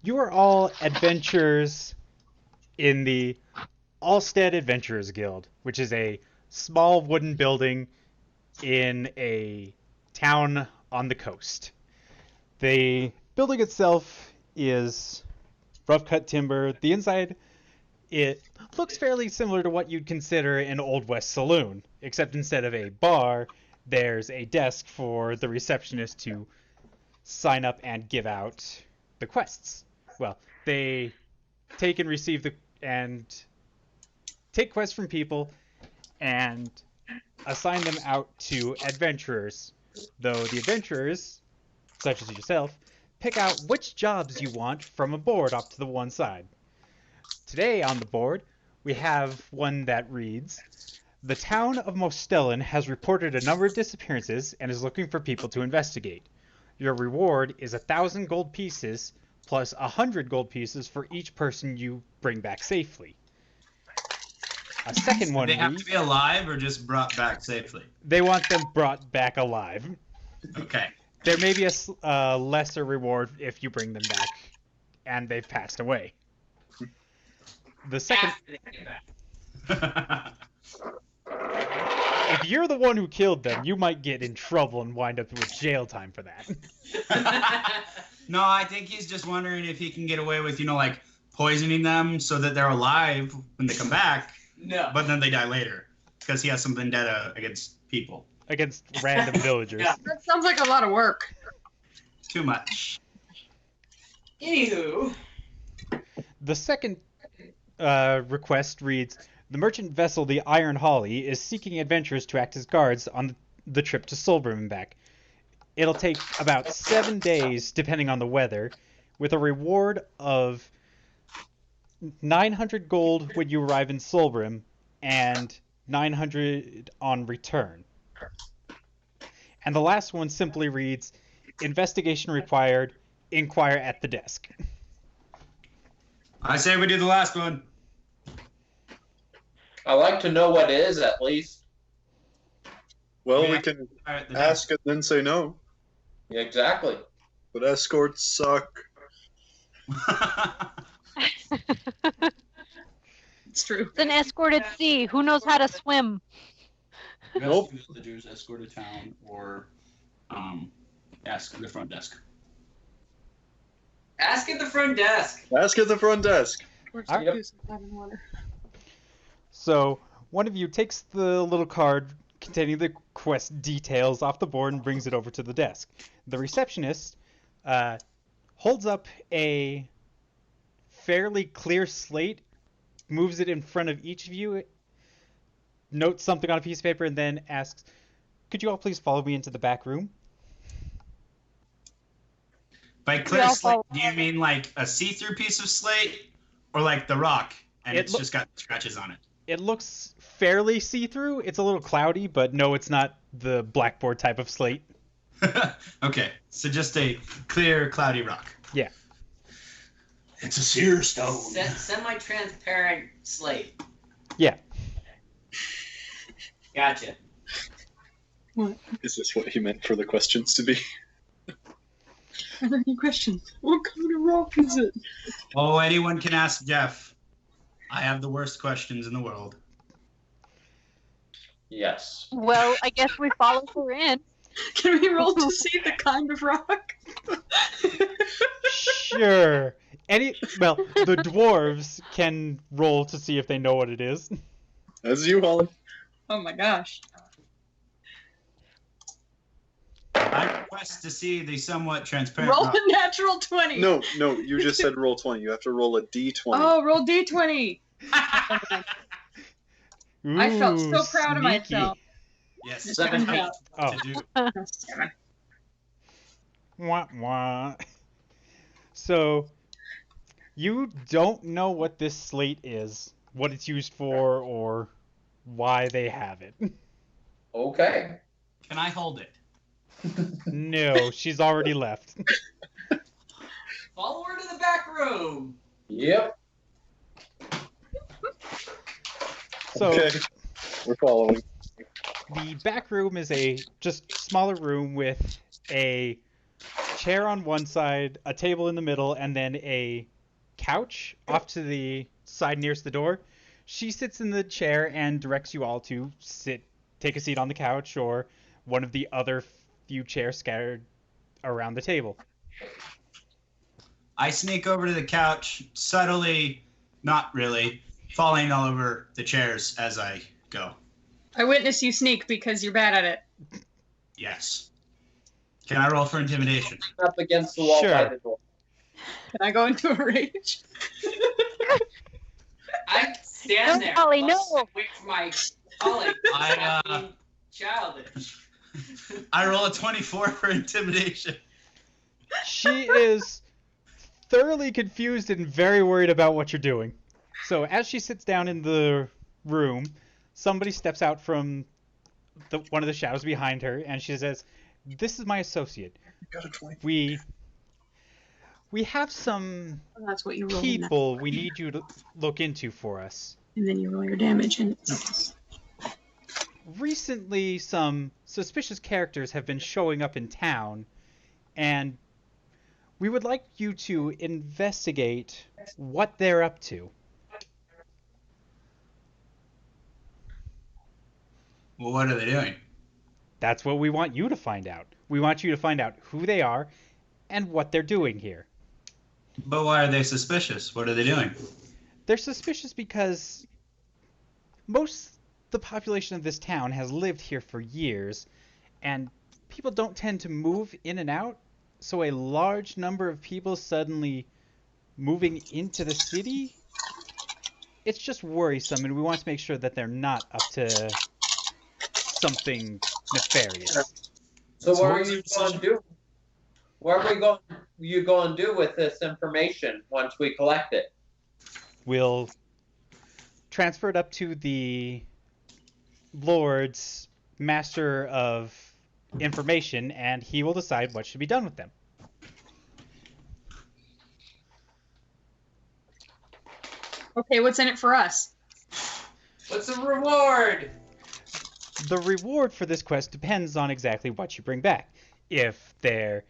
You are all adventurers in the Allstead Adventurers Guild, which is a small wooden building in a town on the coast. The building itself is rough-cut timber. The inside, it looks fairly similar to what you'd consider an Old West saloon, except instead of a bar, there's a desk for the receptionist to sign up and give out the quests. Well, they take and receive take quests from people and assign them out to adventurers, though the adventurers, such as yourself, pick out which jobs you want from a board off to the one side. Today on the board, we have one that reads, "The town of Mostellan has reported a number of disappearances and is looking for people to investigate. Your reward is 1,000 gold pieces plus 100 gold pieces for each person you bring back safely." A second one Do they have reads, to be alive or just brought back safely? they want them brought back alive. Okay. There may be a lesser reward if you bring them back and they've passed away. The second, After they get back. if you're the one who killed them, you might get in trouble and wind up with jail time for that. No, I think he's just wondering if he can get away with, like, poisoning them so that they're alive when they come back, No. but then they die later because he has some vendetta against people. Against random villagers. Yeah. That sounds like a lot of work. Too much. Anywho. The second request reads, "The merchant vessel the Iron Holly is seeking adventurers to act as guards on the trip to Solbrim and back. It'll take about 7 days, depending on the weather, with a reward of 900 gold when you arrive in Solbrim and 900 on return." And the last one simply reads, "Investigation required. Inquire at the desk." I say we do the last one. I like to know what it is, at least. Well, Yeah. we can All right, the ask and then say no. Yeah, exactly. But escorts suck. It's true. It's an escort at sea. Who knows how to swim? Nope. Rescue villagers, escort a town, or ask the front desk. Ask at the front desk. Ask at the front desk. Or Alright. do some having water. So one of you takes the little card containing the quest details off the board and brings it over to the desk. The receptionist holds up a fairly clear slate, moves it in front of each of you, notes something on a piece of paper, and then asks, "Could you all please follow me into the back room?" By clear all slate, follow- do you mean like a see-through piece of slate, or like the rock and It it's loo- just got scratches on it? It looks fairly see-through. It's a little cloudy, but no, it's not the blackboard type of slate. Okay, so just a clear, cloudy rock. Yeah. It's a seer stone. Semi-transparent slate. Yeah. Gotcha. Is this what he meant for the questions to be? Are there any questions? What kind of rock is it? Oh, anyone can ask Jeff. I have the worst questions in the world. Yes. Well, I guess we follow her in. Can we roll to see the kind of rock? Sure. The dwarves can roll to see if they know what it is. As you, Holly. Oh my gosh. I request to see the somewhat transparent Roll rock. a natural 20. No, you just said roll 20. You have to roll a d20. Oh, roll d20. I felt so proud of sneaky. myself. Yes, 17. Oh. to do. 7. Wah, wah. So, you don't know what this slate is, what it's used for, or why they have it. Okay. Can I hold it? No, she's already left. Follow her to the back room. Yep. So, Okay. We're following. the back room is a just smaller room with a chair on one side, a table in the middle, and then a couch off to the side nearest the door. She sits in the chair and directs you all to take a seat on the couch or one of the other few chairs scattered around the table. I sneak over to the couch, subtly, not really, falling all over the chairs as I go. I witness you sneak because you're bad at it. Yes. Can I roll for intimidation? Up against the wall Sure. by the door. Can I go into a rage? I stand there. Ollie, no. Wait for my colleague. I, Being childish. I roll a 24 for intimidation. She is thoroughly confused and very worried about what you're doing. So as she sits down in the room, somebody steps out from one of the shadows behind her, and she says, "This is my associate. Got a 20. We have some Well, that's what you roll. people we need you to look into for us. And then you roll your damage, and Recently, some suspicious characters have been showing up in town, and we would like you to investigate what they're up to." Well, what are they doing? That's what we want you to find out. We want you to find out who they are and what they're doing here. But why are they suspicious? What are they doing? They're suspicious because the population of this town has lived here for years, and people don't tend to move in and out, so a large number of people suddenly moving into the city, it's just worrisome, and we want to make sure that they're not up to something nefarious. So So what what are was you your going to decision? do? What are you going to do with this information once we collect it? We'll transfer it up to the Lord's Master of Information, and he will decide what should be done with them. okay, what's in it for us? What's the reward? The reward for this quest depends on exactly what you bring back. If there's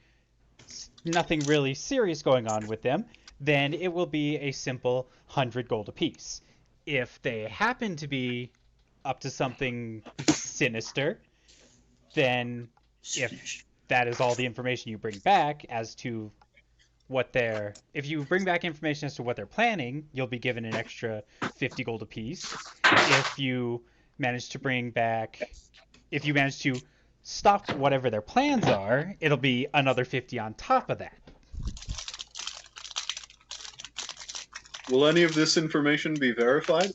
nothing really serious going on with them, then it will be a simple 100 gold apiece. If they happen to be up to something sinister, then if that is all the information you bring back as to what they're... If you bring back information as to what they're planning, you'll be given an extra 50 gold apiece. If you manage to bring back... If you manage to stop whatever their plans are, it'll be another 50 on top of that. Will any of this information be verified?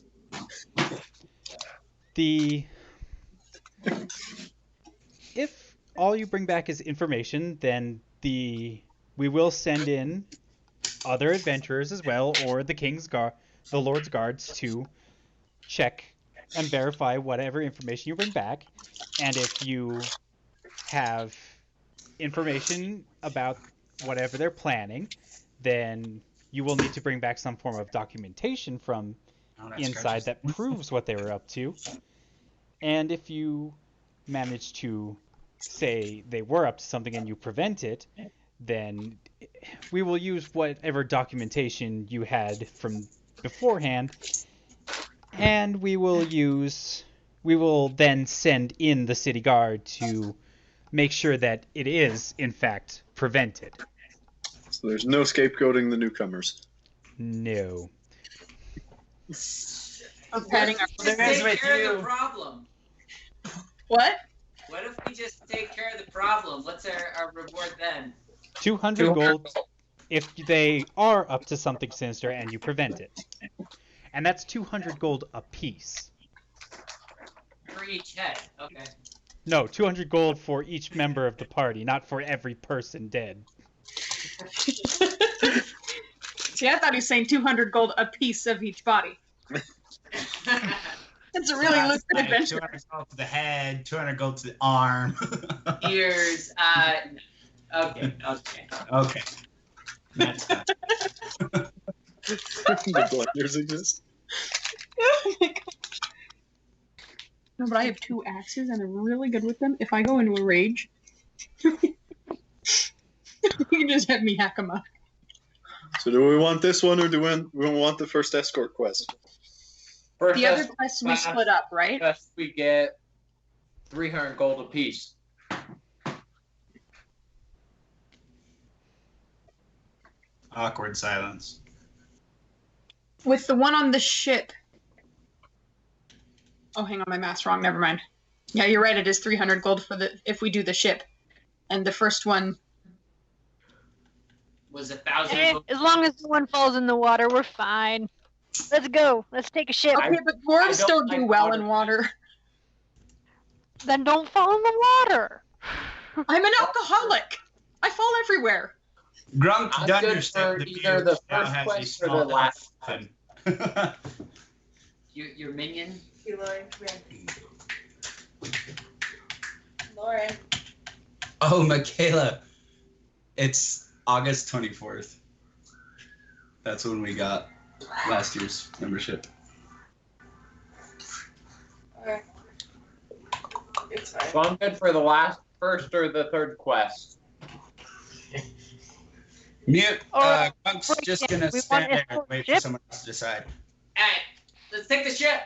If all you bring back is information, then we will send in other adventurers as well, or the Lord's Guards, to check and verify whatever information you bring back. And if you have information about whatever they're planning, then you will need to bring back some form of documentation from inside that proves what they were up to. And if you manage to say they were up to something and you prevent it, then we will use whatever documentation you had from beforehand, and we will then send in the city guard to make sure that it is in fact prevented. So there's no scapegoating the newcomers. No. I'm patting our... Just There is take with care you. of the problem. What? What if we just take care of the problem? What's our reward then? 200 gold if they are up to something sinister and you prevent it. And that's 200 gold apiece. For each head. Okay. No, 200 gold for each member of the party, not for every person dead. See, I thought he was saying 200 gold a piece of each body. That's a really lucrative venture. 200 gold to the head, 200 gold to the arm. Ears. Okay. Okay. That's fine. The blenders exist. Oh my god. No, but I have 2 axes and I'm really good with them. If I go into a rage, You can just have me hack them up. So do we want this one or do we want the first escort quest? First The other escort quests we class, split up, right? quest we get 300 gold apiece. Awkward silence. With the one on the ship. Oh, hang on, my math's wrong. Never mind. Yeah, you're right. It is 300 gold for if we do the ship, and the first one. Was 1,000. As long as no one falls in the water, we're fine. Let's go. Let's take a ship. Okay, but I dwarves don't don't like do well water. in water. Then don't fall in the water. I'm an alcoholic. I fall everywhere. Grunk I'm good understand for the either the now first has a quest or small the last coffin. Your minion? Lauren. Oh, Michaela. It's August 24th. That's when we got last year's membership. Alright. It's fine. So I'm good for the first or the third quest. Mute. Grunk's wait, just Dan, gonna we stand want there and escort wait for ship? someone else to decide. Alright, let's take the ship.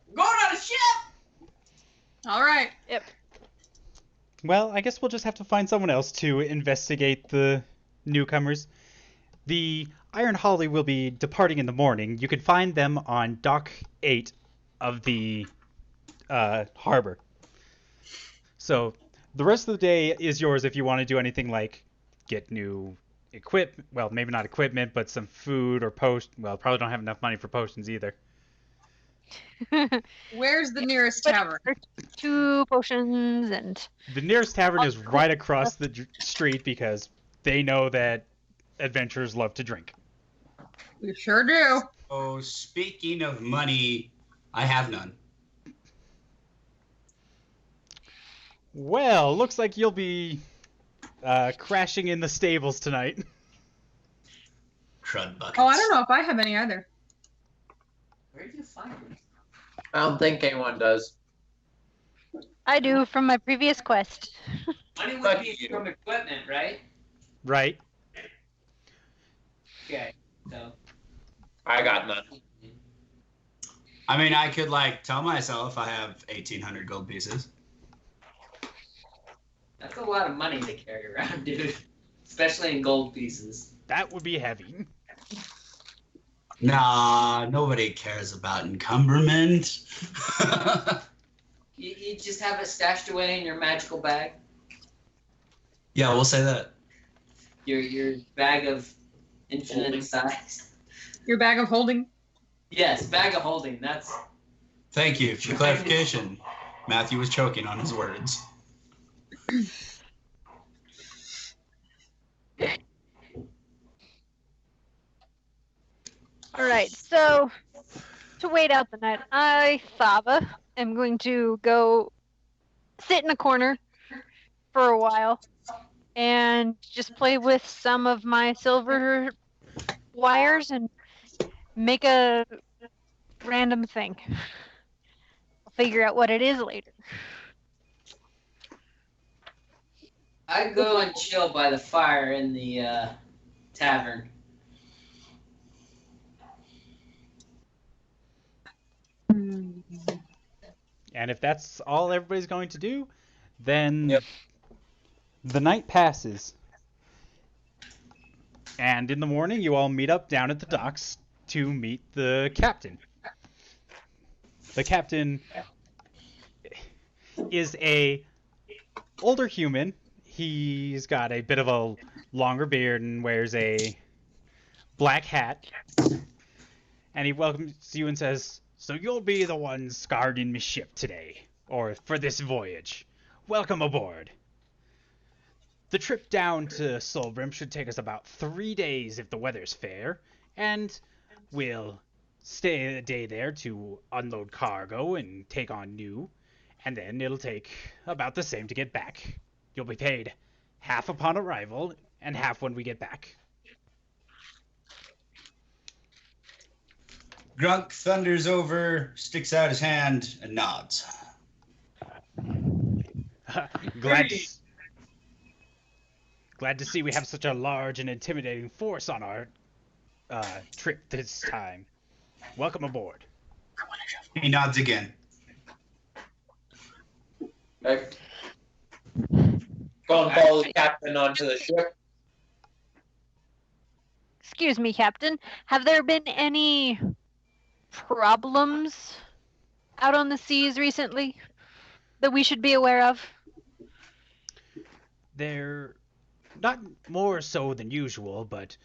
We're going on a ship! All right. Well, I guess we'll just have to find someone else to investigate the newcomers. The Iron Holly will be departing in the morning. You can find them on Dock 8 of the harbor. So the rest of the day is yours if you want to do anything like get new equipment. Well, maybe not equipment, but some food or post. Well, probably don't have enough money for potions either. Where's the nearest tavern? 2 potions and The nearest tavern is right across the street because they know that adventurers love to drink. We sure do. Oh, speaking of money, I have none. Well, looks like you'll be crashing in the stables tonight. Crud buckets. Oh, I don't know if I have any either. Where did you find them? I don't think anyone does. I do from my previous quest. Money would Fuck be you. from equipment, right? Right? Okay, so. I got none. I mean, I could like tell myself I have 1,800 gold pieces. That's a lot of money to carry around, dude. Especially in gold pieces. That would be heavy. Nah, nobody cares about encumberment. You just have it stashed away in your magical bag. Yeah, we'll say that. Your bag of infinite size. Your bag of holding. Yes, bag of holding. That's Thank you for clarification. Matthew was choking on his words. Alright, so to wait out the night, I, Thava, am going to go sit in a corner for a while and just play with some of my silver wires and make a random thing. I'll figure out what it is later. I go and chill by the fire in the tavern. And if that's all everybody's going to do, then Yep. the night passes. And in the morning, you all meet up down at the docks to meet the captain. The captain is a older human. He's got a bit of a longer beard and wears a black hat. And he welcomes you and says, "So you'll be the ones guarding my ship today, or for this voyage. Welcome aboard. The trip down to Solbrim should take us about 3 days if the weather's fair, and we'll stay a day there to unload cargo and take on new, and then it'll take about the same to get back. You'll be paid half upon arrival and half when we get back." Grunk thunders over, sticks out his hand, and nods. Glad to see we have such a large and intimidating force on our trip this time. Welcome aboard. He nods again. Okay. Go and follow the captain onto the ship. Excuse me, Captain. Have there been any problems out on the seas recently that we should be aware of? They're not more so than usual, but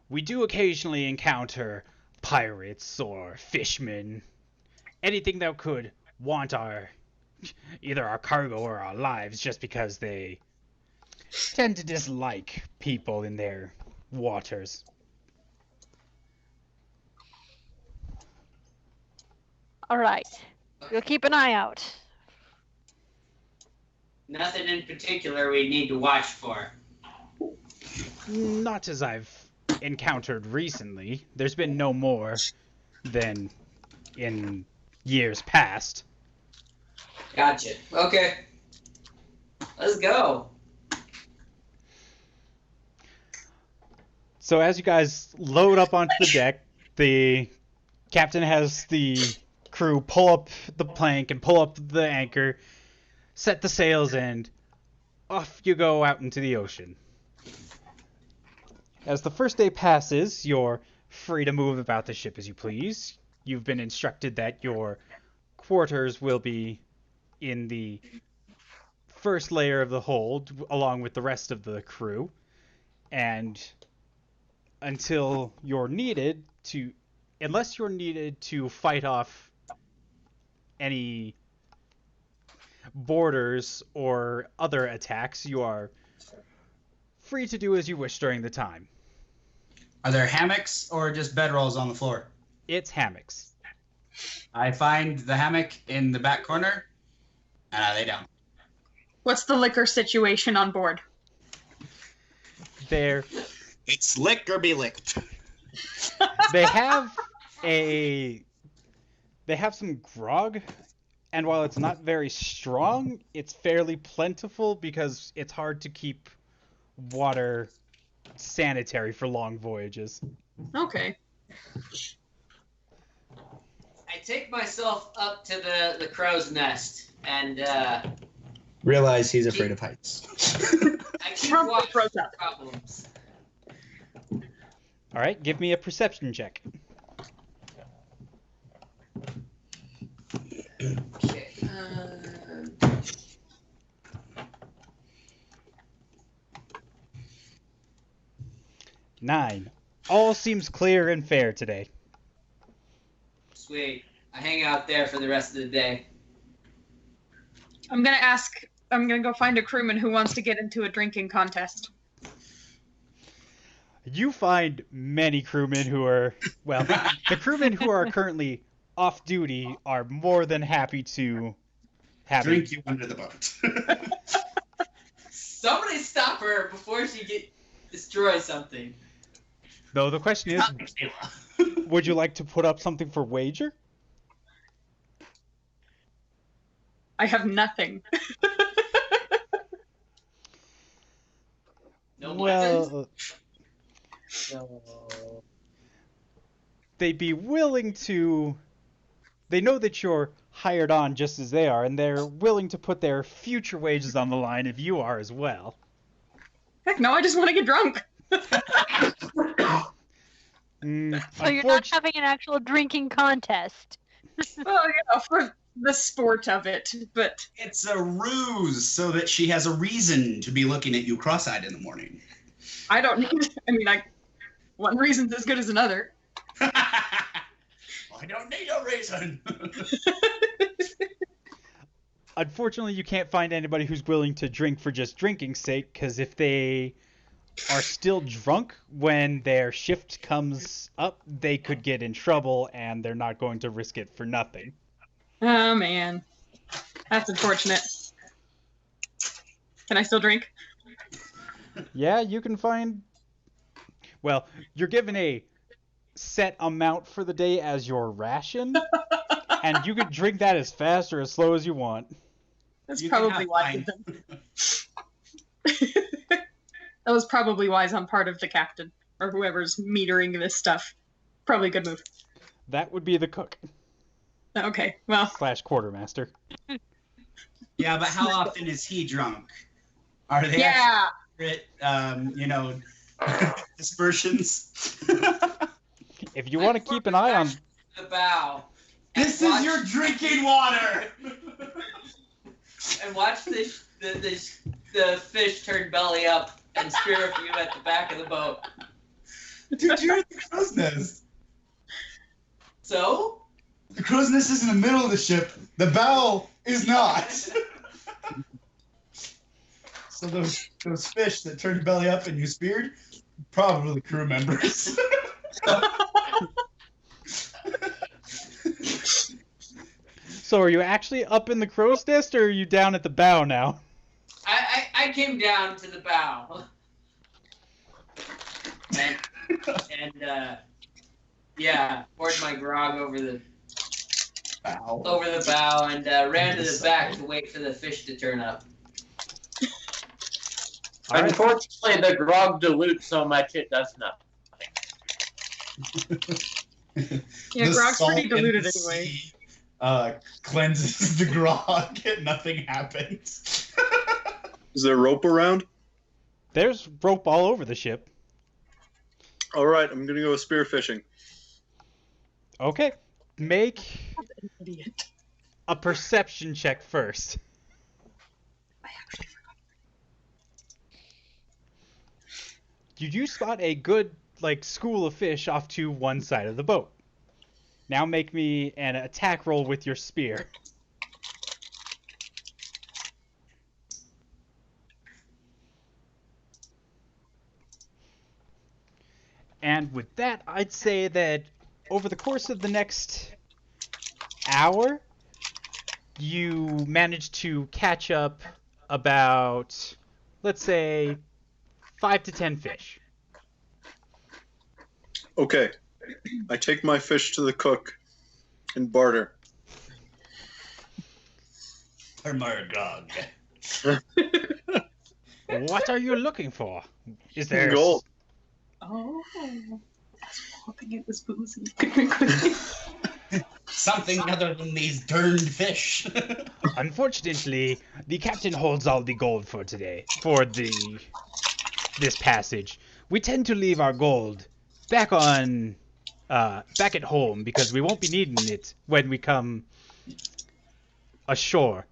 we do occasionally encounter pirates or fishmen. Anything that could want either our cargo or our lives, just because they tend to dislike people in their waters. All right. We'll keep an eye out. Nothing in particular we need to watch for. Not as I've encountered recently. There's been no more than in years past. Gotcha. Okay. Let's go. So as you guys load up onto the deck, the captain has the crew pull up the plank and pull up the anchor, set the sails, and off you go out into the ocean. As the first day passes, you're free to move about the ship as you please. You've been instructed that your quarters will be in the first layer of the hold, along with the rest of the crew, and until you're needed to, unless you're needed to fight off any boarders or other attacks, you are free to do as you wish during the time. Are there hammocks or just bedrolls on the floor? It's hammocks. I find the hammock in the back corner, and I lay down. What's the liquor situation on board? It's lick or be licked. They have some grog, and while it's not very strong, it's fairly plentiful because it's hard to keep water sanitary for long voyages. Okay. I take myself up to the crow's nest and Realize he's afraid of heights. I keep Trump watch throws for up. problems. All right, give me a perception check. Okay. 9. All seems clear and fair today. Sweet. I hang out there for the rest of the day. I'm gonna go find a crewman who wants to get into a drinking contest. You find many crewmen who are, well, the crewmen who are currently off duty are more than happy to have Drink you under the boat. Somebody stop her before she destroy something. Though the question is, would you like to put up something for wager? I have nothing. No Well, weapons? No. they'd be willing to. They know that you're hired on just as they are, and they're willing to put their future wages on the line if you are as well. Heck no, I just want to get drunk. So you're not having an actual drinking contest. Well, for the sport of it, but It's a ruse so that she has a reason to be looking at you cross-eyed in the morning. I don't need. I mean, one reason's as good as another. I don't need a reason. Unfortunately, you can't find anybody who's willing to drink for just drinking's sake, because if they are still drunk when their shift comes up, they could get in trouble, and they're not going to risk it for nothing. Oh man, that's unfortunate. Can I still drink? Yeah, you can find. Well, you're given a set amount for the day as your ration, and you can drink that as fast or as slow as you want. That's You can probably have why. mine. That was probably wise on part of the captain, or whoever's metering this stuff. Probably a good move. That would be the cook Okay, well, / quartermaster. Yeah, but how often is he drunk? Are they yeah. actually, dispersions? If you want to keep an eye on, The bow. This Watch- is your drinking water! And watch the fish turn belly up and spear you at the back of the boat. Dude, you're at the crow's nest. So? The crow's nest is in the middle of the ship. The bow is not. So those fish that turned belly up and you speared, probably crew members. so are you actually up in the crow's nest, or are you down at the bow now? I came down to the bow. And poured my grog over the bow and ran to the back to wait for the fish to turn up. All right. Unfortunately, the grog dilutes so much it does nothing. Yeah, The grog's salt pretty diluted in the anyway. sea, cleanses the grog and nothing happens. Is there rope around? There's rope all over the ship. All right, I'm gonna go spearfishing. Okay, make Idiot. a perception check first. Did you spot a good, school of fish off to one side of the boat? Now make me an attack roll with your spear. And with that, I'd say that over the course of the next hour, you manage to catch up about, let's say, 5 to 10 fish. Okay, I take my fish to the cook and barter. For my grog. What are you looking for? Is there Gold. Oh, I was hoping it was boozy. Something other than these turned fish. Unfortunately, the captain holds all the gold for today, for this passage. We tend to leave our gold back at home because we won't be needing it when we come ashore.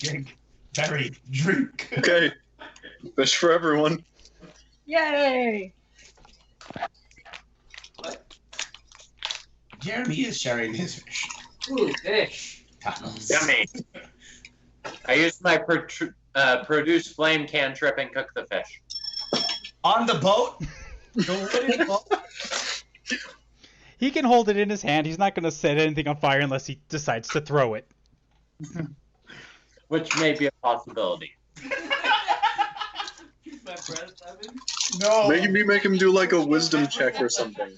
Drink. Very drink. Okay, fish for everyone. Yay! Jeremy is sharing his fish. Ooh, fish. Tacos. Yummy. I used my produce flame cantrip and cook the fish. On the boat? The wooden boat? He can hold it in his hand. He's not going to set anything on fire unless he decides to throw it. Which may be a possibility. Keep my breath, Evan. No. Maybe make him do like a wisdom check or something.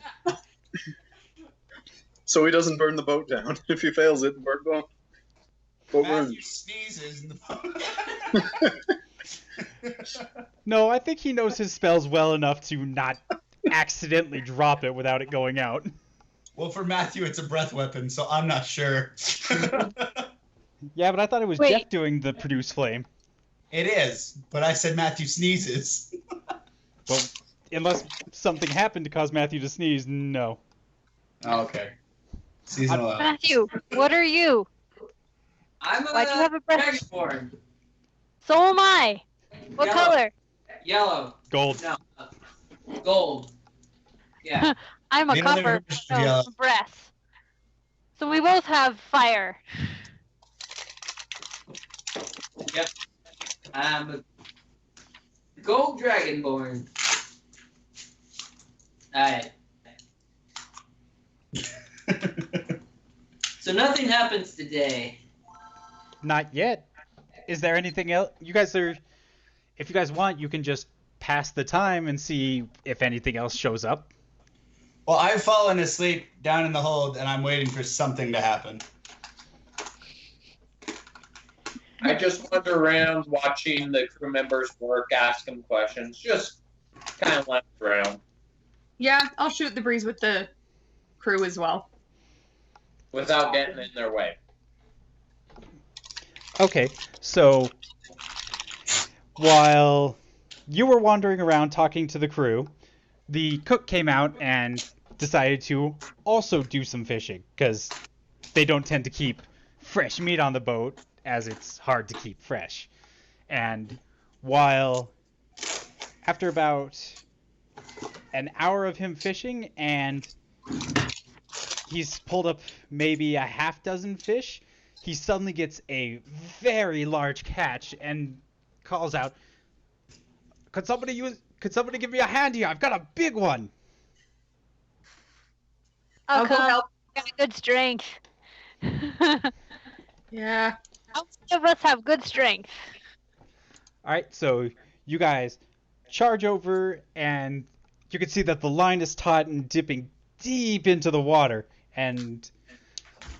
So he doesn't burn the boat down. If he fails it, boat Matthew burns. sneezes in the boat. No, I think he knows his spells well enough to not accidentally drop it without it going out. Well, for Matthew, it's a breath weapon, so I'm not sure. Yeah, but I thought it was Wait. Jeff doing the produce flame. It is, but I said Matthew sneezes. Well, unless something happened to cause Matthew to sneeze, no. Oh, okay. Seasonal. Matthew, what are you? I'm Why'd you have a breath- dragonborn. So am I. What Yellow. color? Yellow. Gold. No. Gold. Yeah. I'm a The only copper. version of No, yellow. a brass. So we both have fire. Yep. I'm a gold dragonborn. Alright. So nothing happens today. Not yet. Is there anything else? You guys are... If you guys want, you can just pass the time and see if anything else shows up. Well, I've fallen asleep down in the hold, and I'm waiting for something to happen. I just wander around watching the crew members work, ask them questions, just kind of left around Yeah, I'll shoot the breeze with the crew as well. without getting in their way. Okay, so while you were wandering around talking to the crew, the cook came out and decided to also do some fishing, because they don't tend to keep fresh meat on the boat, as it's hard to keep fresh. And while after about an hour of him fishing, and he's pulled up maybe a half dozen fish, he suddenly gets a very large catch and calls out, Could somebody give me a hand here? I've got a big one." I'll go come. help. Got good strength. Yeah. How many of us have good strength? All right, so you guys charge over, and you can see that the line is taut and dipping deep into the water. And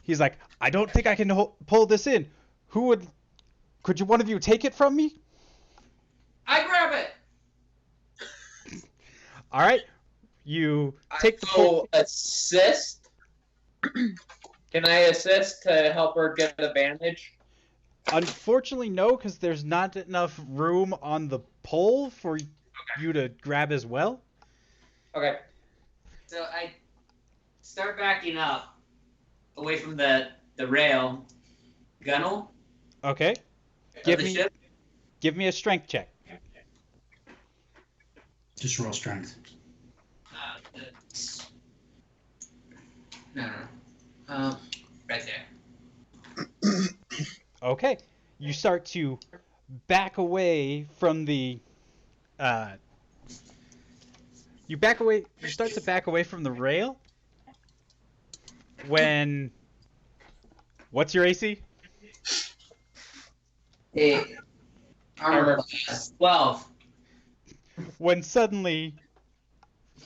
he's like, "I don't think I can pull this in. Could one of you take it from me?" I grab it. All right, you take the I pole. will assist. Can I assist to help her get the bandage? Unfortunately, no, because there's not enough room on the pole for you to grab as well. Okay. So I start backing up away from the rail gunnel Okay, of give the me ship. a strength check. Just roll strength. No. Right there. Okay, you start to back away from the. You start to back away from the rail. When. What's your AC? Hey, armor class 12. When suddenly,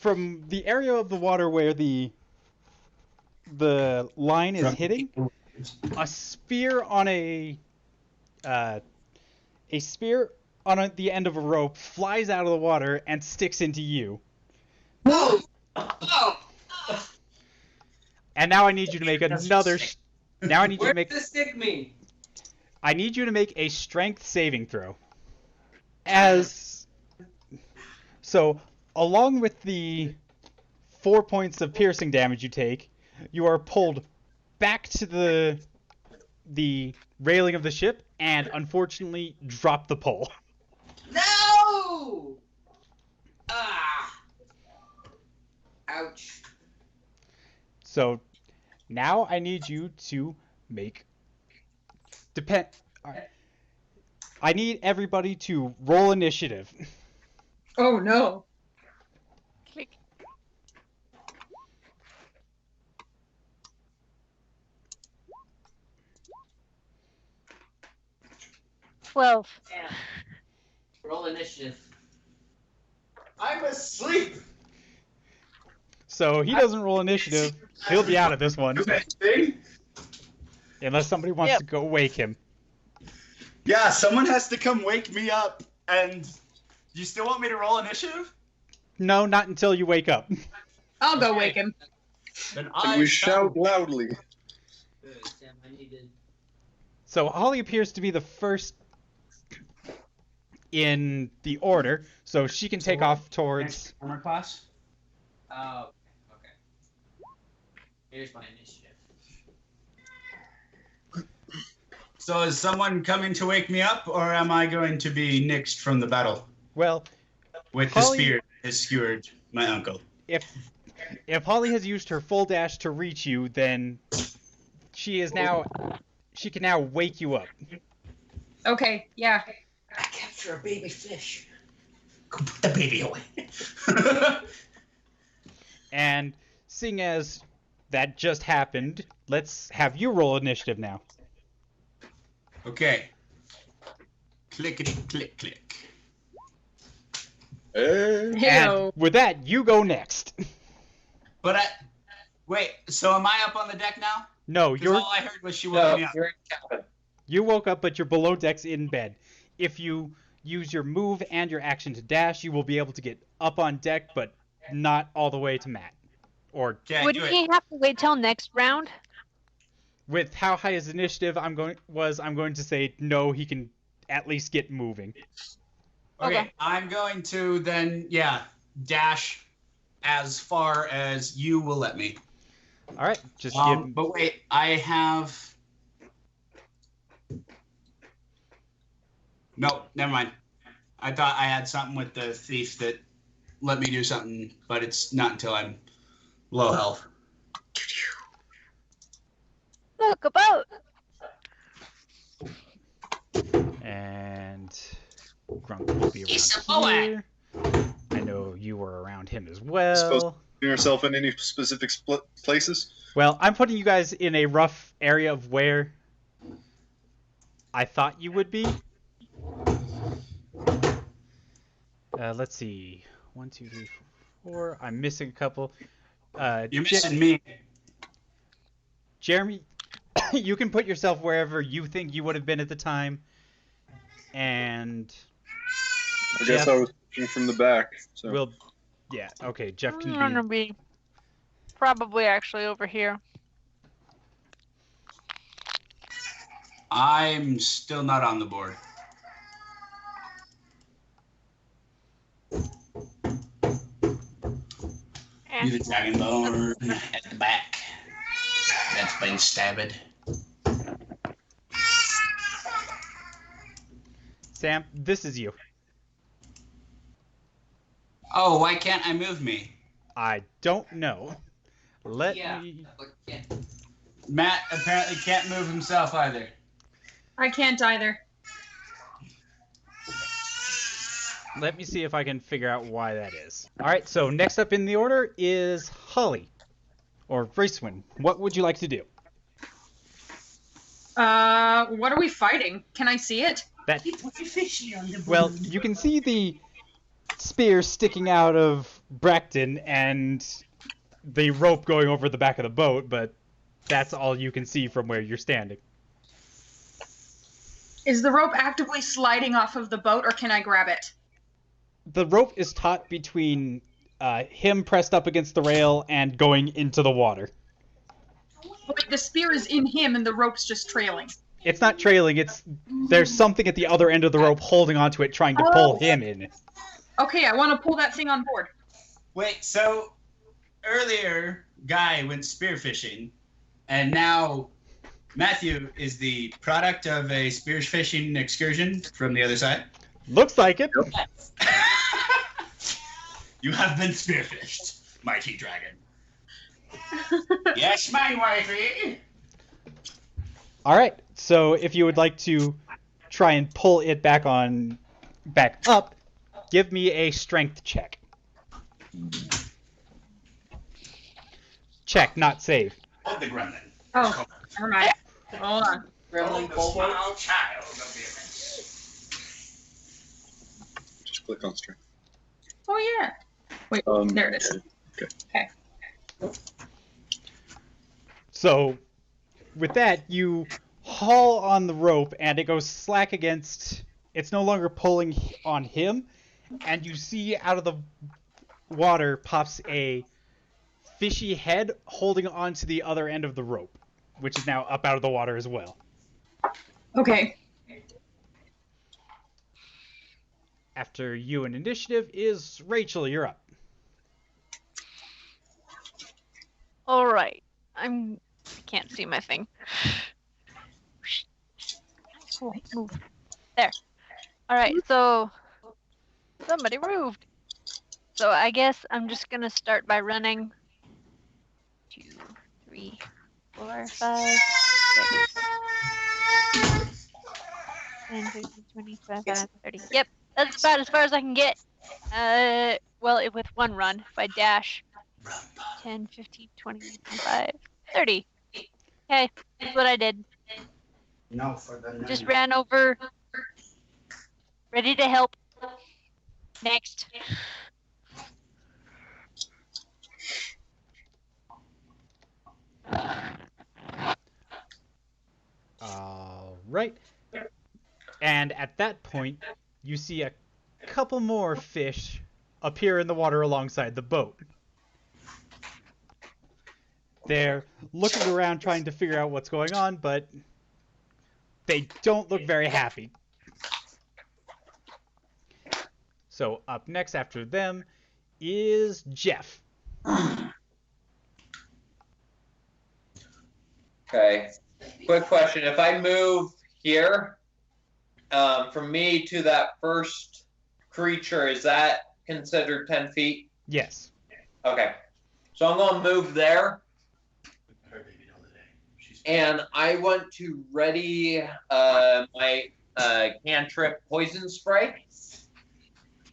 from the area of the water where the line is hitting, a spear on the end of a rope flies out of the water and sticks into you. Oh! Oh! And now I need you to make another. Now I need you Where to make. did this stick me? I need you to make a strength saving throw. So, along with the 4 points of piercing damage you take, you are pulled back to the railing of the ship and unfortunately drop the pole. No! Ah! Ouch. So now I need you to make alright. I need everybody to roll initiative. Oh no. Click. Well, Damn. Roll initiative. I'm asleep. So he doesn't roll initiative. He'll be out of this one. Thing? Unless somebody wants to go wake him. Yeah, someone has to come wake me up, and you still want me to roll initiative? No, not until you wake up. I'll go wake him. Then And we shout loudly. Good, Sam, I needed. So Holly appears to be the first in the order, so she can take off towards. armor class. Oh, okay. Here's my initiative. So is someone coming to wake me up, or am I going to be nixed from the battle Well, with Holly- the spear that skewered my uncle? if Holly has used her full dash to reach you, then she can now wake you up. Okay, yeah. I capture a baby fish. Go put the baby away. And seeing as that just happened, let's have you roll initiative now. Okay. Clickety click click. Hey. Heyo. And with that, you go next. But wait. So am I up on the deck now? No, 'Cause you're all I heard was she woke No, me up. you're in cabin. You woke up, but you're below decks in bed. If you use your move and your action to dash, you will be able to get up on deck, but not all the way to Matt. Or Okay, Would do he it. have to wait till next round? with how high his initiative I'm going to say no, he can at least get moving. Okay, Okay. I'm going to then, dash as far as you will let me. All right, just give. But wait, I have. Nope, never mind. I thought I had something with the thief that let me do something, but it's not until I'm low health. Look, a boat! And Grunk will be He's around a here. I know you were around him as Supposed well. Put yourself in any specific places? Well, I'm putting you guys in a rough area of where I thought you would be. Let's see. 1, 2, 3, 4. I'm missing a couple. You're missing me. Jeremy, you can put yourself wherever you think you would have been at the time. And I guess Jeff I was pushing from the back. So will. Yeah, okay. Jeff I'm can gonna be probably actually over here. I'm still not on the board. Eh. You're the dragonborn at the back. That's been stabbed. Sam, this is you. Oh, why can't I move me? I don't know. Let Yeah. me. Yeah. Matt apparently can't move himself either. I can't either. Let me see if I can figure out why that is. All right, so next up in the order is Holly, or Racewin. What would you like to do? What are we fighting? Can I see it? That. Well, you can see the spear sticking out of Bracton and the rope going over the back of the boat, but that's all you can see from where you're standing. Is the rope actively sliding off of the boat, or can I grab it? The rope is taut between him pressed up against the rail and going into the water. But the spear is in him, and the rope's just trailing. It's not trailing, there's something at the other end of the rope holding onto it trying to pull him in. Okay, I want to pull that thing on board. Wait, so earlier Guy went spearfishing, and now Matthew is the product of a spearfishing excursion from the other side? Looks like it. You have been spearfished, mighty dragon. Yes, my wifey. All right. So if you would like to try and pull it back up, give me a strength check. Check, not save. Hold the gremlin. Oh, never mind. Hold on. Gremlin the Kobold. small child of the abyss. just click on strength. Oh, yeah. Wait, there it is. Okay. So with that, you haul on the rope and it goes slack against. It's no longer pulling on him, and you see out of the water pops a fishy head holding onto the other end of the rope, which is now up out of the water as well. Okay. After you and initiative is Rachel, you're up. All right. I can't see my thing. Oh, move. There. All right. So somebody moved. So I guess I'm just gonna start by running. 2, 3, 4, 5, 6, 10, 15, 20, 25, 30. Yep, that's about as far as I can get. Well, with one run, if I dash 10, 15, 20, 25, 30. Okay, that's what I did. No, for the Just ran over. Ready to help. Next. All right. And at that point, you see a couple more fish appear in the water alongside the boat. They're looking around trying to figure out what's going on, but they don't look very happy. So up next after them is Jeff. Okay. Quick question. If I move here, from me to that first creature, is that considered 10 feet? Yes. Okay. So I'm going to move there. And I want to ready my cantrip poison spray.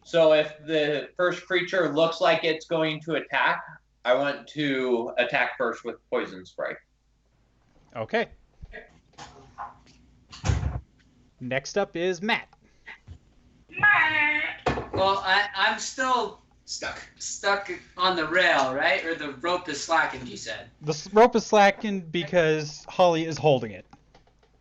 So if the first creature looks like it's going to attack, I want to attack first with poison spray. Okay. Next up is Matt. Well, I'm still Stuck. on the rail, right? Or the rope is slackened, you said. The rope is slackened because Holly is holding it.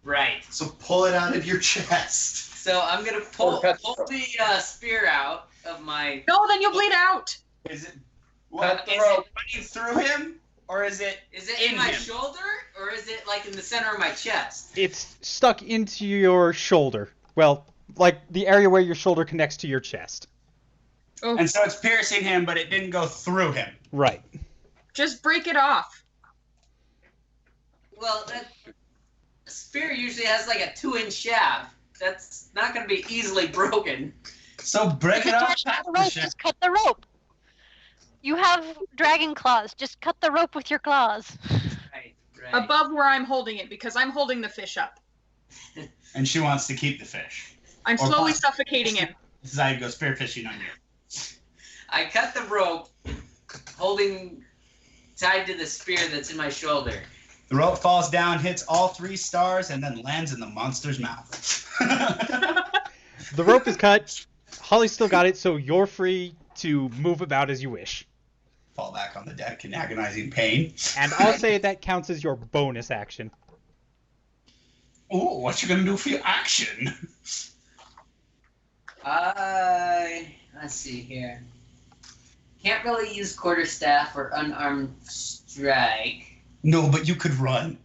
Right. So pull it out of your chest. So I'm going to pull the spear out of my... No, then you'll bleed out. Is it? Cut the Is rope. it running through him, or is it? Is it in in my him? shoulder, or is it like in the center of my chest? It's stuck into your shoulder. Well, like the area where your shoulder connects to your chest. Oh, And so it's piercing him, but it didn't go through him. Right. just break it off. Well, a spear usually has like a 2-inch shaft. That's not going to be easily broken. So break it off. Attach the rope. Just cut the rope. You have dragon claws. Just cut the rope with your claws. Right. Above where I'm holding it, because I'm holding the fish up. And she wants to keep the fish. I'm Or slowly possibly- suffocating him. This is how you go spearfishing on you. I cut the rope, tied to the spear that's in my shoulder. The rope falls down, hits all 3 stars, and then lands in the monster's mouth. The rope is cut. Holly's still got it, so you're free to move about as you wish. Fall back on the deck in agonizing pain. And I'll say that counts as your bonus action. Ooh, what you gonna do for your action? Let's see here. Can't really use quarterstaff or unarmed strike. No, but you could run.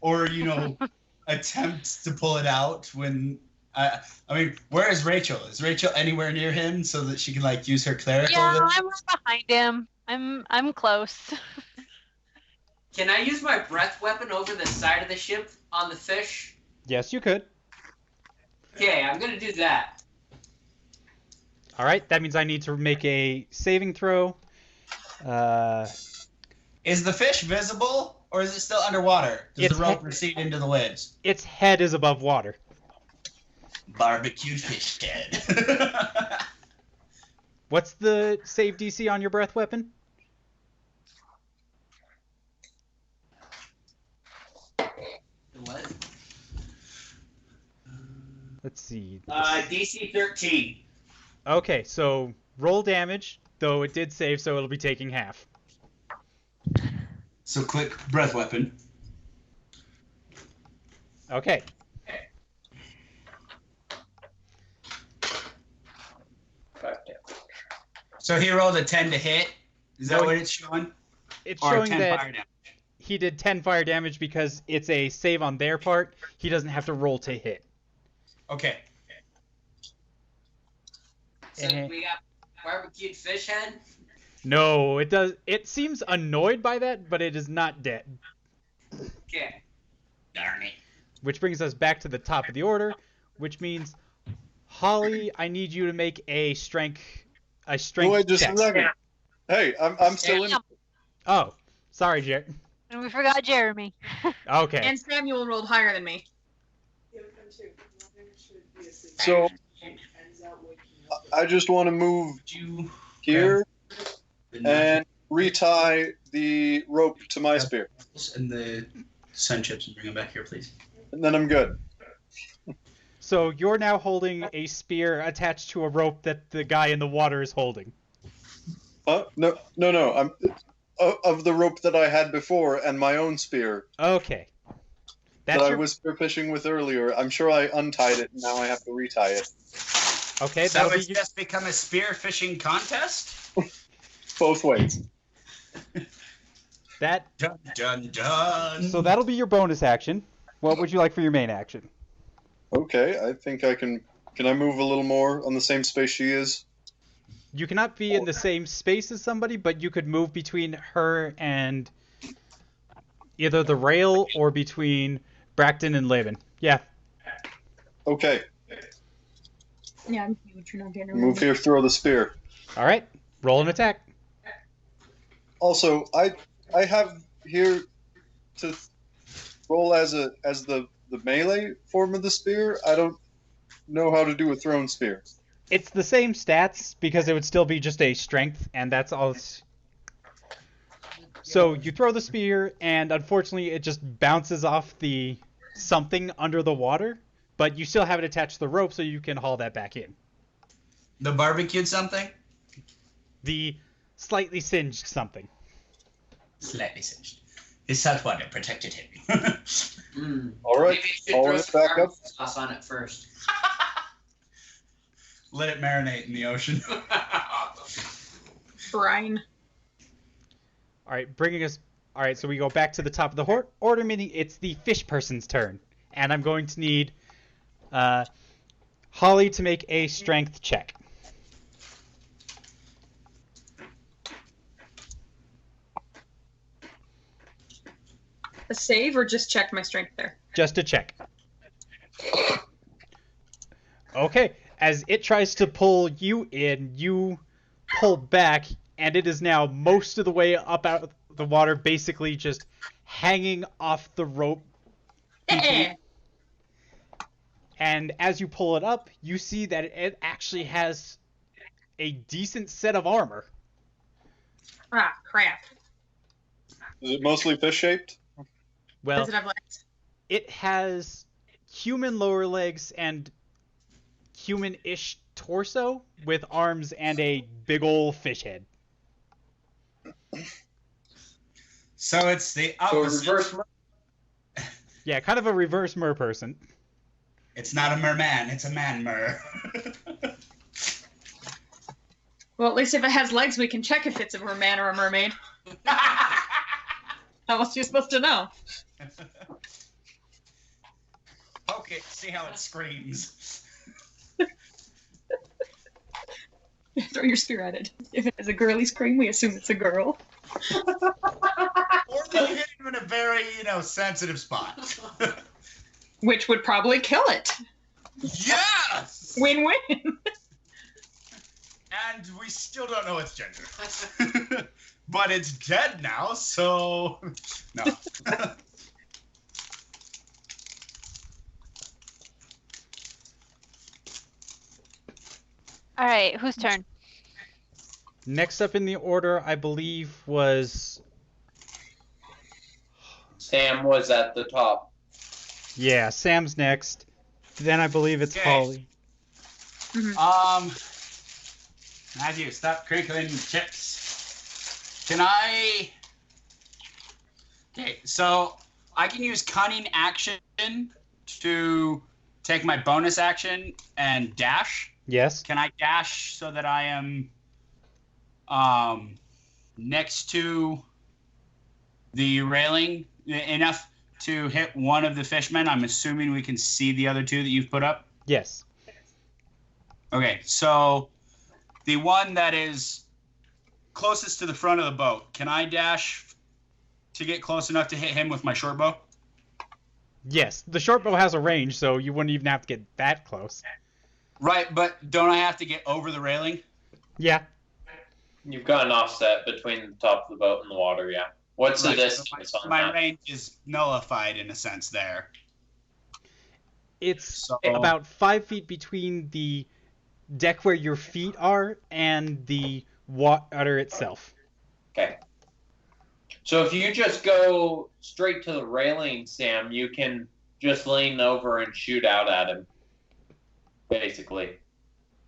Or, attempt to pull it out when... I mean, where is Rachel? Is Rachel anywhere near him so that she can, use her clerical Yeah, ability? I'm right behind him. I'm close. Can I use my breath weapon over the side of the ship on the fish? Yes, you could. Okay, I'm gonna do that. All right, that means I need to make a saving throw. Is the fish visible, or is it still underwater? Does It's the rope recede into the lids? Its head is above water. Barbecued fish head. What's the save DC on your breath weapon? What? Let's see. DC 13. Okay, so roll damage, though it did save, so it'll be taking half. So click breath weapon. Okay. So he rolled a 10 to hit. Is that No, what it's showing? It's Or showing 10 that fire damage? he did 10 fire damage because it's a save on their part. He doesn't have to roll to hit. Okay. So we got barbecued fish head. No, it does. It seems annoyed by that, but it is not dead. Okay. Darn it. Which brings us back to the top of the order, which means Holly, I need you to make a strength Wait, just check. a second. Hey, I'm still in. Oh, sorry, Jer. And we forgot Jeremy. Okay. And Samuel rolled higher than me. So I just want to move You here and retie the rope to my spear, and the sun chips and bring them back here, please. and then I'm good. So you're now holding a spear attached to a rope that the guy in the water is holding. No. I'm of the rope that I had before and my own spear. Okay. That's that I your... was spearfishing with earlier. I'm sure I untied it, and now I have to retie it. Okay, So that'll be it's just become a spearfishing contest? Both ways. that. Dun, dun, dun. So that'll be your bonus action. What would you like for your main action? Okay, I think I can. Can I move a little more on the same space she is? You cannot be in the same space as somebody, but you could move between her and either the rail or between Bracton and Laban. Yeah. Okay, Yeah, I'm huge. You're not getting move here, throw the spear. All right. Roll an attack. Also, I have here to roll as the melee form of the spear. I don't know how to do a thrown spear. It's the same stats because it would still be just a strength, and that's all. So you throw the spear, and unfortunately, it just bounces off the something under the water, but you still have it attached to the rope, so you can haul that back in. The barbecued something? The slightly singed something. Slightly singed. His saltwater protected him. All right, Maybe you should haul throw it some back up. barbecue sauce on it first. Let it marinate in the ocean. brine. All right, bringing us. All right, so we go back to the top of the order, meaning it's the fish person's turn, and I'm going to need Holly to make a strength check. A save or just check my strength there? Just a check. Okay, as it tries to pull you in, you pull back, and it is now most of the way up out of the water, basically just hanging off the rope. And as you pull it up, you see that it actually has a decent set of armor. Ah, crap. Is it mostly fish-shaped? Well, Does it have legs? it has human lower legs and human-ish torso with arms and a big ol' fish head. So it's the So opposite. reverse. Yeah, kind of a reverse mer person. It's not a merman, it's a man-mer. Well, at least if it has legs, we can check if it's a merman or a mermaid. How else are you supposed to know? Poke it, see how it screams. Throw your spear at it. If it has a girly scream, we assume it's a girl. Or they hit him in a very, sensitive spot. Which would probably kill it. Yes! Win-win. And we still don't know its gender. But it's dead now, so... No. All right, whose turn? Next up in the order, I believe, was... Sam was at the top. Yeah, Sam's next. Then I believe it's Okay. Holly. Matthew, stop crinkling chips. Can I... Okay, so I can use cunning action to take my bonus action and dash. Yes. Can I dash so that I am next to the railing enough to hit one of the fishmen? I'm assuming we can see the other two that you've put up. Yes. Okay, so the one that is closest to the front of the boat, can I dash to get close enough to hit him with my short bow? Yes. The short bow has a range, so you wouldn't even have to get that close. Right, but don't I have to get over the railing? Yeah. You've got an offset between the top of the boat and the water, yeah. What's the Right, so distance on my that? range is nullified in a sense there. It's So- about 5 feet between the deck where your feet are and the water itself. Okay. So if you just go straight to the railing, Sam, you can just lean over and shoot out at him. Basically.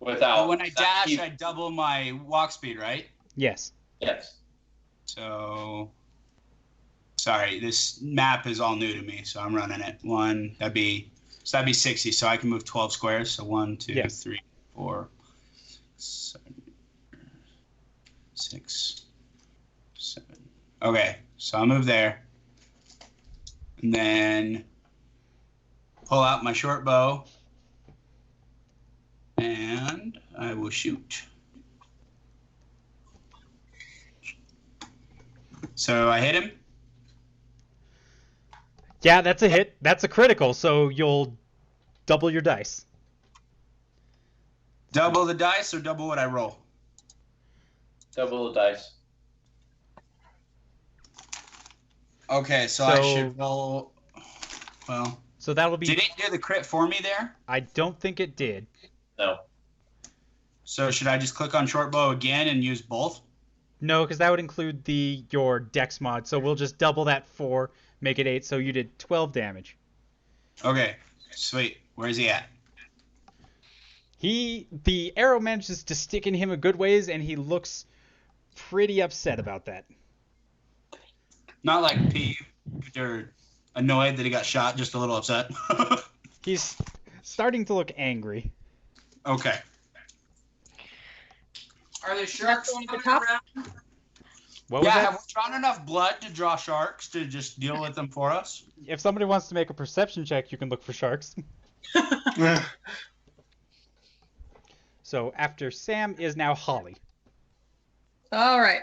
Without... But when I dash, keep- I double my walk speed, right? Yes. Yes. So Sorry, this map is all new to me, so I'm running it. That'd be 60, so I can move 12 squares. So 1, 2, Yes. 3, 4, 7, 6, 7. Okay, so I'll move there. And then pull out my short bow. And I will shoot. So I hit him. Yeah, that's a hit. That's a critical, so you'll double your dice. Double the dice or double what I roll? Double the dice. Okay, so I should roll. Well, So that'll be. did it do the crit for me there? I don't think it did. No. So should I just click on short bow again and use both? No, because that would include your dex mod. So we'll just double that 4, make it 8. So you did 12 damage. Okay, sweet. Where's he at? The arrow manages to stick in him a good ways, and he looks pretty upset about that. Not like peeved or annoyed that he got shot, just a little upset. He's starting to look angry. Okay. Are there sharks Going to the swimming top? around? What was Yeah, that? have we drawn enough blood to draw sharks to just deal with them for us? If somebody wants to make a perception check, you can look for sharks. So after Sam is now Holly. All right.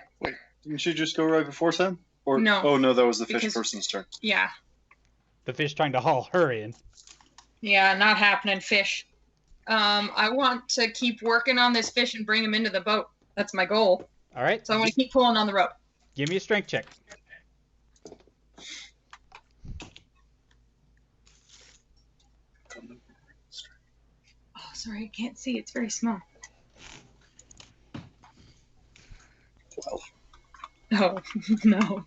Didn't she just go right before Sam? Or No, Oh no, that was the fish because- person's turn. Yeah. The fish trying to haul her in. Yeah, not happening, fish. I want to keep working on this fish and bring him into the boat. That's my goal. All right. So I want to keep pulling on the rope. Give me a strength check. Oh, sorry, I can't see. It's very small. 12. Oh, no.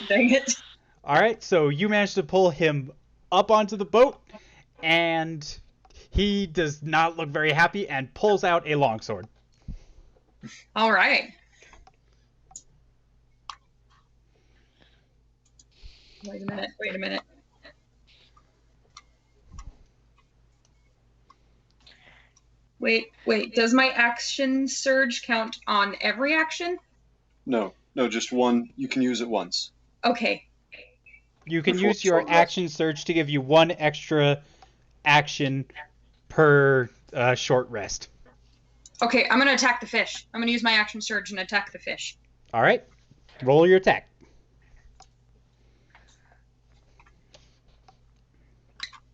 Dang it. All right. So you managed to pull him up onto the boat, and he does not look very happy and pulls out a longsword. All right. Wait a minute. Wait, does my action surge count on every action? No, just one. You can use it once. Okay. You can Before use your short rest. action surge to give you 1 extra action per short rest. Okay, I'm going to attack the fish. I'm going to use my action surge and attack the fish. All right. Roll your attack.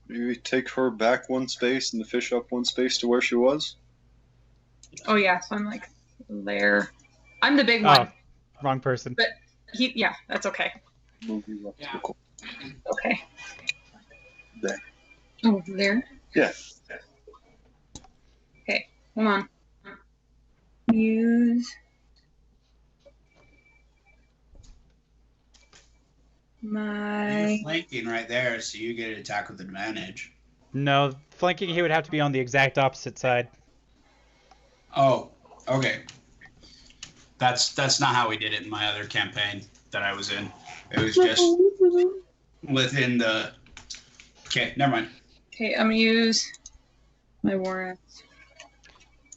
Maybe take her back 1 space and the fish up 1 space to where she was. Oh, yeah, so I'm like there. I'm the big Oh, one. wrong person. Yeah, that's okay. Move you up to Yeah. the corner. Okay. There. Oh, there? Yeah. Okay, hold on. Use my... You're flanking right there, so you get an attack with advantage. No, flanking he would have to be on the exact opposite side. Oh, okay. That's not how we did it in my other campaign that I was in. It was just within the. Okay, never mind. Okay, I'm gonna use my war axe.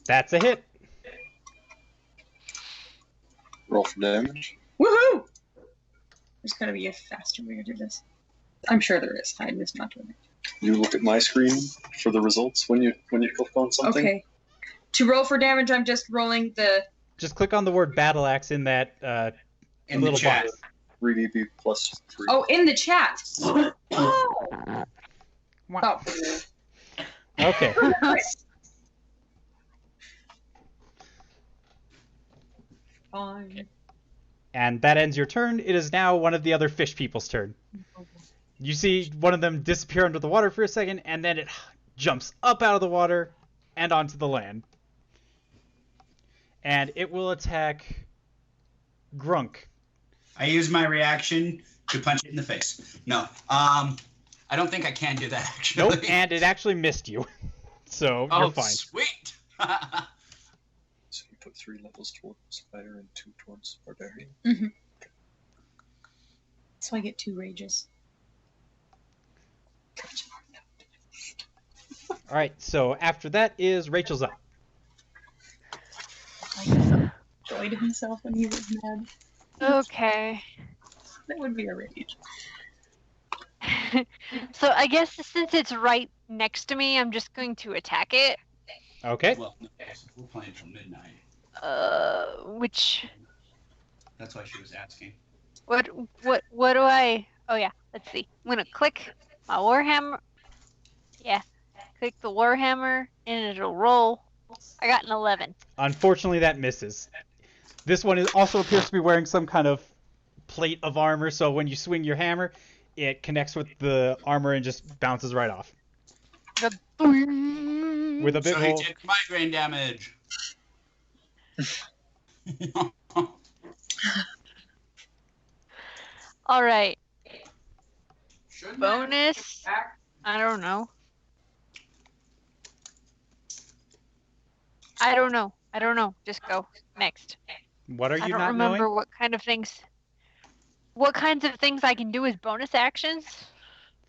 That's a hit. Roll for damage. Woohoo! There's gotta be a faster way to do this. I'm sure there is. I'm just not doing it. You look at my screen for the results when you click on something. Okay. To roll for damage, I'm just rolling the... Just click on the word battle axe in that In little the chat. box. 3dB plus 3. Oh, in the chat! Oh! Wow. Oh. Okay. Fine. And that ends your turn. It is now one of the other fish people's turn. You see one of them disappear under the water for a second, and then it jumps up out of the water and onto the land. And it will attack Grunk. I use my reaction to punch it in the face. No, I don't think I can do that actually. Nope, and it actually missed you. So Oh, you're fine. sweet. put 3 levels towards fighter and 2 towards barbarian. Mm-hmm. So I get 2 rages. All right, so after that is Rachel's up. Like joy to himself when he was mad. Okay. That would be a rage. So I guess since it's right next to me, I'm just going to attack it. Okay. Well, no, we're playing till midnight. Which That's why she was asking. what do I? Oh yeah, let's see. I'm gonna click my warhammer. Yeah, click the warhammer and it'll roll. I got an 11. Unfortunately, that misses. This one also appears to be wearing some kind of plate of armor, so when you swing your hammer, it connects with the armor and just bounces right off. With a bit So he more. takes migraine damage. All right, Shouldn't that bonus. attack? I don't know. I don't know. Just go next. What are I you don't not remember knowing? what kinds of things I can do as bonus actions.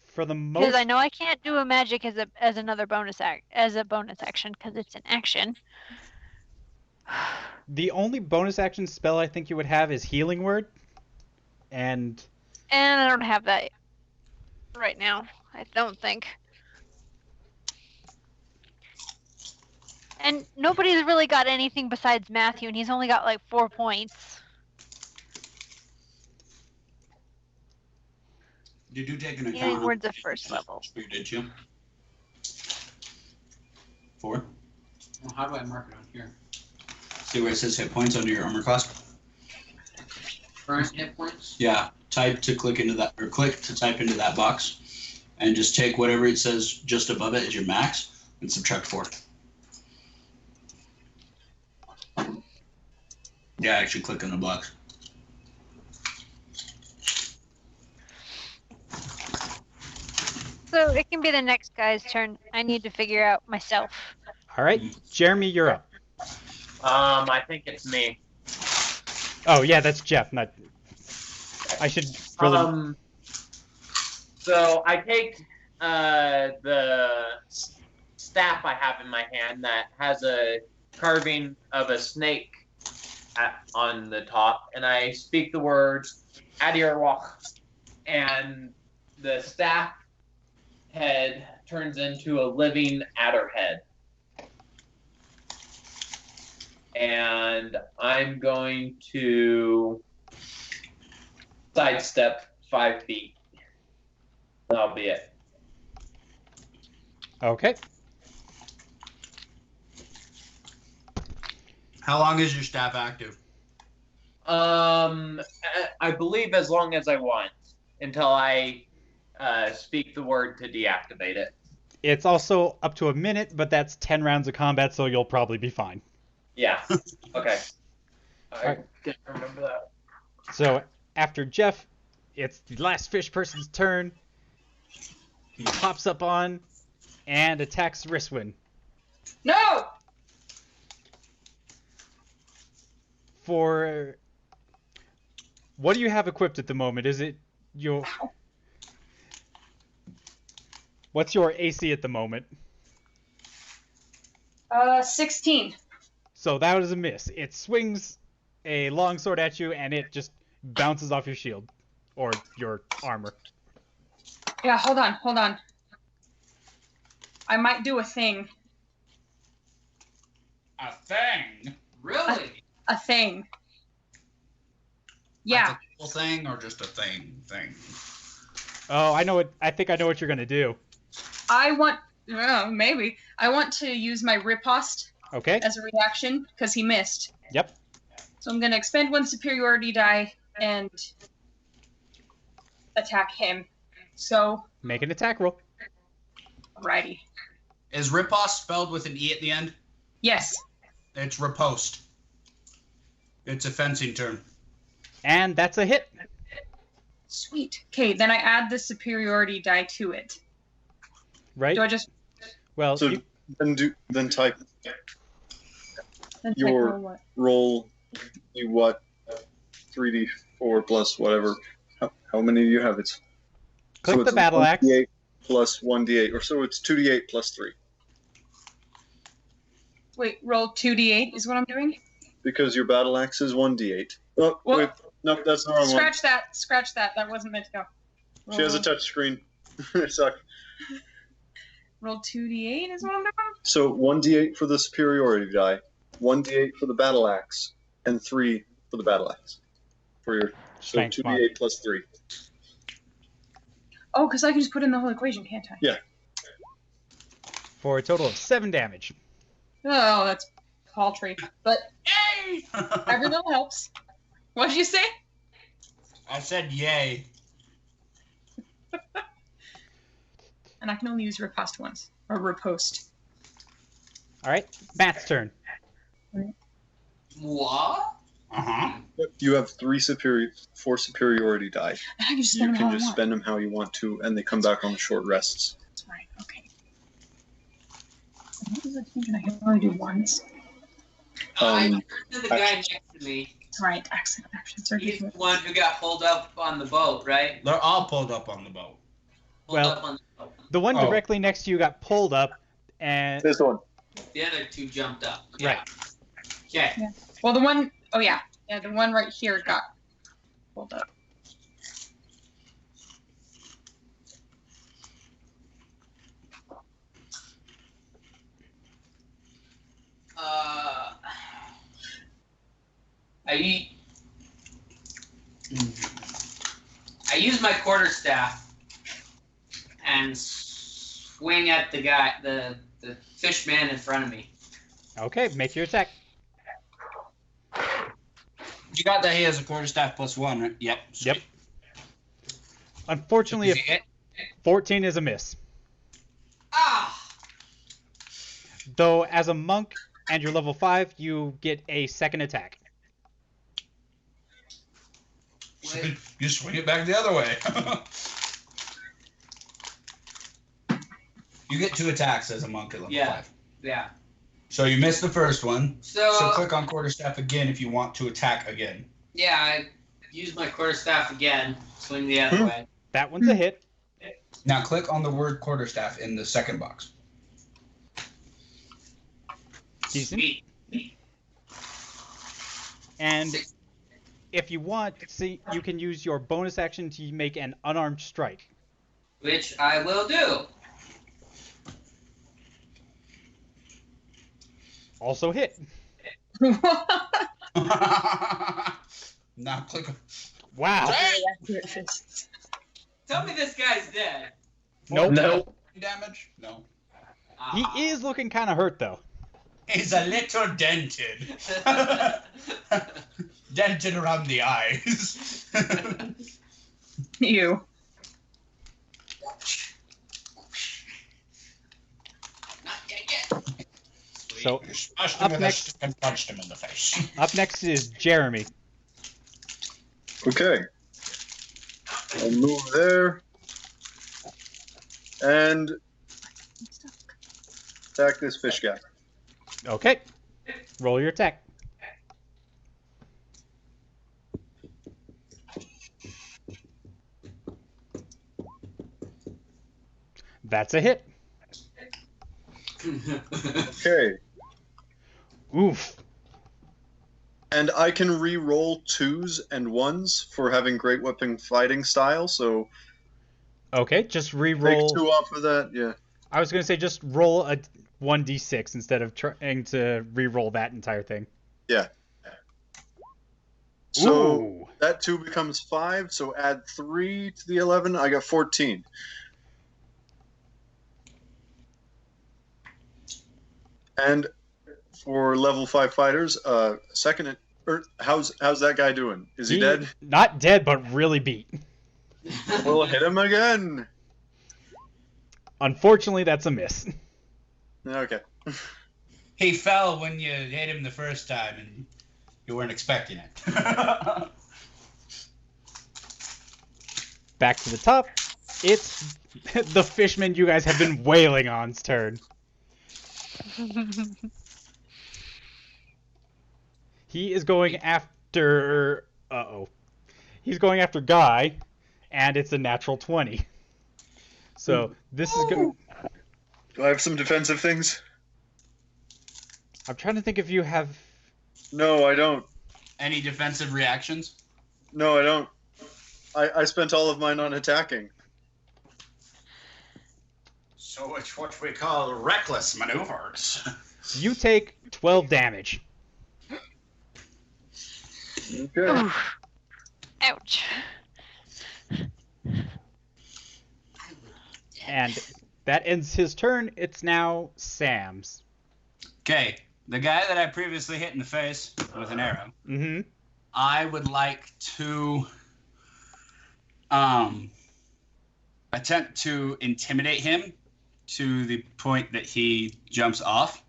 For the Because most, I know I can't do a magic as another bonus action because it's an action. the only bonus action spell I think you would have is Healing Word, and And I don't have that right now. I don't think. And nobody's really got anything besides Matthew, and he's only got like 4 points. Did you take an account? Healing of- Word's a first level. Did you? 4. Well, how do I mark it on here? See where it says hit points under your armor class? Current hit points? Yeah. Type to click into that, or click to type into that box, and just take whatever it says just above it as your max, and subtract 4. Yeah, actually click on the box. So it can be the next guy's turn. I need to figure out myself. all right, Jeremy, you're up. I think it's me. Oh yeah, that's Jeff. Not. I should really. So I take the staff I have in my hand that has a carving of a snake on the top, and I speak the words Adirwach, and the staff head turns into a living adder head. And I'm going to sidestep 5 feet. That'll be it. Okay. How long is your staff active? I believe as long as I want until I speak the word to deactivate it. It's also up to a minute, but that's 10 rounds of combat, so you'll probably be fine. Yeah. Okay. I Alright. didn't remember that. So after Jeff, it's the last fish person's turn. He pops up on and attacks Riswin. No! For what do you have equipped at the moment? Is it your What's your AC at the moment? 16. So that was a miss. It swings a long sword at you and it just bounces off your shield or your armor. Yeah, hold on. I might do a thing. A thing? Really? A thing. Yeah. Like a cool thing or just a thing? Oh, I think I know what you're going to do. I want to use my riposte Okay? as a reaction because he missed. Yep. So I'm going to expend 1 superiority die and attack him. So, Make an attack roll. righty. Is riposte spelled with an E at the end? Yes. It's riposte. It's a fencing term. And that's a hit. Sweet. Okay, then I add the superiority die to it. Right? Do I just Well, So you- then type. That's your like what? roll be what? 3d4 plus whatever. How many do you have? It's Click the it's battle axe. 1d8 plus 1d8, or so it's 2d8 plus 3. Wait, roll 2d8 is what I'm doing? Because your battle axe is 1d8. Oh, Well, wait. No, that's the wrong one. Scratch that. Scratch that. That wasn't meant to go. She has a touch screen. It sucks. Roll 2d8 is what I'm doing? So 1d8 for the superiority die, 1d8 for the battle axe, and 3 for the battle axe. For your so Thanks, 2d8 Mark. plus 3. Oh, because I can just put in the whole equation, can't I? Yeah. For a total of 7 damage. Oh, that's paltry. But Yay! every little helps. What did you say? I said yay. And I can only use riposte once. Or riposte. All right, Matt's turn. What? Uh-huh. You have 4 superiority die. And I can just You spend them can how I just want. spend them how you want to, and they come back on the short rests. That's right. Okay. What does it think? I can only do once. I Um, turned to the guy next to me. That's right. Accent. He's the one who got pulled up on the boat, right? They're all pulled up on the boat. Pulled Well- up on the boat. The one Oh. directly next to you got pulled up, and This one. The other two jumped up. Right. Okay. Well, the one, oh yeah. Yeah, the one right here got pulled up. I use my quarterstaff and swing at the guy, the fish man in front of me. okay, make your attack. You got that he has a quarterstaff plus 1, right? Yep. Yep. Unfortunately, Is he hit? 14 is a miss. Ah! Though, as a monk and you're level 5, you get a second attack. You swing it back the other way. You get 2 attacks as a monk at level 5. Yeah. So you missed the first one. So, So click on quarterstaff again if you want to attack again. yeah, I use my quarterstaff again, swing the other way. That one's a hit. Now click on the word quarterstaff in the second box. Decent. Sweet. And if you want, see, you can use your bonus action to make an unarmed strike. Which I will do. Also hit. Now click. Wow. Tell me this guy's dead. Nope. No. Damage? No. He Ah. is looking kind of hurt, though. He's a little dented. Dented around the eyes. You. Not dead yet. So, You smashed Up him with next- a stick and punched him in the face. up next is Jeremy. Okay. I'll move there. And attack this fish guy. Okay. Roll your attack. That's a hit. Okay. Oof. And I can re-roll 2s and 1s for having great weapon fighting style, so Okay, just take re-roll. 2 off of that, yeah. I was going to say just roll a 1d6 instead of trying to re-roll that entire thing. So Ooh. that 2 becomes 5, so add 3 to the 11, I got 14. And for level 5 fighters, second, how's that guy doing? Is he dead? Not dead, but really beat. We'll hit him again. Unfortunately, that's a miss. Okay. He fell when you hit him the first time and you weren't expecting it. Back to the top. It's the fishman you guys have been wailing on's turn. He is going after. He's going after Guy, and it's a natural 20. So this is good. Do I have some defensive things? I'm trying to think if you have. No, I don't. Any defensive reactions? No, I don't. I spent all of mine on attacking. So it's what we call reckless maneuvers. You take 12 damage. Okay. Oof. Ouch. And that ends his turn. It's now Sam's. Okay, the guy that I previously hit in the face with an arrow, Mm-hmm. I would like to attempt to intimidate him to the point that he jumps off,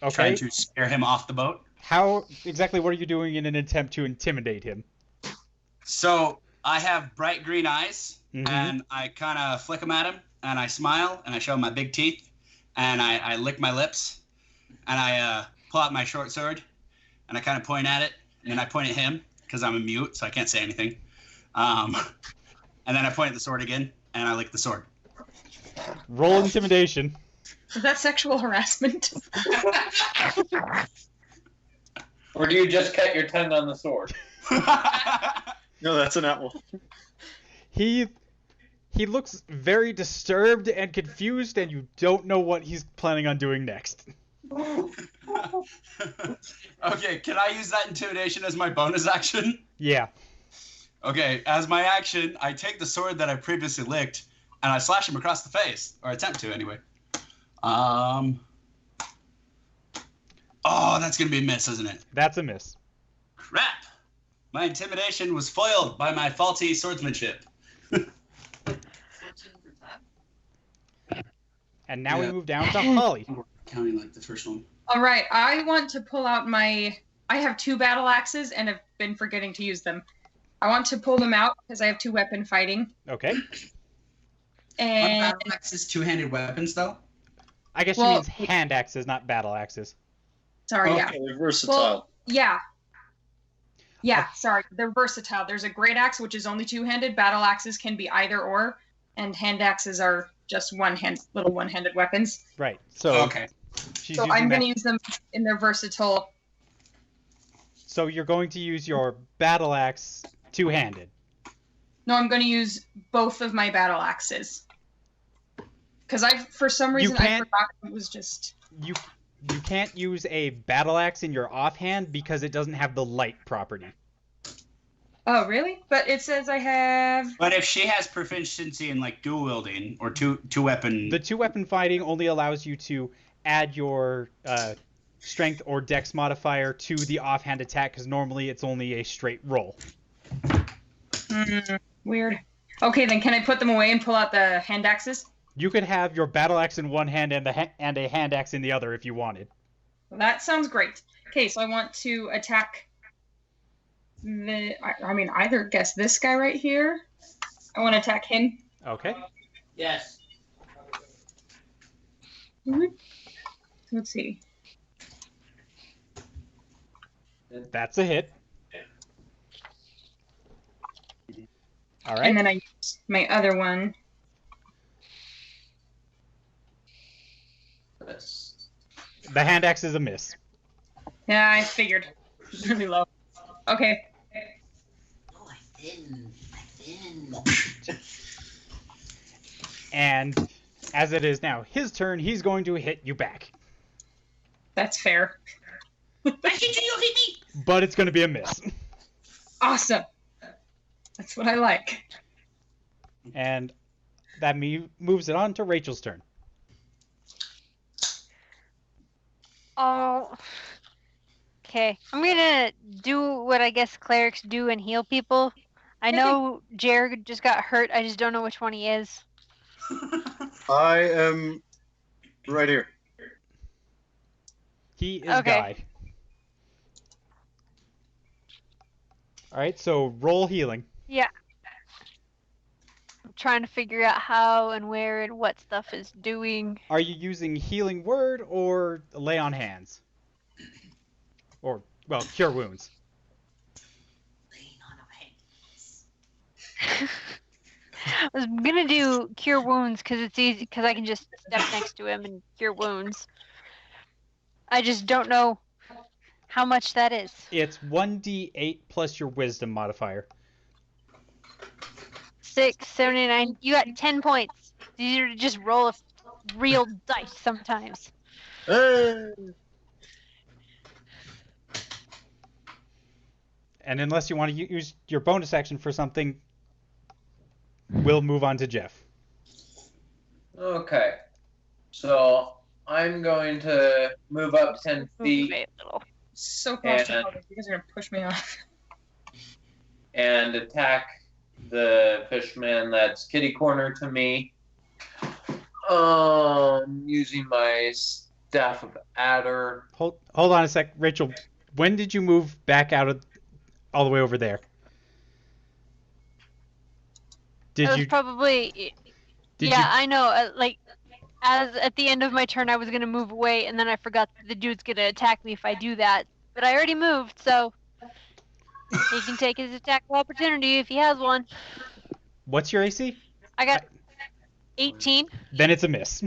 Okay. trying to scare him off the boat. How exactly what are you doing in an attempt to intimidate him? So I have bright green eyes, Mhm. and I kind of flick them at him, and I smile, and I show him my big teeth, and I lick my lips, and I pull out my short sword, and I kind of point at it, and then I point at him because I'm a mute, so I can't say anything. And then I point at the sword again, and I lick the sword. Roll intimidation. Is that sexual harassment? Or do you just cut your tongue on the sword? No, that's an apple. He looks very disturbed and confused, and you don't know what he's planning on doing next. Okay, can I use that intimidation as my bonus action? Yeah. Okay, as my action, I take the sword that I previously licked, and I slash him across the face, or attempt to anyway. Oh, that's gonna be a miss, isn't it? That's a miss. Crap! My intimidation was foiled by my faulty swordsmanship. And now we Yeah. move down to Holly. Counting like the first one. All right, I want to pull out I have 2 battle axes and have been forgetting to use them. I want to pull them out because I have 2 weapon fighting. Okay. And Battle axes two-handed weapons, though? I guess Well- she means hand axes, not battle axes. sorry, yeah. Okay, versatile. Well, yeah. Yeah, sorry. They're versatile. There's a great axe, which is only 2-handed. Battle axes can be either or, and hand axes are just little one-handed weapons. Right. So Okay. she's So using I'm that. going to use them in their versatile. So you're going to use your battle axe two-handed. No, I'm going to use both of my battle axes. Because for some reason, I can't- forgot it was just. You can't use a battle axe in your offhand because it doesn't have the light property. Oh, really? But it says I have. But if she has proficiency in like dual wielding or two weapon, The two-weapon fighting only allows you to add your strength or dex modifier to the offhand attack because normally it's only a straight roll. Weird. Okay, then can I put them away and pull out the hand axes? You could have your battle axe in one hand and and a hand axe in the other if you wanted. Well, that sounds great. Okay, so I want to attack either guess this guy right here. I want to attack him. Okay. Yes. Let's see. That's a hit. All right. And then I use my other one. The hand axe is a miss. Yeah, I figured. It's really low. Okay. Oh, I didn't. And as it is now his turn, he's going to hit you back. That's fair. I hit you, you hit me. But it's going to be a miss. Awesome. That's what I like. And that moves it on to Rachel's turn. Oh. Okay. I'm gonna do what I guess clerics do and heal people. I know Jared just got hurt. I just don't know which one he is. I am right here. He is Okay. Guy. All right, so roll healing. Yeah. I'm trying to figure out how and where and what stuff is doing. Are you using healing word or lay on hands? Or Well, cure wounds. Lean on a hand. I was gonna do cure wounds because it's easy, because I can just step next to him and cure wounds. I just don't know how much that is. It's 1d8 plus your wisdom modifier. 6, 79. You got 10 points. It's easier to just roll a real dice sometimes. Hey! And unless you want to use your bonus action for something, we'll move on to Jeff. Okay. So I'm going to move up 10 feet Wait a little. So close to help. You guys are gonna push me off. and attack the fishman that's kitty corner to me. Using my staff of adder. Hold on a sec, Rachel. When did you move back out of all the way over there? That was probably. I know. As at the end of my turn, I was gonna move away, and then I forgot that the dude's gonna attack me if I do that. But I already moved, so he can take his attack of opportunity if he has one. What's your AC? I got 18. Then it's a miss.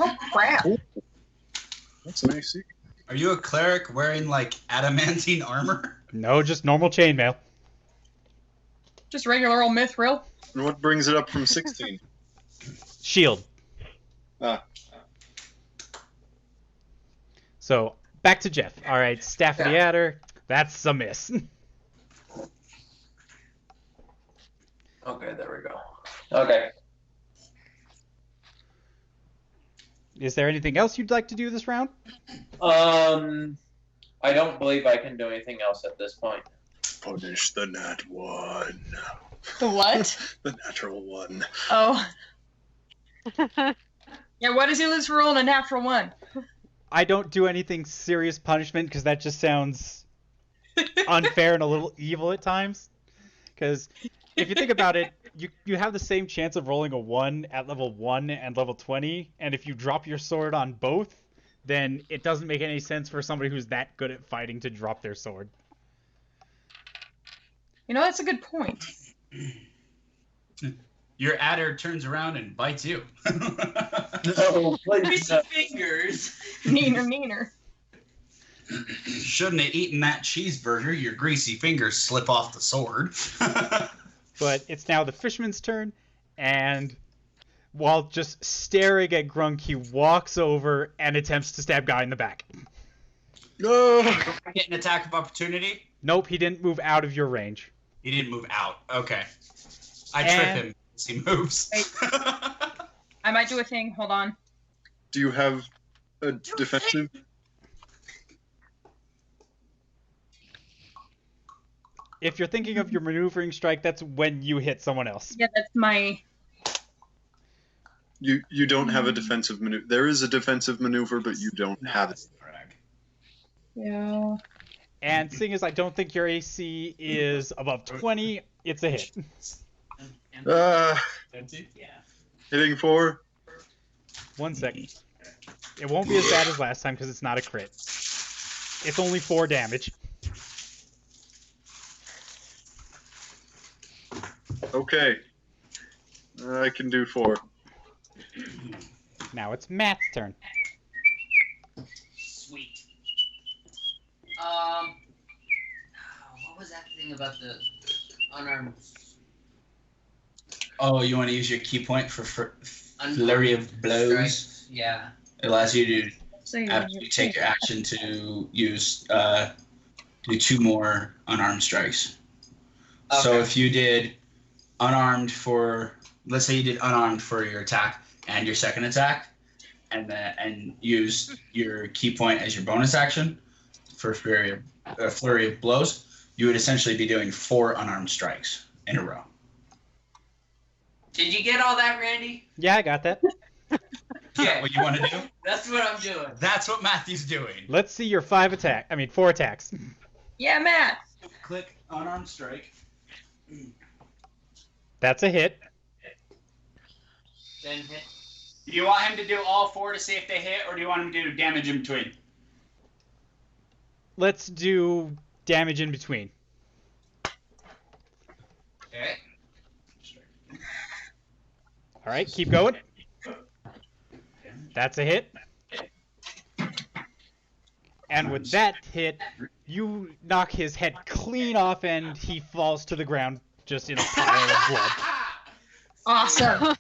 Oh crap! That's an AC. Are you a cleric wearing like adamantine armor? No, just normal chainmail. Just regular old mithril. And what brings it up from 16? Shield. Ah. So back to Jeff. All right, staff of the adder. That's a miss. Okay, there we go. Okay. Is there anything else you'd like to do this round? I don't believe I can do anything else at this point. Punish the nat 1. The what? The natural 1. Oh. Yeah, what does he lose for rolling a natural 1? I don't do anything serious punishment because that just sounds unfair and a little evil at times. Because if you think about it, you have the same chance of rolling a 1 at level 1 and level 20, and if you drop your sword on both, then it doesn't make any sense for somebody who's that good at fighting to drop their sword. You know, that's a good point. Your adder turns around and bites you. No, please. Greasy fingers. Neener. Shouldn't have eaten that cheeseburger. Your greasy fingers slip off the sword. But it's now the fisherman's turn, and while just staring at Grunk, he walks over and attempts to stab Guy in the back. No! Get an attack of opportunity? Nope, he didn't move out of your range. He didn't move out. Okay. I trip him as he moves. I might do a thing. Hold on. Do you have a defensive? If you're thinking of your maneuvering strike, that's when you hit someone else. Yeah, that's my... You don't have a defensive maneuver. There is a defensive maneuver, but you don't have it. Yeah. And seeing as I don't think your AC is above 20, it's a hit. Hitting 4. 1 second. It won't be as bad as last time because it's not a crit. It's only 4 damage. Okay. I can do 4. Now it's Matt's turn. Sweet. What was that thing about the unarmed? Oh, you want to use your key point for flurry of blows? Strikes? Yeah. It allows you to, So you after you take your action, to use do 2 more unarmed strikes. Okay. So if you did unarmed for, let's say you did unarmed for your attack and your second attack, and use your key point as your bonus action for flurry of blows, you would essentially be doing 4 unarmed strikes in a row. Did you get all that, Randy? Yeah, I got that. Is that what you want to do? That's what I'm doing. That's what Matthew's doing. Let's see your 4 attacks. Yeah, Matt. Click unarmed strike. That's a hit. Then hit. Do you want him to do all 4 to see if they hit, or do you want him to do damage in between? let's do damage in between. Okay. All right, keep going. That's a hit. And with that hit, you knock his head clean off and he falls to the ground just in a pile of blood. Awesome.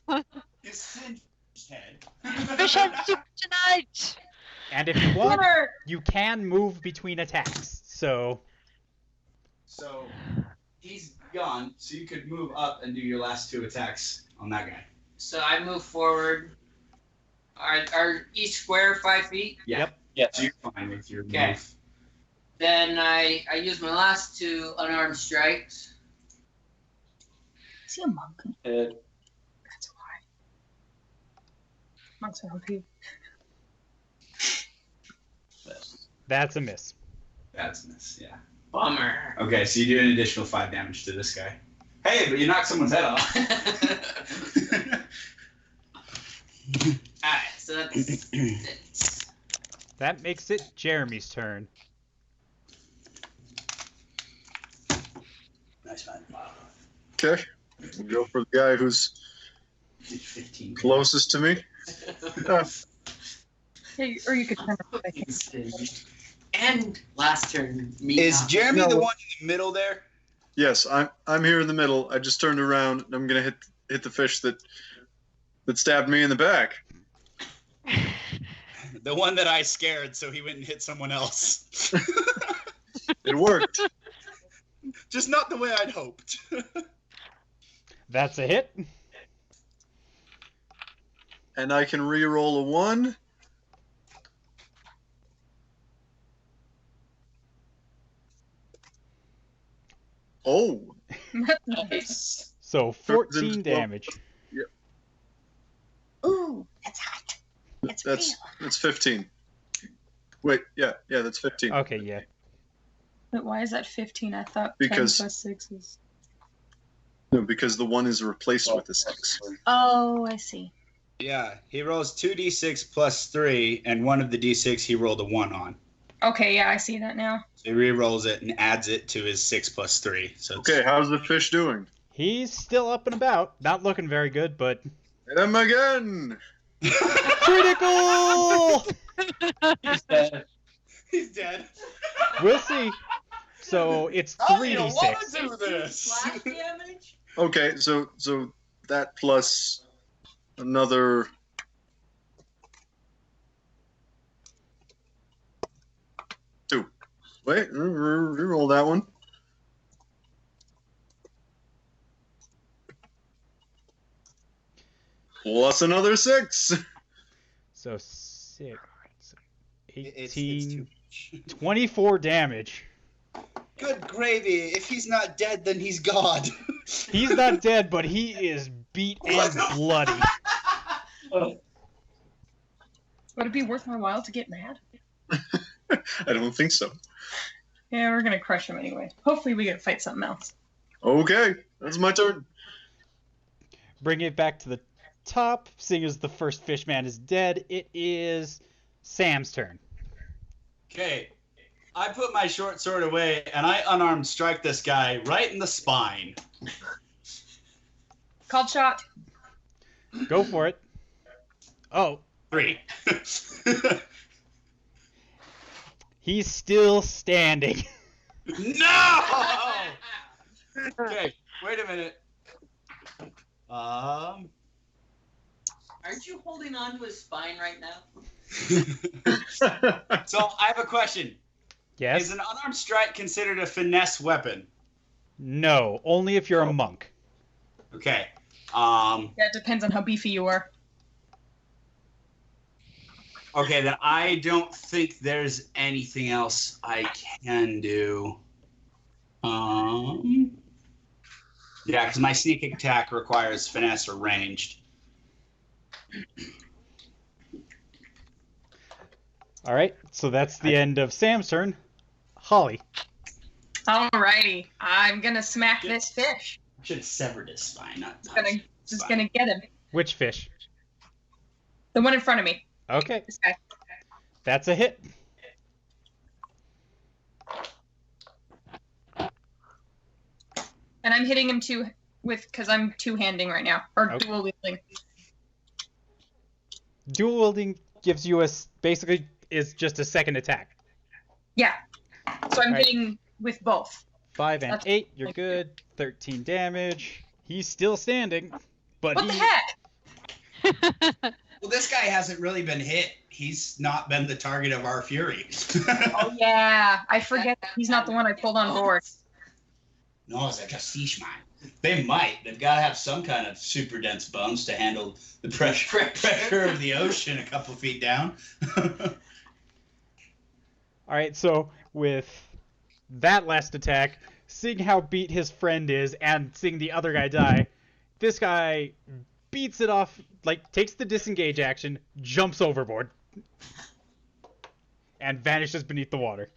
His singed head. Fish head soup tonight! And if you want, Winner! you can move between attacks. So, So he's gone, so you could move up and do your last 2 attacks on that guy. So I move forward. Are each square 5 feet? Yeah. Yep. Yes. So you're fine with your Okay. move. Then I use my last 2 unarmed strikes. Is he a monk? Uh, That's why. Monks are OP. that's a miss. That's a miss, yeah. Bummer. Okay, so you do an additional 5 damage to this guy. Hey, but you knocked someone's head off. Alright, so that's That makes it Jeremy's turn. Nice man. Wow. Okay. We'll go for the guy who's 15. closest to me. Hey, or you could turn it. And last turn, me. Is not- Jeremy No. the one in the middle there? Yes, I'm here in the middle. I just turned around and I'm gonna hit the fish that stabbed me in the back. The one that I scared so he wouldn't hit someone else. It worked. Just not the way I'd hoped. That's a hit. And I can re-roll a 1. Oh, Nice. So 14 Well- damage. Ooh, that's hot. That's that's 15. Wait, yeah, that's 15. Okay, yeah. But why is that 15? I thought Because- 10 plus 6 is. No, because the 1 is replaced with a 6. Oh, I see. Yeah, he rolls 2d6 plus 3, and one of the d6 he rolled a 1 on. Okay, yeah, I see that now. So he re-rolls it and adds it to his 6 plus 3. So it's, Okay, how's the fish doing? He's still up and about. Not looking very good, but Hit him again! critical! he's dead. he's dead. We'll see. So it's Oh, you don't want 3d6. to do this. Slash damage? Okay, so that plus another. Two. Wait, re-roll that one. Plus another 6. So 6, It's 18, too 24 damage. Good gravy. If he's not dead, then he's God. He's not dead, but he is beat and bloody. Would it be worth my while to get mad? I don't think so. Yeah, we're gonna crush him anyway. Hopefully we get to fight something else. Okay, that's my turn. Bring it back to the top. Seeing as the first fishman is dead, it is Sam's turn. Okay. I put my short sword away, and I unarmed strike this guy right in the spine. Called shot. Go for it. Oh, 3. he's still standing. No! Okay, wait a minute. Aren't you holding on to his spine right now? So I have a question. Yes? Is an unarmed strike considered a finesse weapon? No, only if you're a monk. Okay. Yeah, it depends on how beefy you are. Okay, then I don't think there's anything else I can do. Yeah, because my sneak attack requires finesse or ranged. All right, so that's the end of Sam's turn. Holly. Alrighty, I'm gonna smack this fish. I should have severed his spine. Just gonna get him. Which fish? The one in front of me. Okay, This guy. that's a hit. And I'm hitting him because I'm two-handing right now, or Okay. dual wielding. Dual wielding gives you basically is just a second attack. Yeah. So I'm Right. hitting with both. 5 and That's 8, you're like- good. 13 damage. He's still standing, but What the heck? Well, this guy hasn't really been hit. He's not been the target of our fury. Oh yeah, I forget he's not the one I pulled on board. No, it's like a fish mine. They might. They've got to have some kind of super dense bones to handle the pressure of the ocean a couple feet down. All right, so with that last attack, seeing how beat his friend is and seeing the other guy die, this guy beats it off, like takes the disengage action, jumps overboard, and vanishes beneath the water.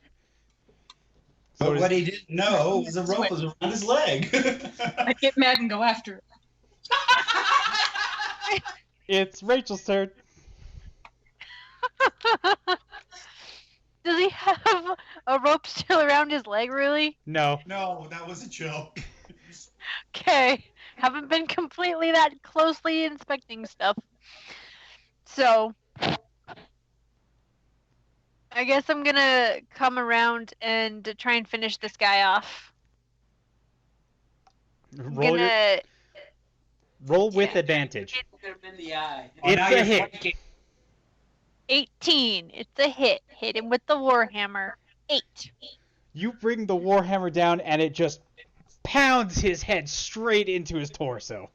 But what he didn't know was the rope was around his leg. I get mad and go after it. It's Rachel's turn. Does he have a rope still around his leg, really? No. No, that was a joke. Okay. Haven't been completely that closely inspecting stuff. So, I guess I'm gonna come around and try and finish this guy off. I'm Roll gonna... roll with advantage. Hit him in the eye. Oh, now It's a you're hit. flanking. 18. It's a hit. Hit him with the warhammer. 8. You bring the warhammer down, and it just pounds his head straight into his torso,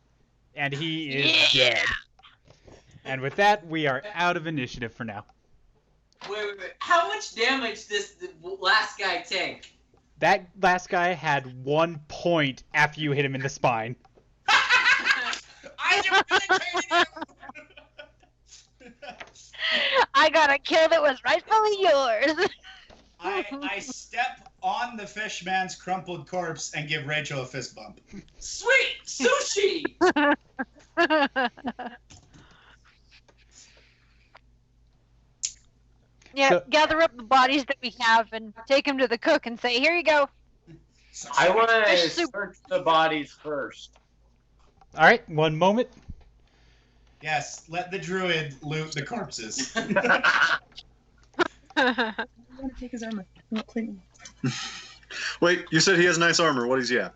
and he is dead. And with that, we are out of initiative for now. Wait. How much damage does the last guy take? That last guy had 1 point after you hit him in the spine. I debilitated him! I got a kill that was rightfully yours. I step on the fishman's crumpled corpse and give Rachel a fist bump. Sweet sushi. Yeah, So- gather up the bodies that we have and take them to the cook and say, here you go. I want to Fish soup. search the bodies first. All right, 1 moment. Yes, let the druid loot the corpses. I want to take his armor. Wait, you said he has nice armor. What is he at?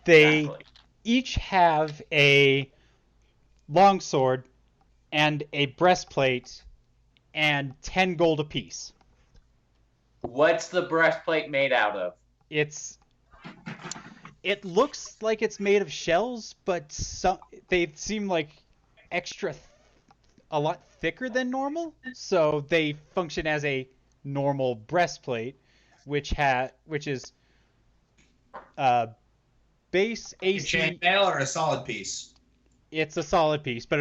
They Exactly. each have a longsword and a breastplate and 10 gold apiece. What's the breastplate made out of? It looks like it's made of shells, but they seem like a lot thicker than normal, so they function as a normal breastplate, which is base A AC. chainmail or a solid piece? It's a solid piece, but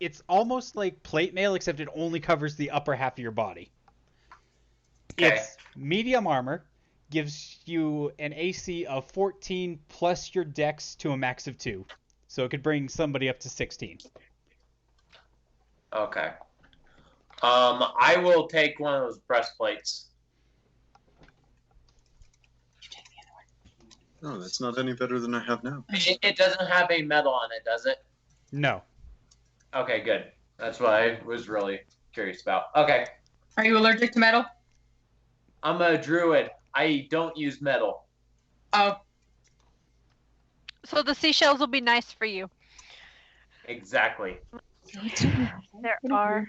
it's almost like plate mail, except it only covers the upper half of your body. Okay. It's medium armor, gives you an AC of 14 plus your dex to a max of 2. So it could bring somebody up to 16. Okay. I will take one of those breastplates. Oh, that's not any better than I have now. It doesn't have a metal on it, does it? No. Okay, good. That's what I was really curious about. Okay. Are you allergic to metal? I'm a druid. I don't use metal. Oh, So the seashells will be nice for you. Exactly. There are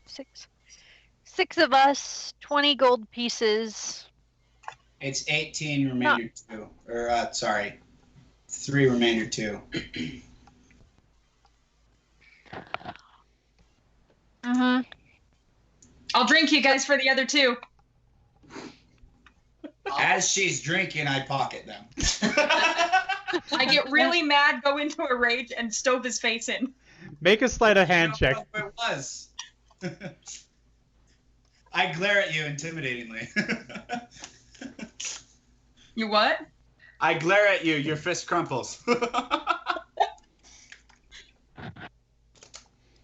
6 of us, 20 gold pieces. It's 18 remainder 2. Or, sorry. 3 remainder 2. Mm-hmm. I'll drink you guys for the other 2. As she's drinking, I pocket them. I get really mad, go into a rage, and stove his face in. Make a sleight of hand check. I don't know who it was. I glare at you intimidatingly. You what? I glare at you. Your fist crumples.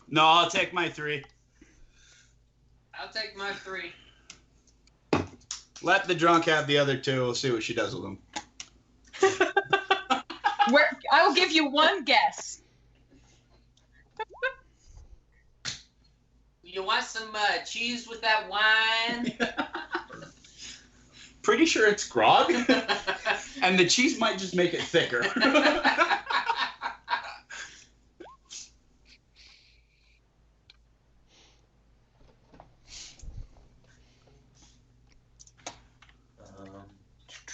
No, I'll take my 3. I'll take my 3. Let the drunk have the other two. We'll see what she does with them. I will give you one guess. You want some cheese with that wine? Pretty sure it's grog, and the cheese might just make it thicker.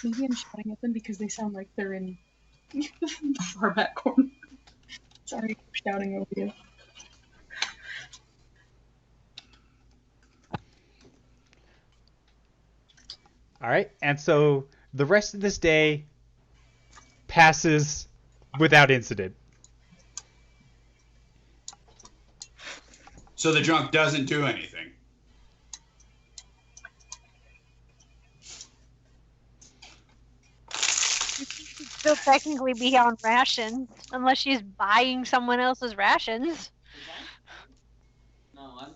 Maybe I'm shouting at them because they sound like they're in the far back corner. Sorry, I'm shouting over you. All right, and so the rest of this day passes without incident. So the drunk doesn't do anything. Still technically be on rations, unless she's buying someone else's rations. No,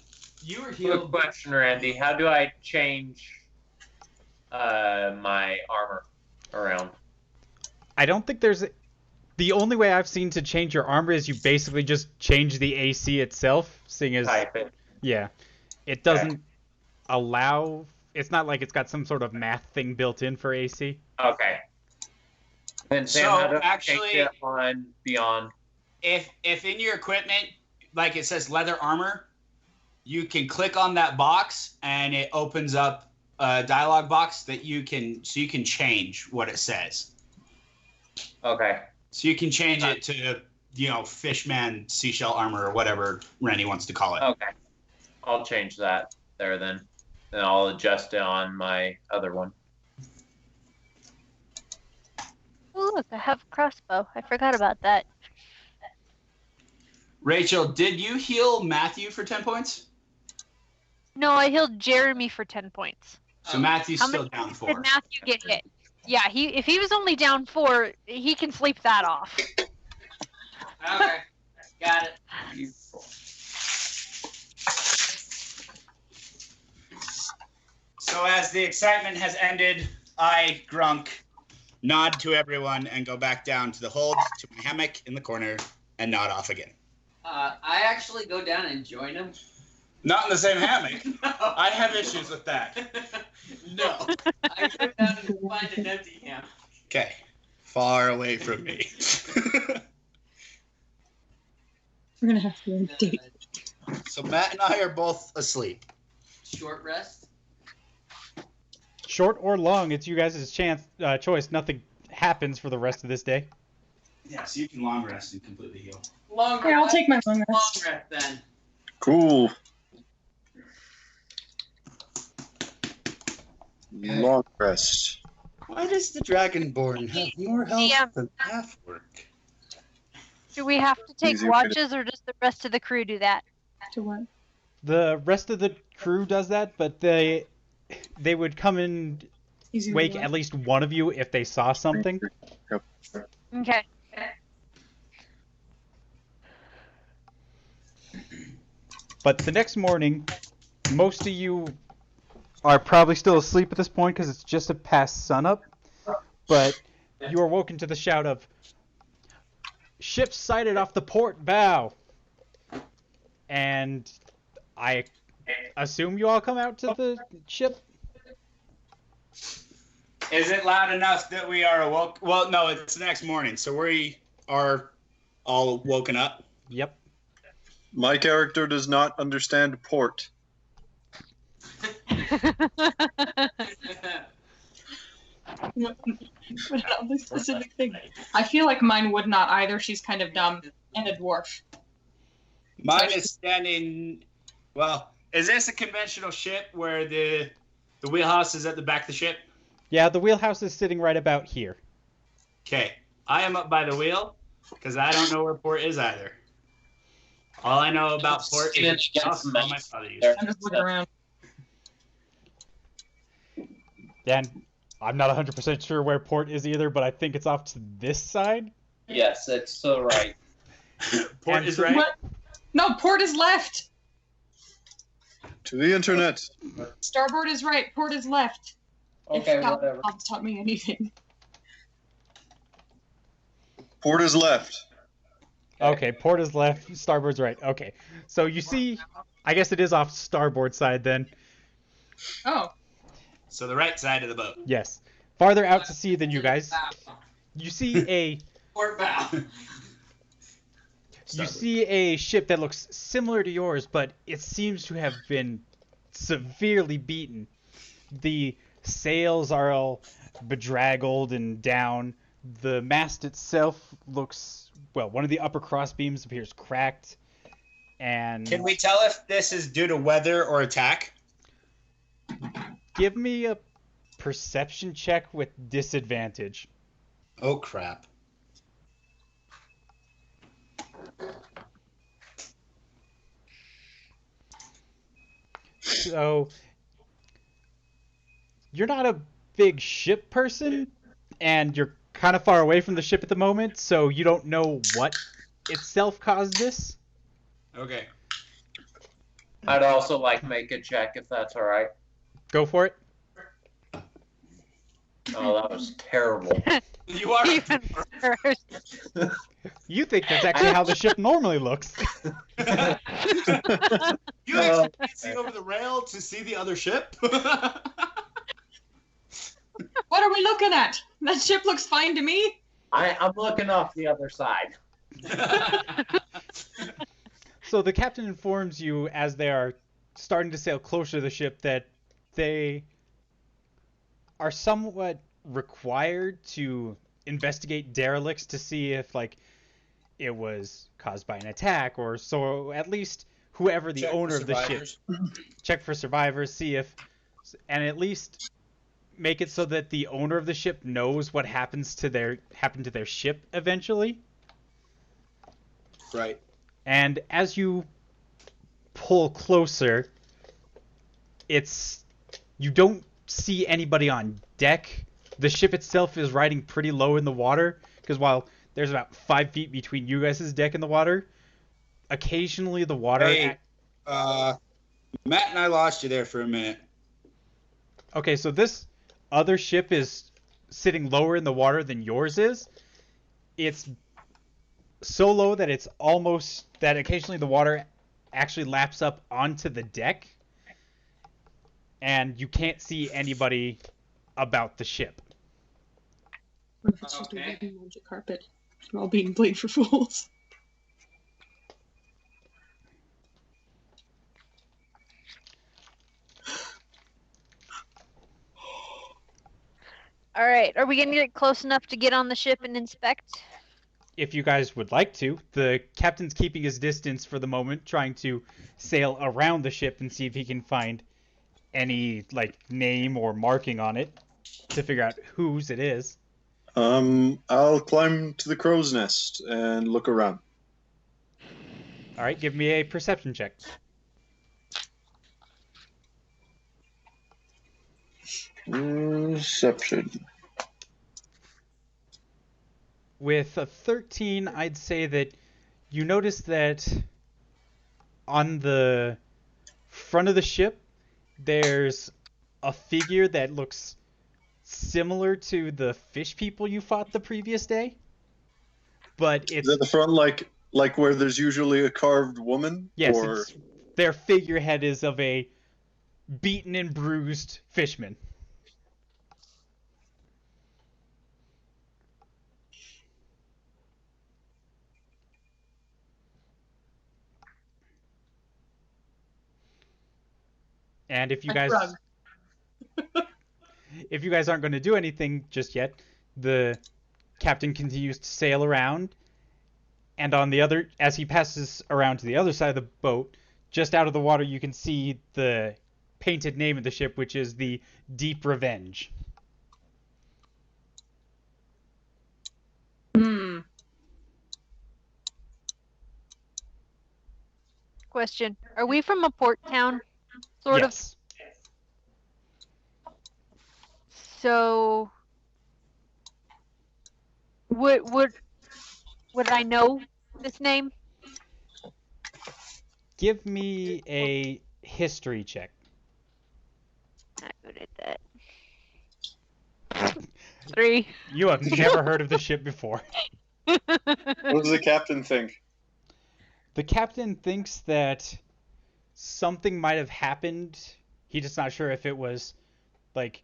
You were Good healed. question, Randy. How do I change my armor around? I don't think there's... The only way I've seen to change your armor is you basically just change the AC itself, seeing as... Type it. Yeah. It doesn't allow... It's not like it's got some sort of math thing built in for AC. Okay. Then Sam, So, how do I actually- change it on Beyond? If in your equipment, like it says leather armor, you can click on that box and it opens up a dialog box that you can change what it says. Okay. So you can change it to, fishman seashell armor or whatever Randy wants to call it. Okay. I'll change that there then. Then I'll adjust it on my other one. Oh, look, I have a crossbow. I forgot about that. Rachel, did you heal Matthew for 10 points? No, I healed Jeremy for 10 points. So Matthew's How still many down times 4. did Matthew get hit? Yeah, if he was only down 4, he can sleep that off. Okay, got it. So as the excitement has ended, I, Grunk, nod to everyone and go back down to the hold, to my hammock in the corner, and nod off again. I actually go down and join him. Not in the same hammock. No. I have issues with that. No. I go down and find an empty hammock. Okay. Far away from me. We're gonna have to date. So Matt and I are both asleep. Short rest. Short or long, it's you guys' choice. Nothing happens for the rest of this day. Yeah, so you can long rest and completely heal. Long Yeah, I'll rest. take my long Long rest. rest then. Cool. Long rest. Why does the Dragonborn have more health Yeah. than half work? Do we have to take Easier watches, or does the rest of the crew do that? To what? The rest of the crew does that, but they would come and Easy to wake what? at least one of you if they saw something. Okay. But the next morning, most of you are probably still asleep at this point because it's just past sunup. But you are woken to the shout of, "Ship sighted off the port bow!" And I assume you all come out to the ship? Is it loud enough that we are awoke? Well, no, it's the next morning, so we are all woken up. Yep. My character does not understand port. But on this specific thing, I feel like mine would not either. She's kind of dumb and a dwarf. Mine is standing. Well, is this a conventional ship where the wheelhouse is at the back of the ship? Yeah, the wheelhouse is sitting right about here. Okay, I am up by the wheel because I don't know where port is either. All I know about port Stand is against the the my mast father used. there. I'm just looking around. And I'm not 100% sure where port is either, but I think it's off to this side. Yes, it's so right. Port And is so- right. What? No, port is left. To the internet. Starboard is right. Port is left. Okay, if Bob whatever. taught me anything. Port is left. Okay, port is left, starboard's right. Okay, so you see, I guess it is off starboard side then. Oh, So the right side of the boat. Yes, farther out to sea than you guys. You see a Port bow. you see a ship that looks similar to yours, but it seems to have been severely beaten. The sails are all bedraggled and down. The mast itself looks, well, one of the upper cross beams appears cracked. And Can we tell if this is due to weather or attack? give me a perception check with disadvantage. Oh crap. So you're not a big ship person, and you're kind of far away from the ship at the moment, so you don't know what itself caused this. Okay. I'd also like to make a check if that's all right. Go for it. Oh, that was terrible. You are. Even worse. You think that's actually how the ship normally looks. You actually can't see over the rail to see the other ship? what are we looking at? That ship looks fine to me. I'm looking off the other side. So the captain informs you as they are starting to sail closer to the ship that they are somewhat required to investigate derelicts to see if, like, it was caused by an attack, or so at least whoever the owner of the ship, check for survivors, see if, and at least make it so that the owner of the ship knows what happened to their ship eventually. Right. And as you pull closer, you don't see anybody on deck. The ship itself is riding pretty low in the water, because while there's about 5 feet between you guys' deck and the water, occasionally the water... Hey, Matt and I lost you there for a minute. Okay, so this other ship is sitting lower in the water than yours is. It's so low that it's almost... that occasionally the water actually laps up onto the deck, and you can't see anybody about the ship. What if it's just a wooden magic carpet? We're all being played for fools. All right, are we gonna get close enough to get on the ship and inspect? If you guys would like to. The captain's keeping his distance for the moment, trying to sail around the ship and see if he can find any, like, name or marking on it to figure out whose it is. I'll climb to the crow's nest and look around. All right, give me a perception check. Perception. With a 13, I'd say that you notice that on the front of the ship, there's a figure that looks similar to the fish people you fought the previous day, but it's... Is at the front, like where there's usually a carved woman? Yes, Or... their figurehead is of a beaten and bruised fishman. And if you guys aren't going to do anything just yet, the captain continues to sail around, and as he passes around to the other side of the boat, just out of the water, you can see the painted name of the ship, which is the Deep Revenge. Question: are we from a port town? Sort yes. of. So, would I know this name? Give me a history check. Not good at that. 3. You have never heard of the ship before. What does the captain think? The captain thinks that something might have happened. He's just not sure if it was like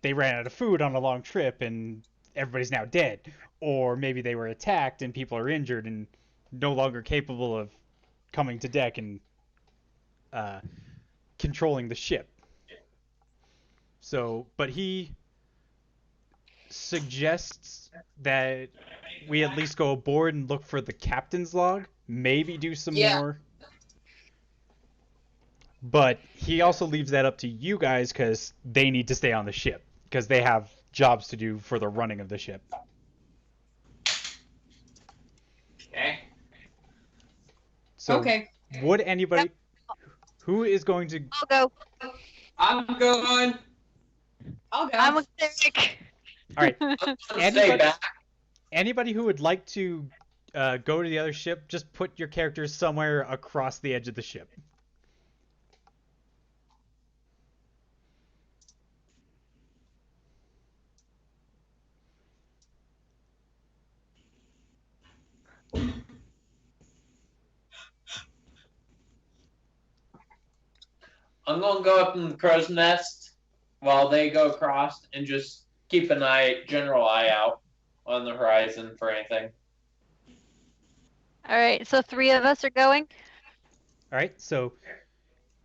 they ran out of food on a long trip and everybody's now dead, or maybe they were attacked and people are injured and no longer capable of coming to deck and controlling the ship. So, but he suggests that we at least go aboard and look for the captain's log, maybe do some more. But he also leaves that up to you guys because they need to stay on the ship because they have jobs to do for the running of the ship. Okay. So Okay. would anybody... Who is going to... I'll go. I'm going. I'll go. I'm a cleric. All right. Stay Anybody, back. anybody who would like to go to the other ship, just put your characters somewhere across the edge of the ship. I'm gonna go up in the crow's nest while they go across and just keep an general eye out on the horizon for anything. All right, so 3 of us are going. All right. So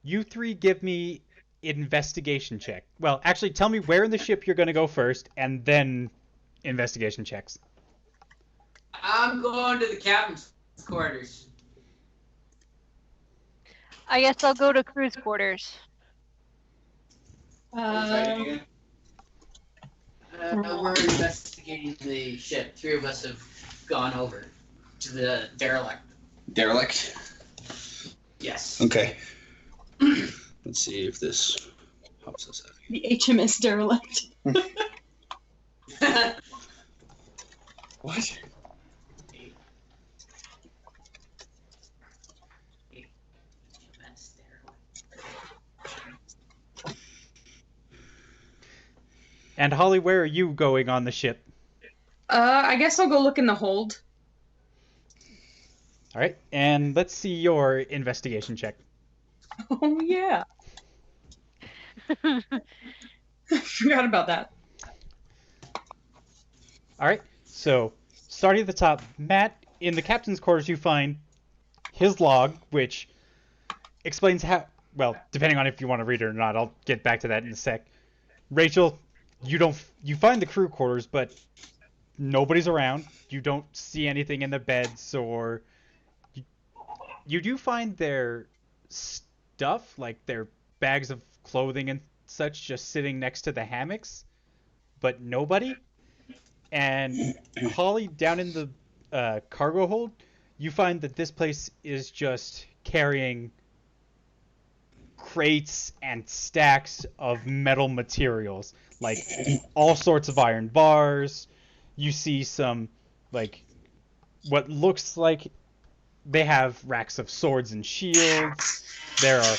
you 3 give me investigation check. Well, actually, tell me where in the ship you're going to go first, and then investigation checks. I'm going to the captain's quarters. I guess I'll go to crew's quarters. We're investigating the ship. 3 of us have gone over to the derelict. Derelict? Yes. Okay. Let's see if this helps us out. The HMS derelict. What? And Holly, where are you going on the ship? I guess I'll go look in the hold. All right. And let's see your investigation check. Oh, yeah. I forgot about that. All right. So, starting at the top, Matt, in the captain's quarters, you find his log, which explains how, well, depending on if you want to read it or not, I'll get back to that in a sec. Rachel, you find the crew quarters, but nobody's around. You don't see anything in the beds, or you do find their stuff, like their bags of clothing and such, just sitting next to the hammocks, but nobody. And Holly, down in the cargo hold, you find that this place is just carrying crates and stacks of metal materials, like all sorts of iron bars. You see some, like, what looks like they have racks of swords and shields. There are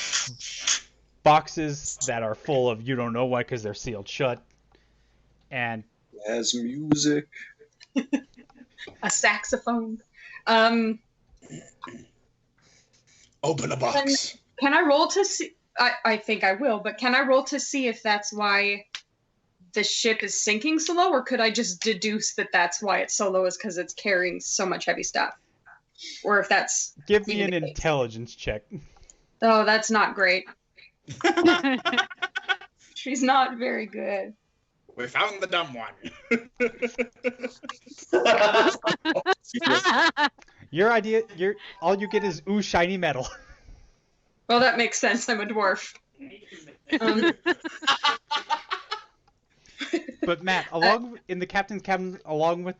boxes that are full of you don't know what because they're sealed shut. And As music. A saxophone. Open a box. Can I roll to see? I think I will, but can I roll to see if that's why the ship is sinking so low, or could I just deduce that that's why it's so low is because it's carrying so much heavy stuff? Or if that's... give me even an the case. intelligence check. Oh, that's not great. She's not very good. We found the dumb one. All you get is ooh shiny metal. Well, that makes sense. I'm a dwarf. But Matt, in the captain's cabin, along with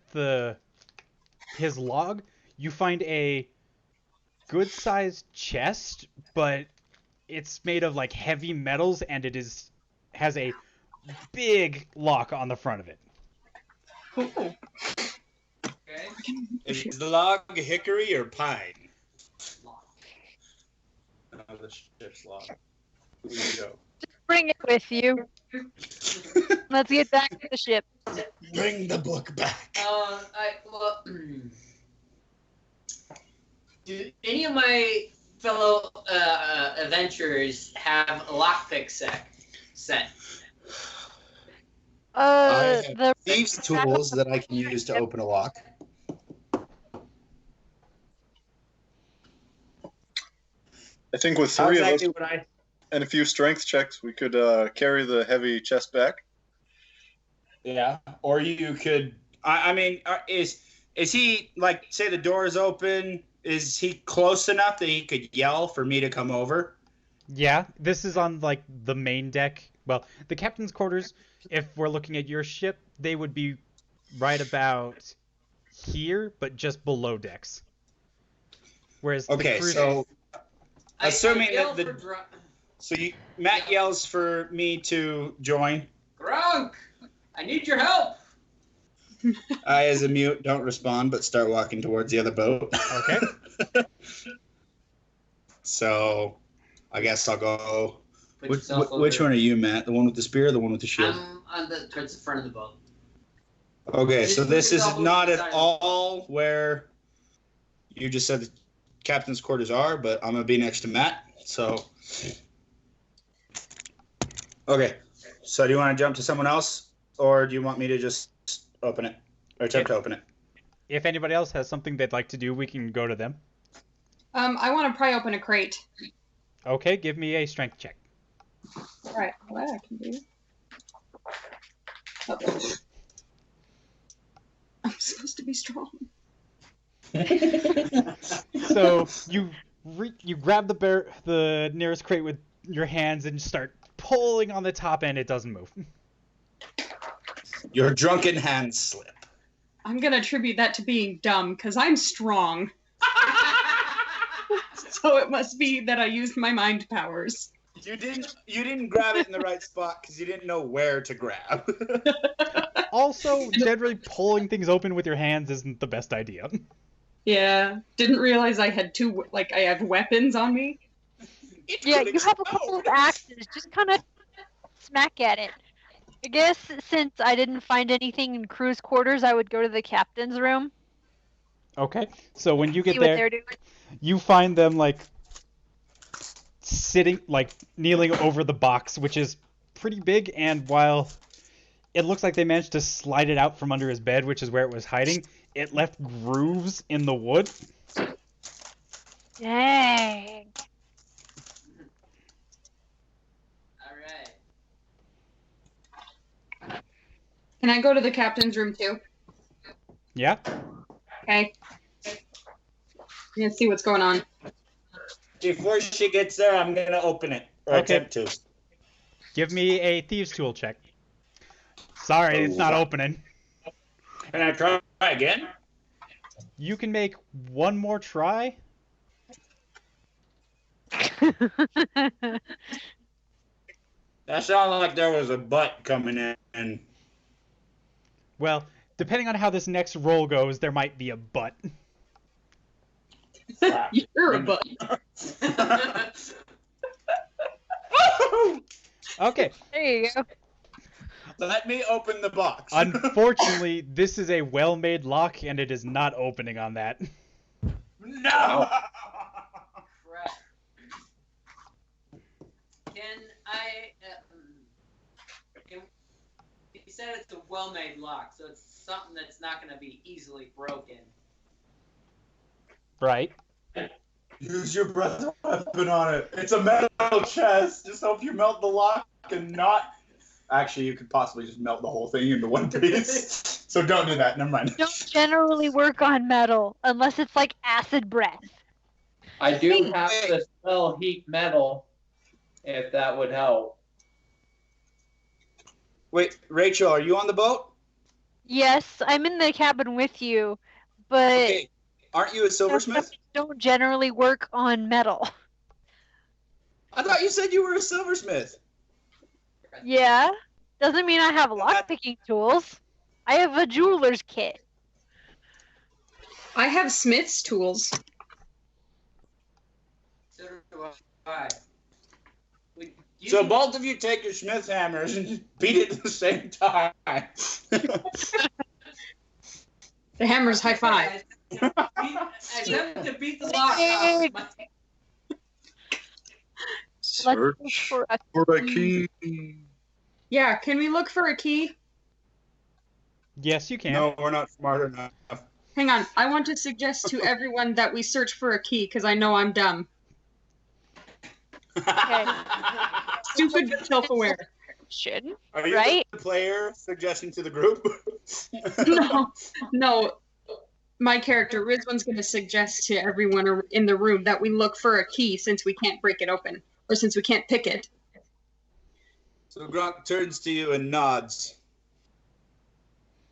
his log, you find a good-sized chest, but it's made of like heavy metals, and has a big lock on the front of it. Cool. Okay. Is the log hickory or pine? Oh, the ship's log. Here we go. Bring it with you. Let's get back to the ship. Bring the book back. Do any of my fellow adventurers have a lockpick set? I have The thieves' tools that I can use to open a lock. I think with How three of exactly us would I? and a few strength checks, we could carry the heavy chest back. Yeah, or you could. I mean, is he like? Say the door is open. Is he close enough that he could yell for me to come over? Yeah, this is on like the main deck. Well, the captain's quarters, if we're looking at your ship, they would be right about here, but just below decks. Whereas the Okay, cruise... so assuming I yell that for Matt yells for me to join. Grunk, I need your help. I, as a mute, don't respond, but start walking towards the other boat. Okay. So, I guess I'll go. Put Which yourself over. one are you, Matt? The one with the spear or the one with the shield? I'm on towards the front of the boat. Okay, Just so put this is yourself over not the at side of the all where you just said the captain's quarters are, but I'm going to be next to Matt, so. Okay, so do you want to jump to someone else, or do you want me to just open it, or attempt to open it? If anybody else has something they'd like to do, we can go to them. I want to pry open a crate. Okay, give me a strength check. All right, what I can do. Oh. I'm supposed to be strong. So you grab the nearest crate with your hands and start pulling on the top end. It doesn't move. Your drunken hands slip. I'm gonna attribute that to being dumb, because I'm strong. So it must be that I used my mind powers. You didn't grab it in the right spot because you didn't know where to grab. Also, generally pulling things open with your hands isn't the best idea. Yeah, didn't realize I had I have weapons on me. Yeah, you have a couple of axes. Just kind of smack at it. I guess since I didn't find anything in crew's quarters, I would go to the captain's room. Okay, so when you See get what there, they're doing. you find them like sitting, like kneeling over the box, which is pretty big, and while it looks like they managed to slide it out from under his bed, which is where it was hiding, it left grooves in the wood. Dang. All right. Can I go to the captain's room too? Yeah? Okay. I'm gonna see what's going on. Before she gets there, I'm gonna open it or Okay. attempt to. Give me a thieves' tool check. Sorry, it's not opening. Can I try again? You can make one more try. That sounded like there was a butt coming in. Well, depending on how this next roll goes, there might be a butt. You're a butt. Okay. There you go. Let me open the box. Unfortunately, this is a well-made lock, and it is not opening on that. No! Crap. Can I? You said it's a well-made lock, so it's something that's not going to be easily broken. Right. Use your breath weapon on it. It's a metal chest. Just hope you melt the lock and not. Actually, you could possibly just melt the whole thing into one piece. So don't do that. Never mind. Don't generally work on metal unless it's like acid breath. I do have to spell heat metal, if that would help. Wait, Rachel, are you on the boat? Yes, I'm in the cabin with you, but Okay. Aren't you a silversmith? don't generally work on metal. I thought you said you were a silversmith. Yeah, doesn't mean I have lockpicking tools. I have a jeweler's kit. I have smith's tools. So do I. So both of you take your Smith hammers and beat it at the same time. The hammer's high five. I have to beat the lock. Let's look Search for a for a key. Yeah, can we look for a key? Yes, you can. No, we're not smart enough. Hang on. I want to suggest to everyone that we search for a key because I know I'm dumb. Okay. Stupid but self-aware. Should. Are you Right? the player suggesting to the group? No. My character, Rizwan's going to suggest to everyone in the room that we look for a key since we can't break it open. Or since we can't pick it. So Gronk turns to you and nods.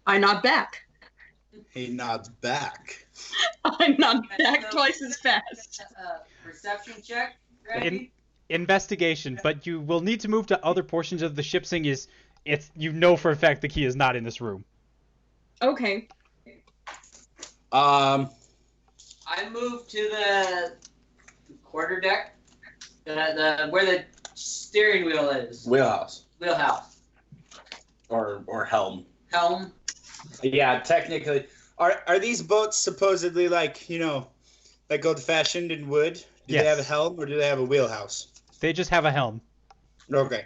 I nod back. He nods back. I nod back twice as fast. Perception check. Ready? Investigation, but you will need to move to other portions of the ship. Thing is, you know for a fact the key is not in this room. Okay. I moved to the quarter deck, where the steering wheel is. Wheelhouse. Wheelhouse. Or helm. Helm. Yeah, technically. Are these boats supposedly like old fashioned in wood? Do Yes. they have a helm or do they have a wheelhouse? They just have a helm. Okay.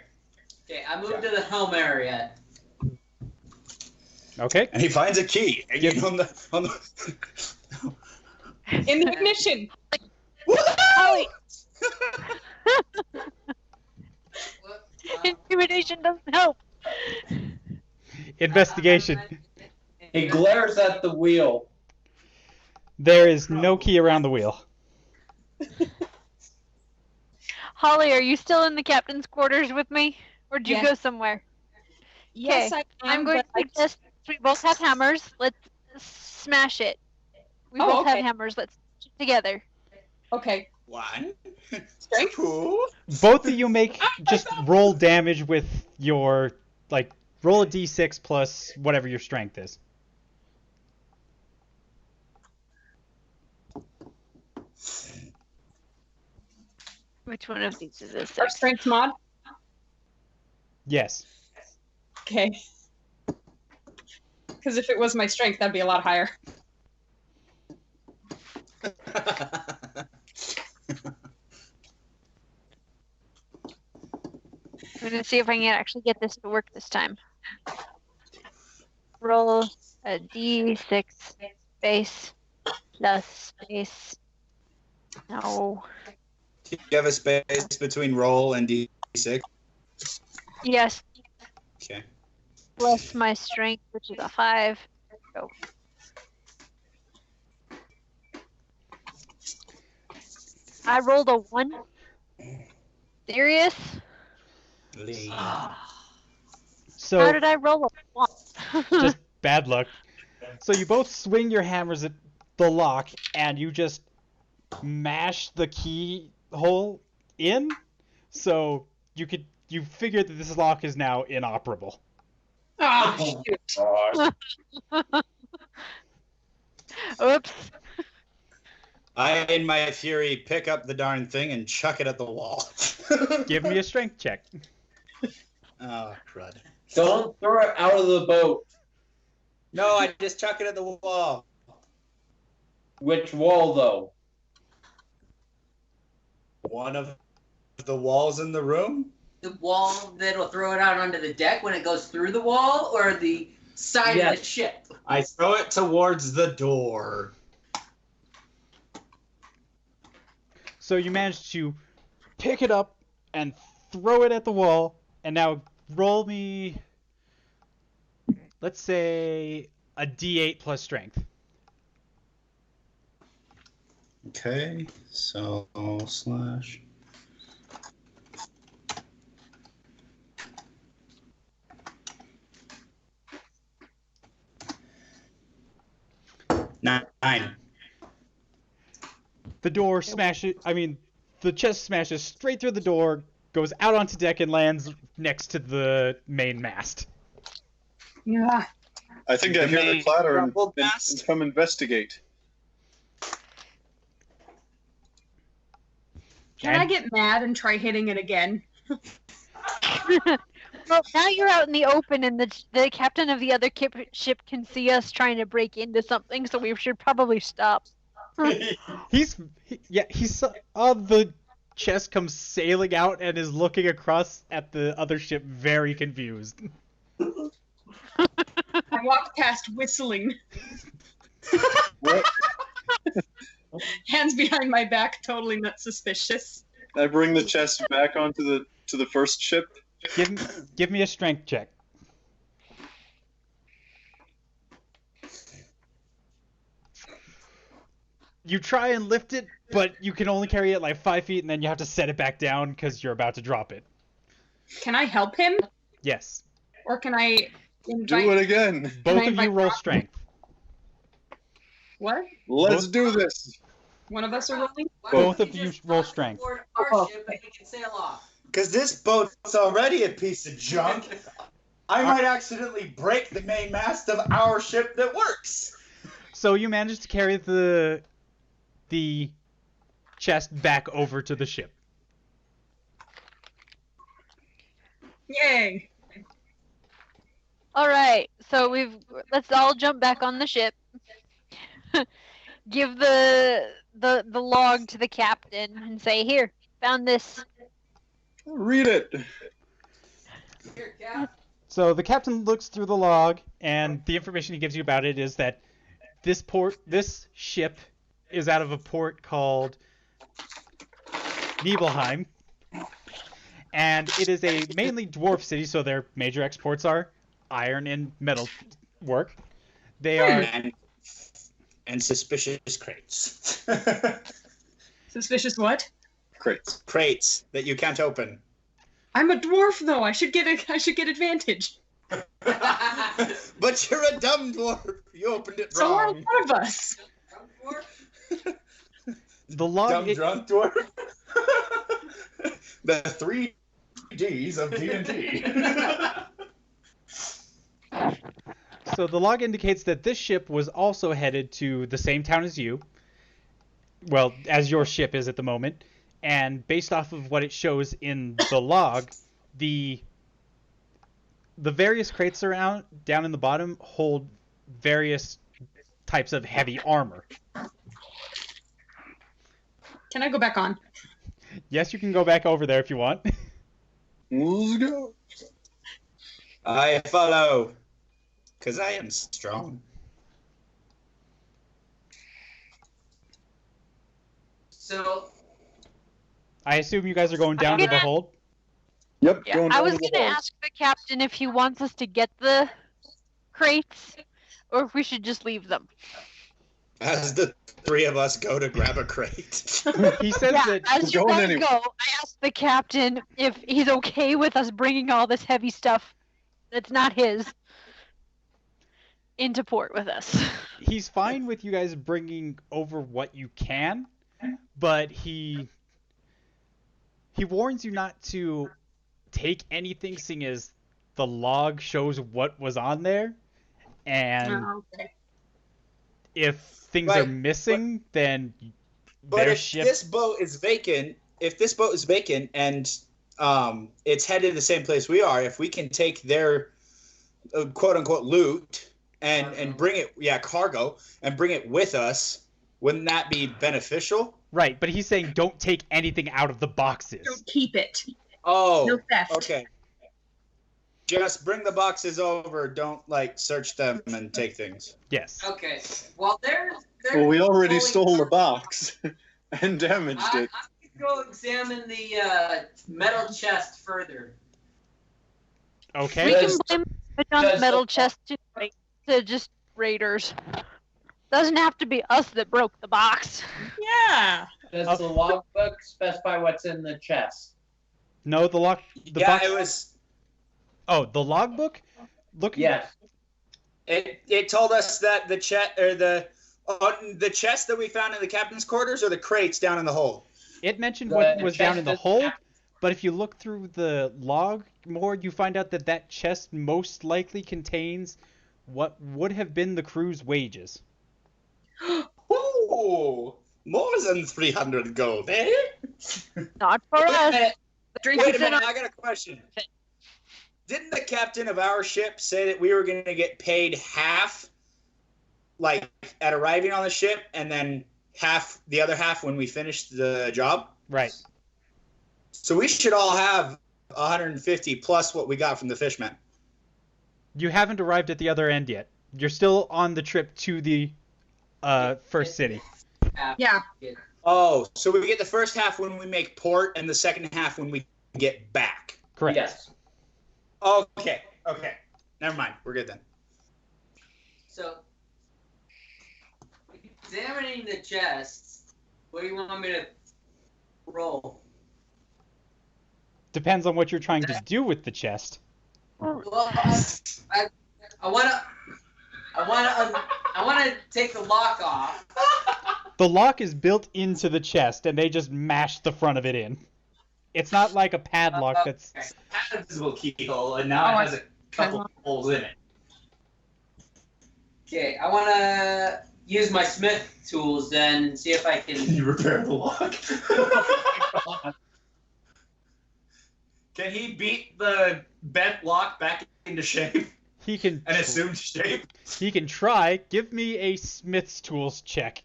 Okay, I moved to the helm area. Okay. And he finds a key hanging on the In the ignition. Holly, What? intimidation doesn't help. Investigation. He glares at the wheel. There is no key around the wheel. Holly, are you still in the captain's quarters with me? Or did you Yes. go somewhere? Yes, Okay, I am, I'm going but to suggest we both have hammers. Let's smash it. We Oh, both have okay. hammers. Let's smash it together. Okay. one. Strength? Two. Both of you make just roll damage with your roll a d6 plus whatever your strength is. Which one of these is this? Our strength mod? Yes. Okay. Because if it was my strength, that'd be a lot higher. I'm going to see if I can actually get this to work this time. Roll a d6 space plus space. No. Do you have a space between roll and d6? Yes, Okay. plus my strength, which is a 5. Go. I rolled a 1. Serious? Lee. So How did I roll a 1? just bad luck. So you both swing your hammers at the lock, and you just mash the keyhole in. So you figure that this lock is now inoperable. Ah, shoot. Oops. I, in my fury, pick up the darn thing and chuck it at the wall. Give me a strength check. Oh, crud. Don't throw it out of the boat. No, I just chuck it at the wall. Which wall, though? One of the walls in the room? The wall that'll throw it out onto the deck when it goes through the wall, or the side of the ship? I throw it towards the door. So you managed to pick it up and throw it at the wall, and now roll me, let's say, a d8 plus strength. Okay, so slash. Nine. The door smashes, the chest smashes straight through the door, goes out onto deck, and lands next to the main mast. Yeah. I think I hear the main clatter and rumbled mast? come investigate. Can I get mad and try hitting it again? Well, now you're out in the open, and the captain of the other ship can see us trying to break into something, so we should probably stop. He saw the chest come sailing out and is looking across at the other ship very confused. I walked past whistling. What? Hands behind my back, totally not suspicious. I bring the chest back onto the first ship. Give me a strength check. You try and lift it, but you can only carry it like 5 feet, and then you have to set it back down because you're about to drop it. Can I help him? Yes. Or can I Do it again. Both of you roll strength. What? Let's do this. One of us are rolling? Both of you roll strength. Our ship, and we can sail off. Because this boat's already a piece of junk. I might accidentally break the main mast of our ship that works. So you managed to carry the chest back over to the ship. Yay! All right, so let's all jump back on the ship. Give the log to the captain and say, "Here, found this." Read it. Here, Cap. So the captain looks through the log, and the information he gives you about it is that this ship is out of a port called Nibelheim, and it is a mainly dwarf city, so their major exports are iron and metal work. They are And suspicious crates. Suspicious what? Crates. Crates that you can't open. I'm a dwarf though. I should get advantage. But you're a dumb dwarf. You opened it So are wrong. one of us. the log. Dumb drunk dwarf. The 3 Ds of D&D. So the log indicates that this ship was also headed to the same town as you. Well, as your ship is at the moment. And based off of what it shows in the log, the various crates around down in the bottom hold various types of heavy armor. Can I go back on? Yes, you can go back over there if you want. Let's go. I follow. Because I am strong. So, I assume you guys are going down to the hold. Yep. Yeah, Going I down was to the gonna hold. ask the captain if he wants us to get the crates, or if we should just leave them. As the 3 of us go to grab a crate. He says Yeah, that as you going guys anyway. go, I asked the captain if he's okay with us bringing all this heavy stuff that's not his into port with us. he's fine with you guys bringing over what you can, but he warns you not to take anything, seeing as the log shows what was on there, and Oh, okay. if things are Right, missing, then But their if ship. this boat is vacant, and it's headed to the same place we are, if we can take their quote unquote loot and bring it, cargo, and bring it with us, wouldn't that be beneficial? Right, but he's saying don't take anything out of the boxes. Don't keep it. Oh, No theft. okay. Just bring the boxes over. Don't search them and take things. Yes. okay. Well, they're Well, we already going stole the for- box and damaged I'm it. gonna go examine the metal chest further. Okay. We can Does- blame it on the does metal the- chest to just raiders. Doesn't have to be us that broke the box. Yeah. Does the logbook specify what's in the chest? No, the box. It was. Oh, the logbook. Look. Yes. It told us that the chest that we found in the captain's quarters or the crates down in the hold. It mentioned The what was down chest in the is- hold, but if you look through the log more, you find out that chest most likely contains what would have been the crew's wages. Ooh, more than 300 gold, eh? Not for Wait a us. minute. Drink Wait a is in minute. our- I got a question. Didn't the captain of our ship say that we were going to get paid half, like at arriving on the ship, and then the other half when we finished the job? Right. So we should all have 150 plus what we got from the Fishman. You haven't arrived at the other end yet. You're still on the trip to the first city. Yeah. Oh, so we get the first half when we make port, and the second half when we get back. Correct. Yes. Okay. Never mind. We're good then. So, examining the chests, what do you want me to roll? Depends on what you're trying to do with the chest. Well, I want to take the lock off. The lock is built into the chest, and they just mash the front of it in. It's not like a padlock that's... Okay. Had a visible keyhole, and now it has a couple holes in it. Okay, I want to use my smith tools then and see if I can... You repair the lock. Can he beat the bent lock back into shape? He can... An assumed shape? He can try. Give me a smith's tools check.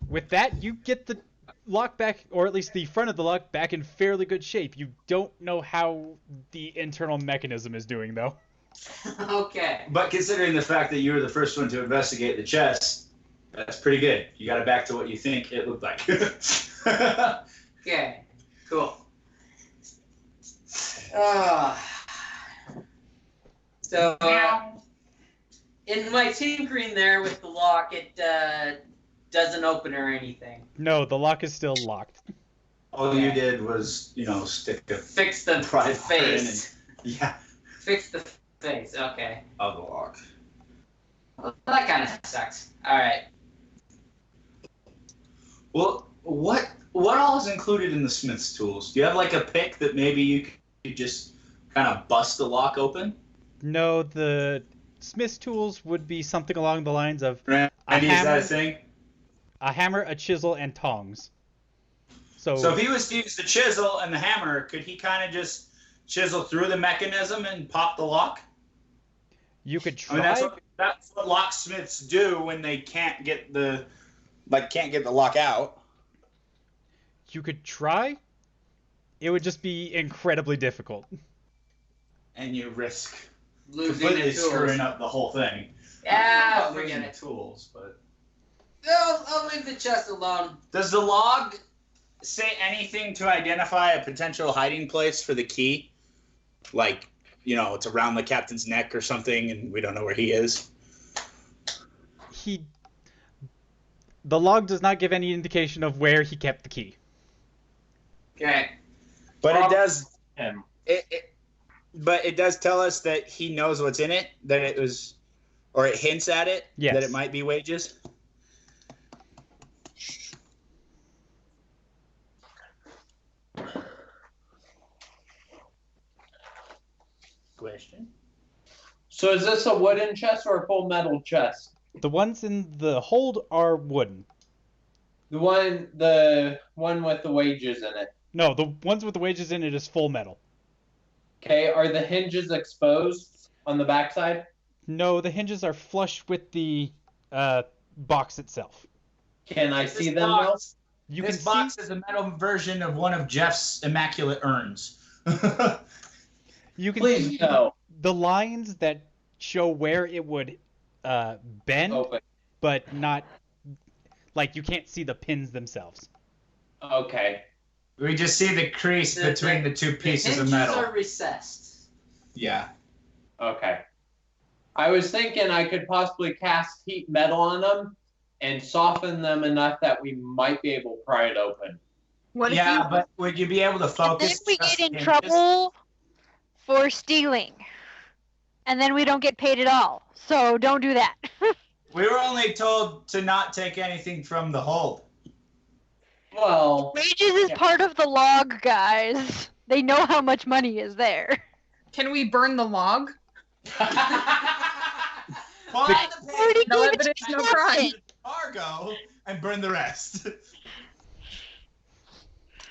With that, you get the lock back, or at least the front of the lock, back in fairly good shape. You don't know how the internal mechanism is doing, though. Okay. But considering the fact that you were the first one to investigate the chest, that's pretty good. You got it back to what you think it looked like. Okay, cool. So, in my tinkering there with the lock, it doesn't open or anything. No, the lock is still locked. All you did was, stick a Fix the pry face. yeah, Fix the face, okay. of the lock. Well, that kind of sucks. Alright. Well, what all is included in the smith's tools? Do you have like a pick that maybe you could just kind of bust the lock open? No, the smith's tools would be something along the lines of Randy, is that a thing? a hammer, a chisel, and tongs. So if he was to use the chisel and the hammer, could he kind of just chisel through the mechanism and pop the lock? you could I mean, try. that's what locksmiths do when they can't get the lock out. You could try. It would just be incredibly difficult. And you risk Losing completely the tools. screwing up the whole thing. Yeah, Not forget losing it. tools, but No, I'll leave the chest alone. does the log say anything to identify a potential hiding place for the key? Like, it's around the captain's neck or something, and we don't know where he is. The log does not give any indication of where he kept the key. Okay. But it does. Him. But it does tell us that he knows what's in it. That it was, or it hints at it. Yes. That it might be wages. Question. So is this a wooden chest or a full metal chest? The ones in the hold are wooden. The one with the wages in it. No, the ones with the wages in it is full metal. Okay, are the hinges exposed on the backside? No, the hinges are flush with the box itself. Can I see them box- now? You This can box see. is a metal version of one of Jeff's immaculate urns. You can Please see no. the lines that show where it would bend, Open. but not like you can't see the pins themselves. Okay. We just see the crease between the two pieces of hinges metal. are recessed. Yeah. Okay. I was thinking I could possibly cast heat metal on them and soften them enough that we might be able to pry it open. What if Yeah, you but would you be able to And focus? then we just get in hinges? trouble for stealing. And then we don't get paid at all. So don't do that. We were only told to not take anything from the hold. Well, Wages is part of the log, guys. They know how much money is there. can we burn the log? Find the Already No gave it evidence, to no Captain. crime. cargo and burn the rest.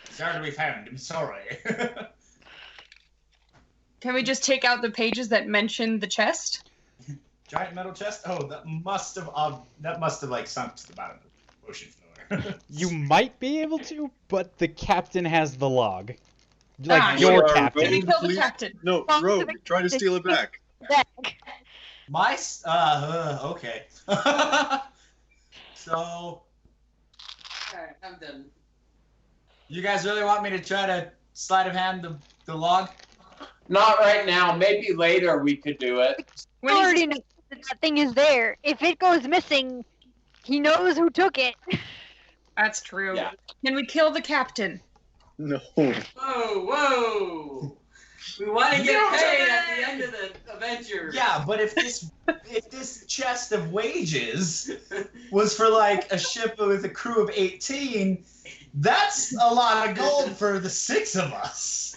Sorry to be found. I'm sorry. Can we just take out the pages that mention the chest? Giant metal chest? Oh, that must have like sunk to the bottom of the ocean floor. You might be able to, but the captain has the log. Ah, Your sure. captain. Can we kill the Please. captain? No, Rogue, try to steal it back. Back. Okay. So, Alright, I'm done. you guys really want me to try to sleight of hand the log? Not right now. Maybe later we could do it. We already know that thing is there. If it goes missing, he knows who took it. That's true. Yeah. Can we kill the captain? No. Whoa! We want to get paid at the end of the adventure. Yeah, but if this chest of wages was for like a ship with a crew of 18, that's a lot of gold for the 6 of us.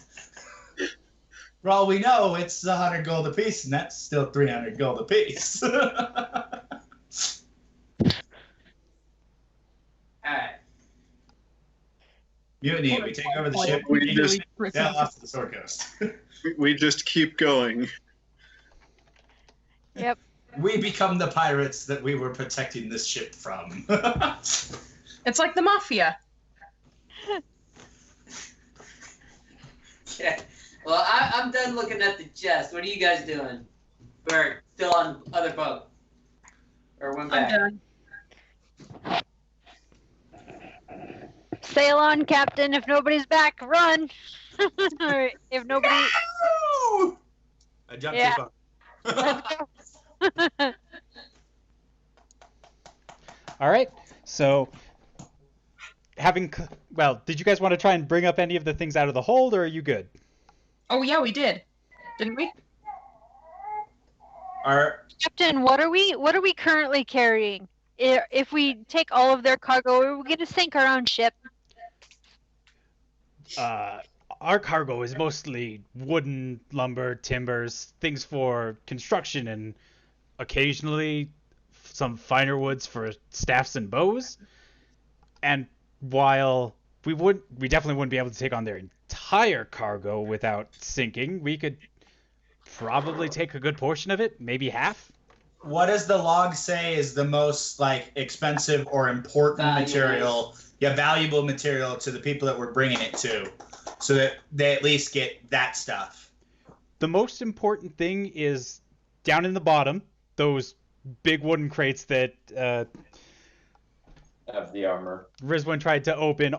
For all we know, it's 100 gold apiece, and that's still 300 gold apiece. Alright. Mutiny, we take over the ship. We just sail off to the Sword Coast. we just keep going. Yep. We become the pirates that we were protecting this ship from. It's like the mafia. Yeah. Well, I'm done looking at the chest. What are you guys doing? We're still on other boat. Or went I'm back. done. Sail on, Captain. If nobody's back, run. Or if nobody. I jumped Yeah. too far. Let's go. All right. So, did you guys want to try and bring up any of the things out of the hold, or are you good? Oh yeah, we did, didn't we? Captain, what are we currently carrying? If we take all of their cargo, are we going to sink our own ship? Our cargo is mostly wooden, lumber, timbers, things for construction, and occasionally some finer woods for staffs and bows. And while we definitely wouldn't be able to take on their entire cargo without sinking, we could probably take a good portion of it, maybe half. What does the log say is the most like expensive or important valuable material to the people that we're bringing it to, so that they at least get that stuff? The most important thing is down in the bottom, those big wooden crates that Have the armor. Rizwan tried to open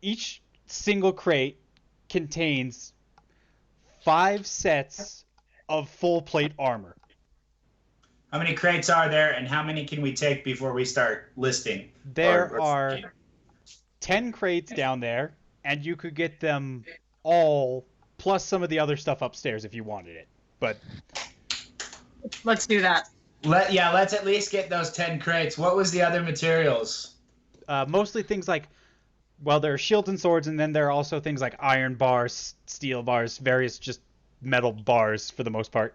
each single crate contains 5 sets of full plate armor. How many crates are there, and how many can we take before we start listing? There are 10 crates down there, and you could get them all, plus some of the other stuff upstairs if you wanted it. But Let's do that. Let's at least get those 10 crates. What was the other materials? mostly things like, there are shields and swords, and then there are also things like iron bars, steel bars, various just metal bars for the most part.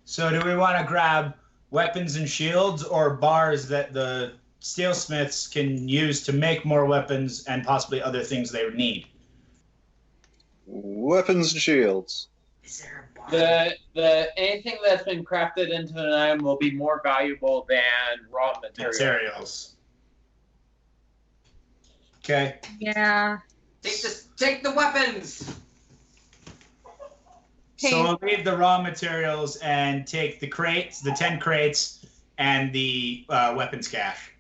So do we want to grab weapons and shields, or bars that the steelsmiths can use to make more weapons and possibly other things they would need? Weapons and shields. Is there a bar? The anything that's been crafted into an item will be more valuable than raw Materials. Okay. Yeah. Take the weapons. So we'll leave the raw materials and take the crates, the 10 crates, and the weapons cache.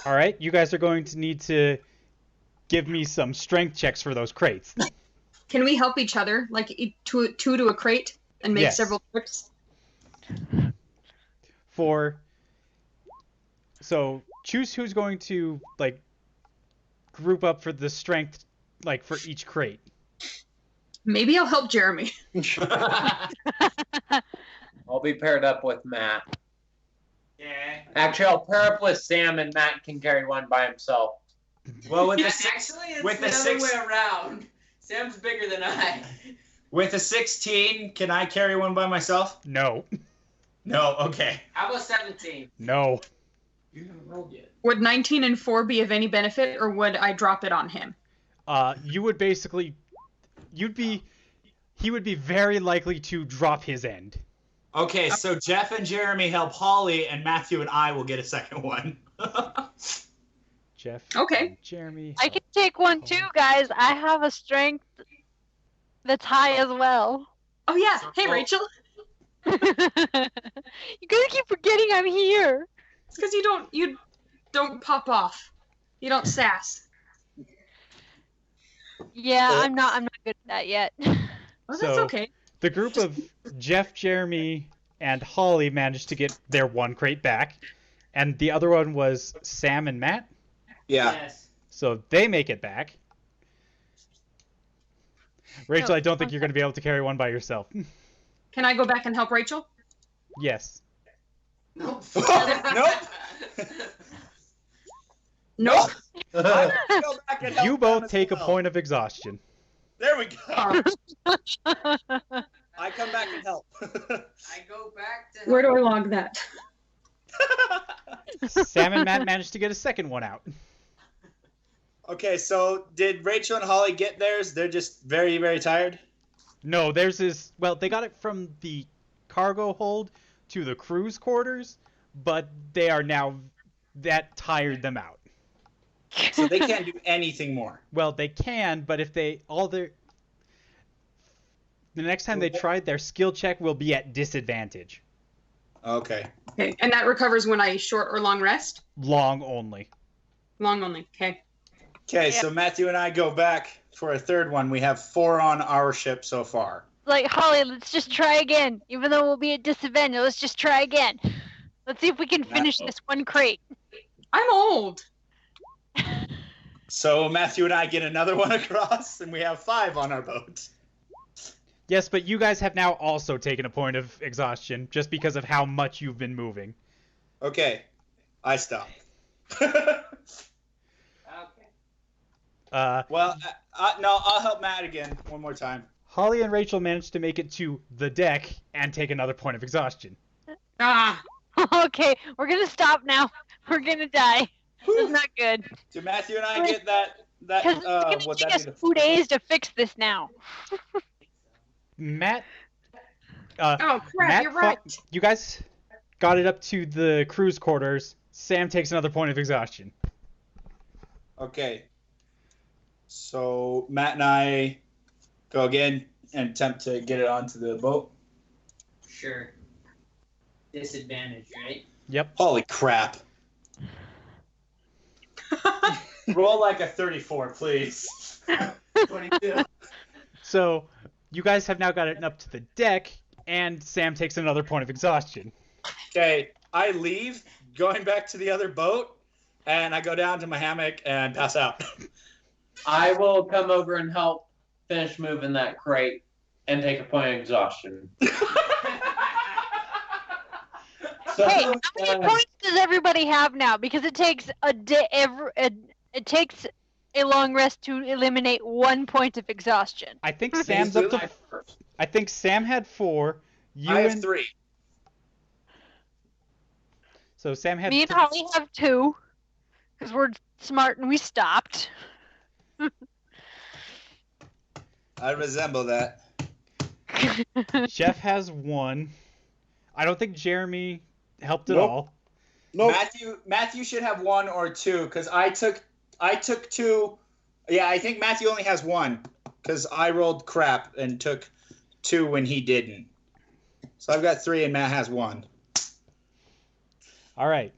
All right, you guys are going to need to give me some strength checks for those crates. Can we help each other, like two to a crate, and make Yes. several trips? So choose who's going to group up for the strength, for each crate. Maybe I'll help Jeremy. I'll be paired up with Matt. Yeah. Actually, I'll pair up with Sam, and Matt can carry one by himself. Well, with Actually, it's the other way around. Sam's bigger than I. with a 16, can I carry one by myself? No. No. Okay. How about 17? No. You haven't rolled yet. Would 19 and 4 be of any benefit, or would I drop it on him? You would basically, he would be very likely to drop his end. Okay, so Jeff and Jeremy help Holly, and Matthew and I will get a second one. Jeff. Okay. And Jeremy. I can take one too, guys. I have a strength that's high as well. Oh yeah. Hey, Rachel. You guys keep forgetting I'm here. It's because you don't pop off. You don't sass. Yeah, I'm not good at that yet. Oh, that's So- okay. The group of Jeff, Jeremy, and Holly managed to get their one crate back, and the other one was Sam and Matt. Yeah. Yes. So they make it back. Rachel, I don't think you're going to be able to carry one by yourself. Can I go back and help Rachel? Yes. Nope. Nope. Nope. I want to go back and help You them both as take a well. point of exhaustion. There we go. Oh, I come back and help. I go back to. where do I log that? Sam and Matt managed to get a second one out. Okay, so did Rachel and Holly get theirs? They're just very, very tired? No, theirs is... Well, they got it from the cargo hold to the crew's quarters, but they are now... That tired them out. So they can't do anything more. Well, they can, but if they... The next time they try, their skill check will be at disadvantage. Okay. Okay, and that recovers when I short or long rest? Long only. Long only. Okay. Okay, so Matthew and I go back for a third one. We have 4 on our ship so far. Like, Holly, let's just try again. Even though we'll be at disadvantage, let's just try again. Let's see if we can finish this one crate. I'm old. So Matthew and I get another one across, and we have 5 on our boat. Yes, but you guys have now also taken a point of exhaustion, just because of how much you've been moving. Okay, I stop. Okay. Well, no, I'll help Matt again one more time. Holly and Rachel managed to make it to the deck and take another point of exhaustion. Ah. Okay, we're gonna stop now. We're gonna die. That's not good. Do Matthew and I get that? Because it's gonna take us 2 days to fix this now. Matt... Oh, crap, Matt you're right. You guys got it up to the crew's quarters. Sam takes another point of exhaustion. Okay. So Matt and I go again and attempt to get it onto the boat. Sure. Disadvantage, right? Yep. Holy crap. Roll like a 34, please. 22. So, you guys have now got it up to the deck, and Sam takes another point of exhaustion. Okay, I leave, going back to the other boat, and I go down to my hammock and pass out. I will come over and help finish moving that crate and take a point of exhaustion. So, Hey, how many points does everybody have now? Because it takes a day it takes a long rest to eliminate 1 point of exhaustion. I think Sam's up to... I think Sam had 4. You I have and... 3. So Sam had... Me and Holly have 2, because we're smart and we stopped. I resemble that. Jeff has 1. I don't think Jeremy helped at Nope. all. Nope. Matthew should have 1 or 2, because I took 2. Yeah, I think Matthew only has 1, because I rolled crap and took 2 when he didn't. So I've got 3 and Matt has 1. All right.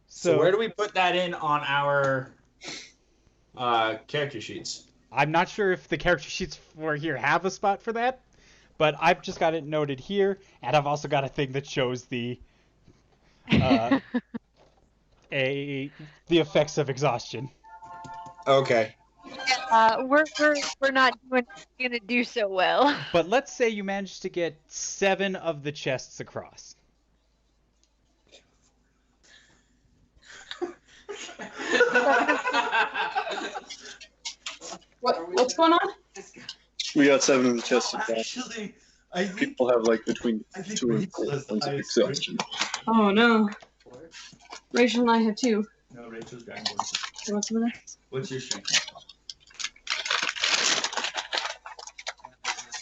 So where do we put that in on our character sheets? I'm not sure if the character sheets for here have a spot for that, but I've just got it noted here, and I've also got a thing that shows the the effects of exhaustion. Okay. We're not gonna do so well. But let's say you managed to get 7 of the chests across. What's going on? We got 7 of the chests of that. Actually, I think People have like between I think 2 and Rachel 4 has points of the exhaustion. Oh no. Rachel and I have 2. no, Rachel's got one. What's over there? What's your strength?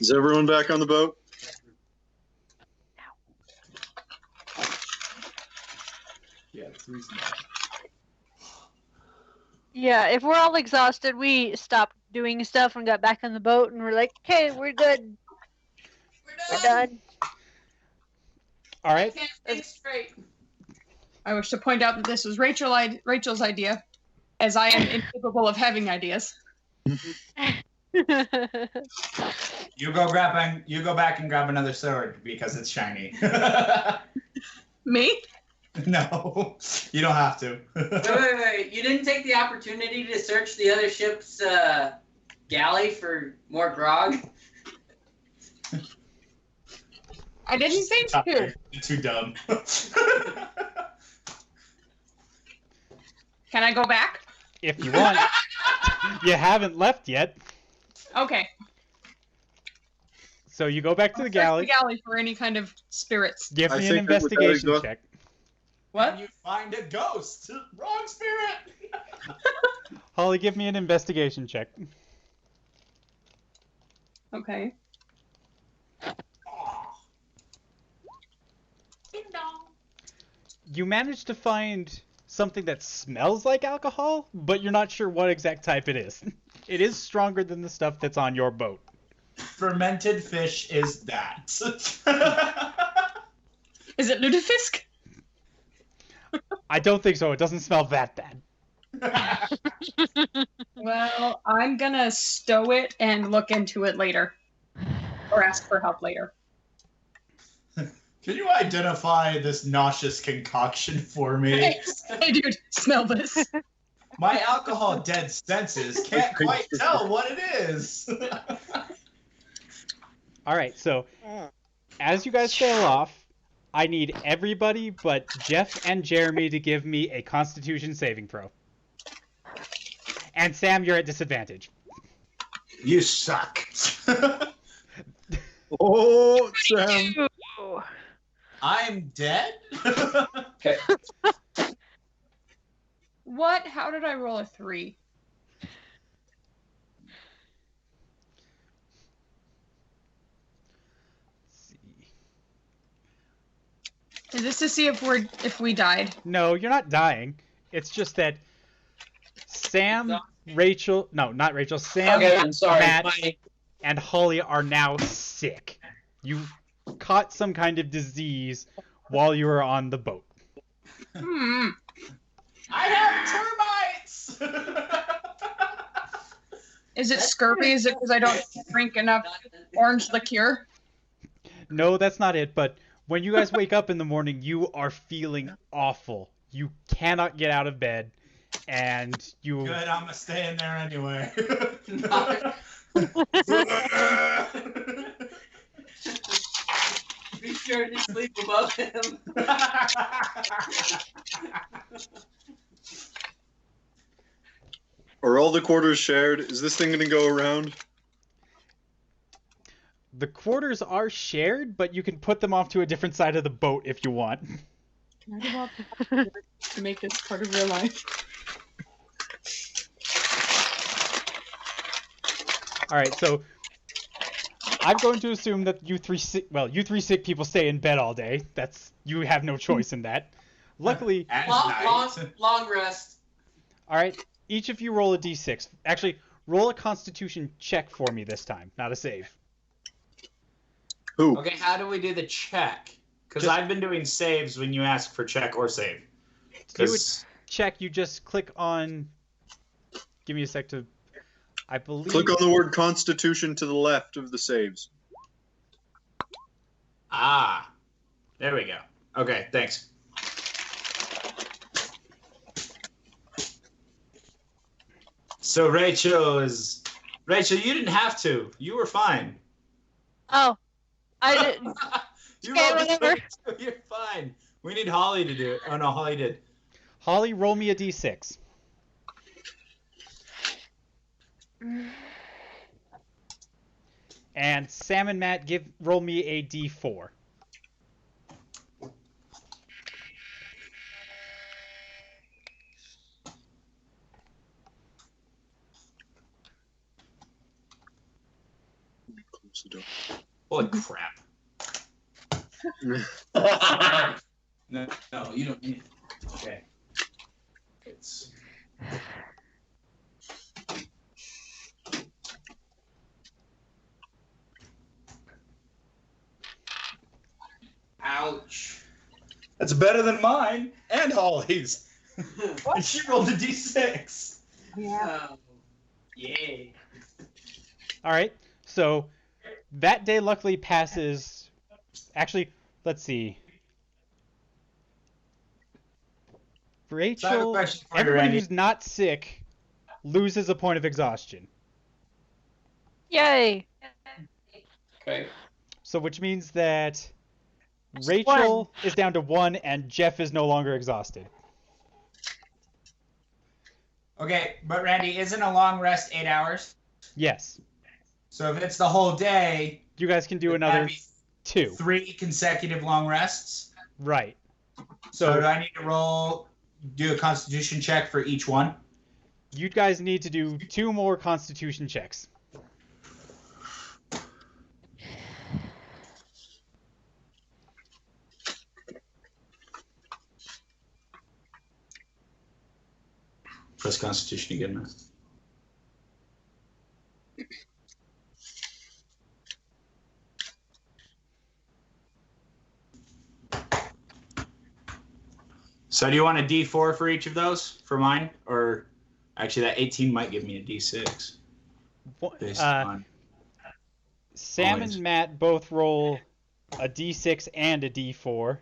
Is everyone back on the boat? Yeah, 3 small. Yeah, if we're all exhausted, we stopped doing stuff and got back on the boat and we're like, okay, we're good. We're done. All right. I can't think straight. I wish to point out that this was Rachel's idea, as I am incapable of having ideas. You go back and grab another sword because it's shiny. Me? No, you don't have to. Wait. You didn't take the opportunity to search the other ship's galley for more grog? I didn't think to. You're too dumb. Can I go back? If you want. You haven't left yet. Okay. So you go back to the Search galley. the galley for any kind of spirits. Give I me an think that's what that investigation is, check. What? You find a ghost. Wrong spirit. Holly, give me an investigation check. Okay. Ding dong. You managed to find something that smells like alcohol, but you're not sure what exact type it is. It is stronger than the stuff that's on your boat. Fermented fish is that. Is it lutefisk? I don't think so. It doesn't smell that bad. Well, I'm gonna stow it and look into it later. Or ask for help later. Can you identify this nauseous concoction for me? Hey dude, smell this. My alcohol dead senses can't quite tell what it is. All right, so as you guys sail off, I need everybody but Jeff and Jeremy to give me a Constitution saving throw. And Sam, you're at disadvantage. You suck. Oh, Sam. I'm dead? Okay. What? How did I roll a 3? Is this to see if we died? No, you're not dying. It's just that Sam, Rachel, no, not Rachel, Sam, Okay, I'm sorry. Matt, and Holly are now sick. You caught some kind of disease while you were on the boat. Hmm. I have termites! Is it scurvy? Is it because I don't drink enough orange liqueur? No, that's not it, but when you guys wake up in the morning, you are feeling awful. You cannot get out of bed, and you... Good, I'm gonna stay in there anyway. Be sure to sleep above him. Are all the quarters shared? Is this thing going to go around? The quarters are shared, but you can put them off to a different side of the boat if you want. Can I develop to make this part of real life? All right, so I'm going to assume that you three sick people stay in bed all day. You have no choice in that. Luckily, Long rest. all right, each of you roll a d6. Actually, roll a Constitution check for me this time, not a save. Who? Okay, how do we do the check? Because Just- I've been doing saves when you ask for check or save. To do a 'Cause- check, you just click on. Give me a sec to. I believe. Click on the word Constitution to the left of the saves. Ah, there we go. Okay, thanks. So Rachel, you didn't have to. You were fine. Oh, I didn't. You Okay, rolled a whatever. 32. You're fine. We need Holly to do it. Oh no, Holly did. Holly, roll me a d6. And Sam and Matt, roll me a d4. Close the door. Holy crap. No, you don't need it. Okay. It's... Ouch. That's better than mine and Holly's. And she rolled a d6. Yeah. Oh, yay. All right. So that day luckily passes. Actually, let's see. So I have a Rachel, question for you, everybody Randy. who's not sick loses a point of exhaustion. Yay! Okay. So which means that Rachel One. is down to 1 and Jeff is no longer exhausted. Okay, but Randy, isn't a long rest 8 hours? Yes. So if it's the whole day, You guys can do would that another be 2. 3 consecutive long rests? Right. So So do I need to do a Constitution check for each one? you guys need to do 2 more Constitution checks. Press Constitution again, man. So do you want a D4 for each of those for mine? Or actually that 18 might give me a D6 based on... Sam Always. and Matt both roll a D6 and a D4,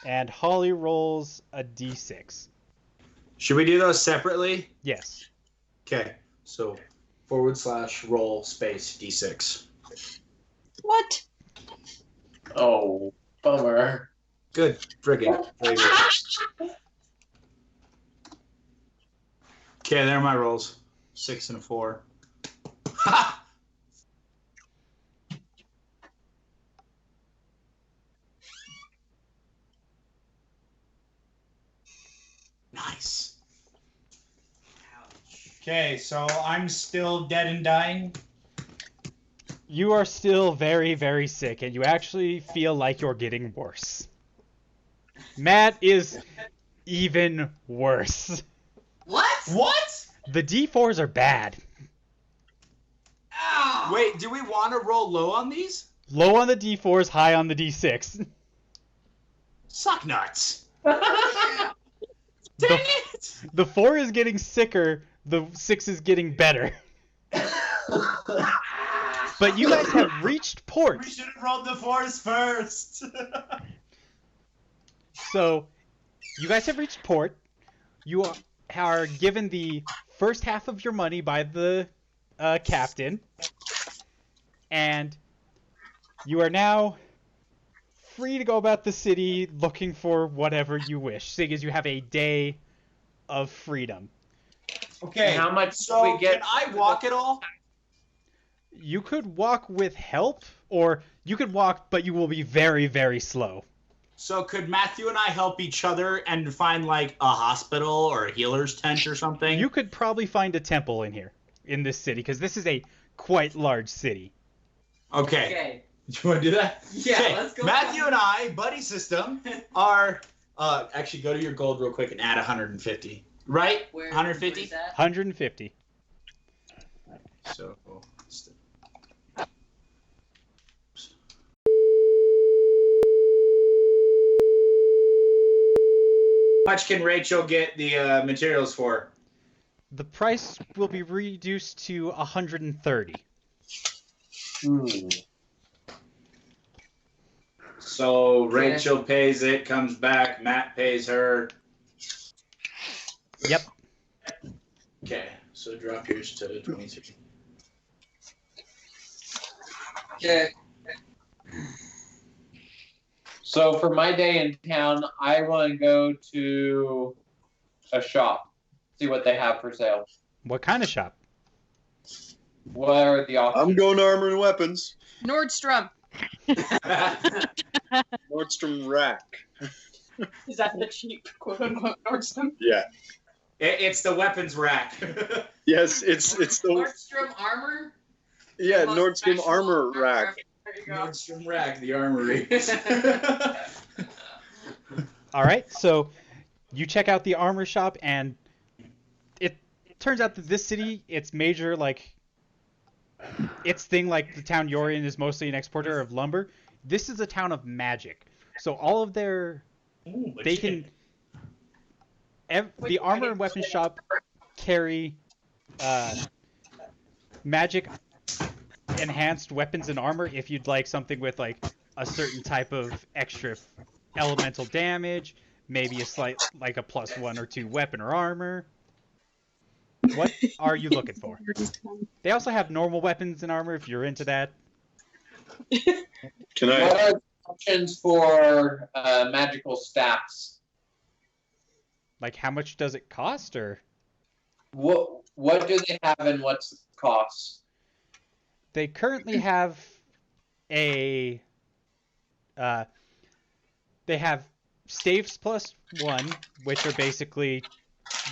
and Holly rolls a D6. Should we do those separately? Yes. Okay, so /roll space D6. What? Oh, bummer. Good friggin' very good. Okay, there are my rolls. 6 and a 4. Ha! Nice. Okay, so I'm still dead and dying. You are still very, very sick, and you actually feel like you're getting worse. Matt is even worse. What? What? The D4s are bad. Ow. Wait, do we want to roll low on these? Low on the D4s, high on the D6. Suck nuts. The, Dang it! the 4 is getting sicker, the 6 is getting better. But you guys have reached port. We should have rolled the 4s first. So, you guys have reached port. You are given the first half of your money by the captain. And you are now free to go about the city looking for whatever you wish, seeing as you have a day of freedom. Okay, How much so do we get? can I walk at all? You could walk with help, or you could walk, but you will be very, very slow. So could Matthew and I help each other and find like a hospital or a healer's tent or something? You could probably find a temple in here, in this city, because this is a quite large city. Okay. Okay. Do you want to do that? Yeah, Okay, let's go. Matthew and I, buddy system, are actually go to your gold real quick and add 150. Right? Where, 150? where's that? 150. So how much can Rachel get the materials for? The price will be reduced to 130. So Rachel pays it, comes back, Matt pays her. Yep. Okay, so drop yours to 23. Okay. So for my day in town, I want to go to a shop, see what they have for sale. What kind of shop? What are the options? I'm going to Armor and Weapons. Nordstrom. Nordstrom Rack. Is that the cheap quote unquote Nordstrom? Yeah. It's the weapons rack. Yes, it's the Nordstrom armor. yeah Most Nordstrom special Armor Rack. you go. Nordstrom Rack, the armory. All right, so you check out the armor shop, and it turns out that this city, its major, like, its thing, like the town you're in, is mostly an exporter of lumber. This is a town of magic. So all of their, they can, the armor and weapon shop carry magic enhanced weapons and armor if you'd like something with like a certain type of extra elemental damage, maybe a slight like a +1 or 2 weapon or armor. What are you looking for? They also have normal weapons and armor if you're into that. Can What I? are the options for magical staffs? Like how much does it cost, or What do they have and what's the cost? they currently have a they have staves +1, which are basically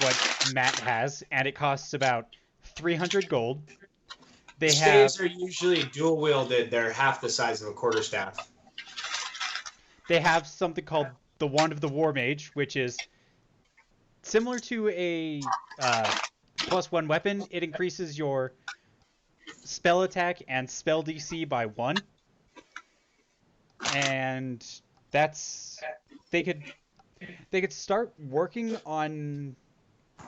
what Matt has, and it costs about 300 gold. They have Staves are usually dual wielded. They're half the size of a quarterstaff. they have something called the Wand of the War Mage, which is similar to a +1 weapon. It increases your spell attack and spell DC by 1. And that's they could start working on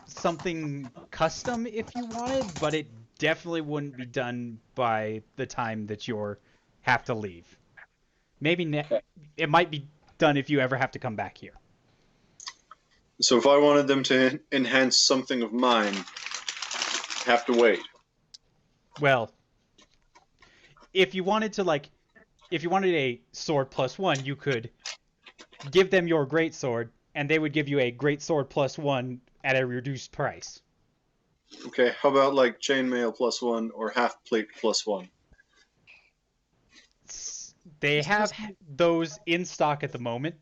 something custom if you wanted, but it definitely wouldn't be done by the time that you're have to leave. Maybe it might be done if you ever have to come back here. So if I wanted them to enhance something of mine, have to wait. Well, if you wanted a sword +1, you could give them your great sword, and they would give you a great sword +1 at a reduced price. Okay, how about like chainmail +1 or half plate +1? They have those in stock at the moment,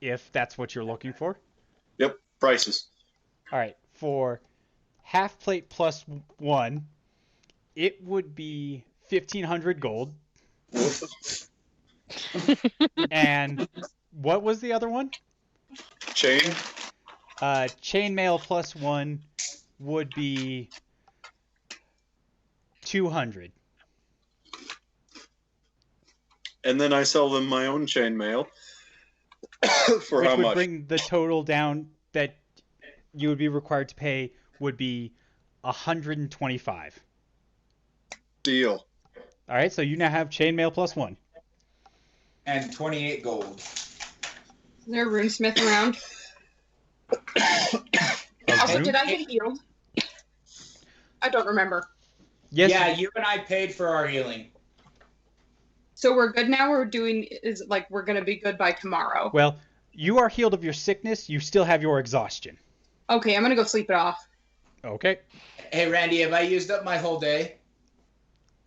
if that's what you're looking for. Yep, prices. All right, for half plate +1, it would be 1,500 gold. And what was the other one? Chain? Chainmail +1 would be 200. And then I sell them my own chainmail. For which how would much? bring the total down that you would be required to pay would be 125. Deal. All right, so you now have chainmail +1. And 28 gold. Is there a runesmith around? Also, did I get healed? I don't remember. Yes. Yeah, you and I paid for our healing. So we're good now. We're gonna be good by tomorrow. Well, you are healed of your sickness. You still have your exhaustion. Okay, I'm gonna go sleep it off. Okay. Hey, Randy, have I used up my whole day?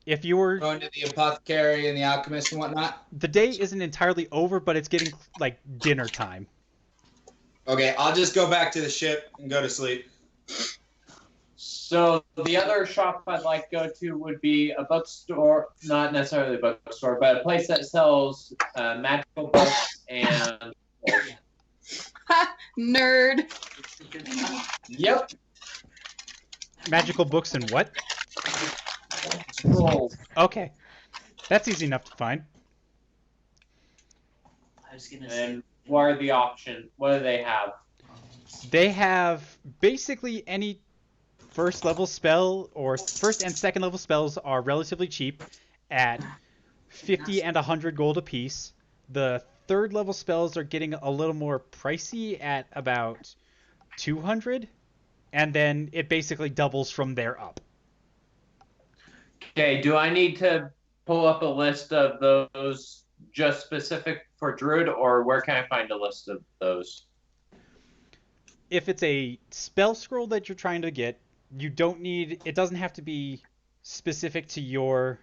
If you were Going to the apothecary and the alchemist and whatnot? the day isn't entirely over, but it's getting like dinner time. Okay, I'll just go back to the ship and go to sleep. So the other shop I'd like to go to would be a bookstore, not necessarily a bookstore, but a place that sells magical books and. Nerd. Yep. Magical books and what? Scrolls. Okay. That's easy enough to find. I was gonna say. And what are the options? What do they have? They have basically any first level spell or first and second level spells are relatively cheap at 50 and 100 gold apiece. The third level spells are getting a little more pricey at about 200, and then it basically doubles from there up. Okay, do I need to pull up a list of those just specific for Druid, or where can I find a list of those? If it's a spell scroll that you're trying to get, you don't need, it doesn't have to be specific to your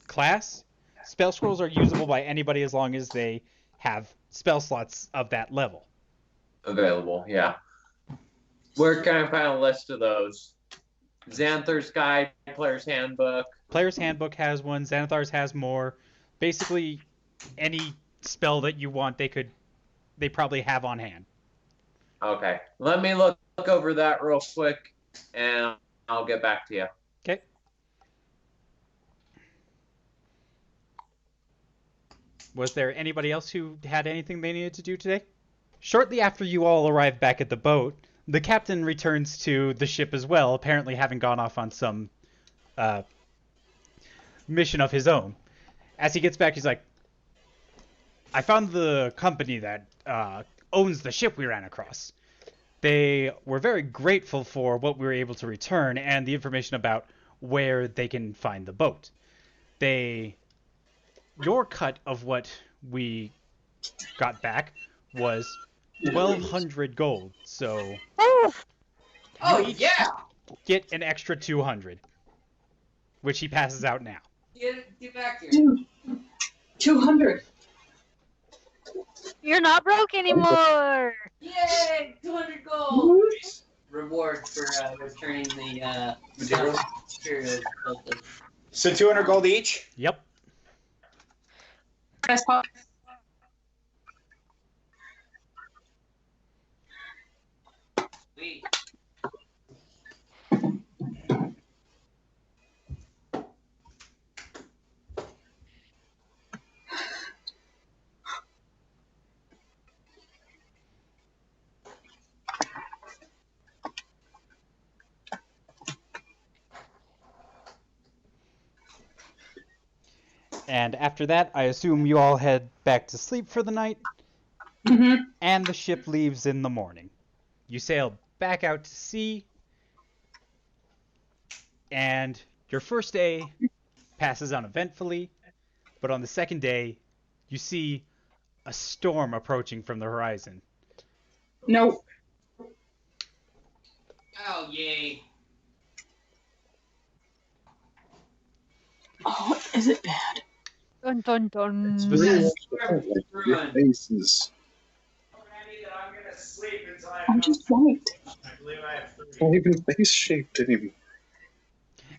class. Spell scrolls are usable by anybody as long as they have spell slots of that level. Available, yeah. Where can I find a list of those? Xanthar's Guide, Player's Handbook. Player's Handbook has one. Xanathar's has more. Basically, any spell that you want, they probably have on hand. Okay. Let me look over that real quick, and I'll get back to you. Okay. Was there anybody else who had anything they needed to do today? Shortly after you all arrive back at the boat, the captain returns to the ship as well, apparently having gone off on some mission of his own. As he gets back, he's like, I found the company that owns the ship we ran across. They were very grateful for what we were able to return and the information about where they can find the boat. Your cut of what we got back was 1,200 gold, so Oh each yeah! get an extra 200, which he passes out now. Get back here. Dude, 200. You're not broke anymore. Yay! 200 gold. Reward for returning the materials. So 200 gold each? Yep. Press pause. Sweet. And after that, I assume you all head back to sleep for the night, Mm-hmm. and the ship leaves in the morning. You sail back out to sea, and your first day passes uneventfully, but on the second day, you see a storm approaching from the horizon. Nope. Oh yay! Oh, is it bad? Dun dun dun. Your faces. I'm just white. Not even face shaped anymore.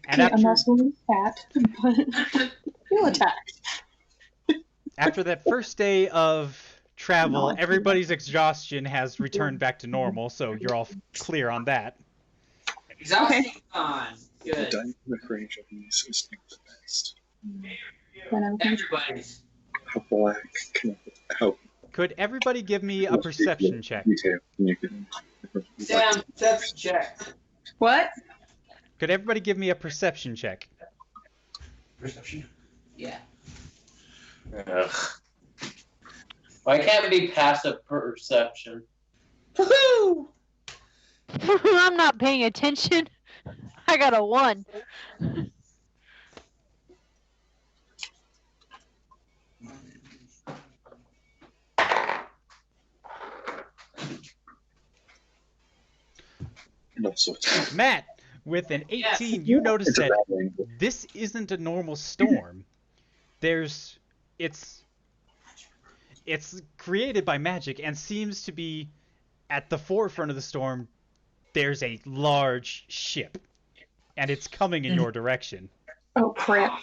And Okay, I'm after, also fat, but feel attacked. after that first day of travel, everybody's exhaustion has returned back to normal, so you're all clear on that. Exhausting on. The Good. dynamic range of these is the best. Everybody's. How black can how Could everybody give me a perception check? detail can you get? Sam, perception check. What? Could everybody give me a perception check? Perception. Yeah. Ugh. Why can't it be passive perception? Woohoo! I'm not paying attention. I got a 1. No, so Matt, with an 18, Yes. you notice it's a that bad angle. this isn't a normal storm. It's created by magic and seems to be at the forefront of the storm. There's a large ship, and it's coming in your direction. Oh, crap.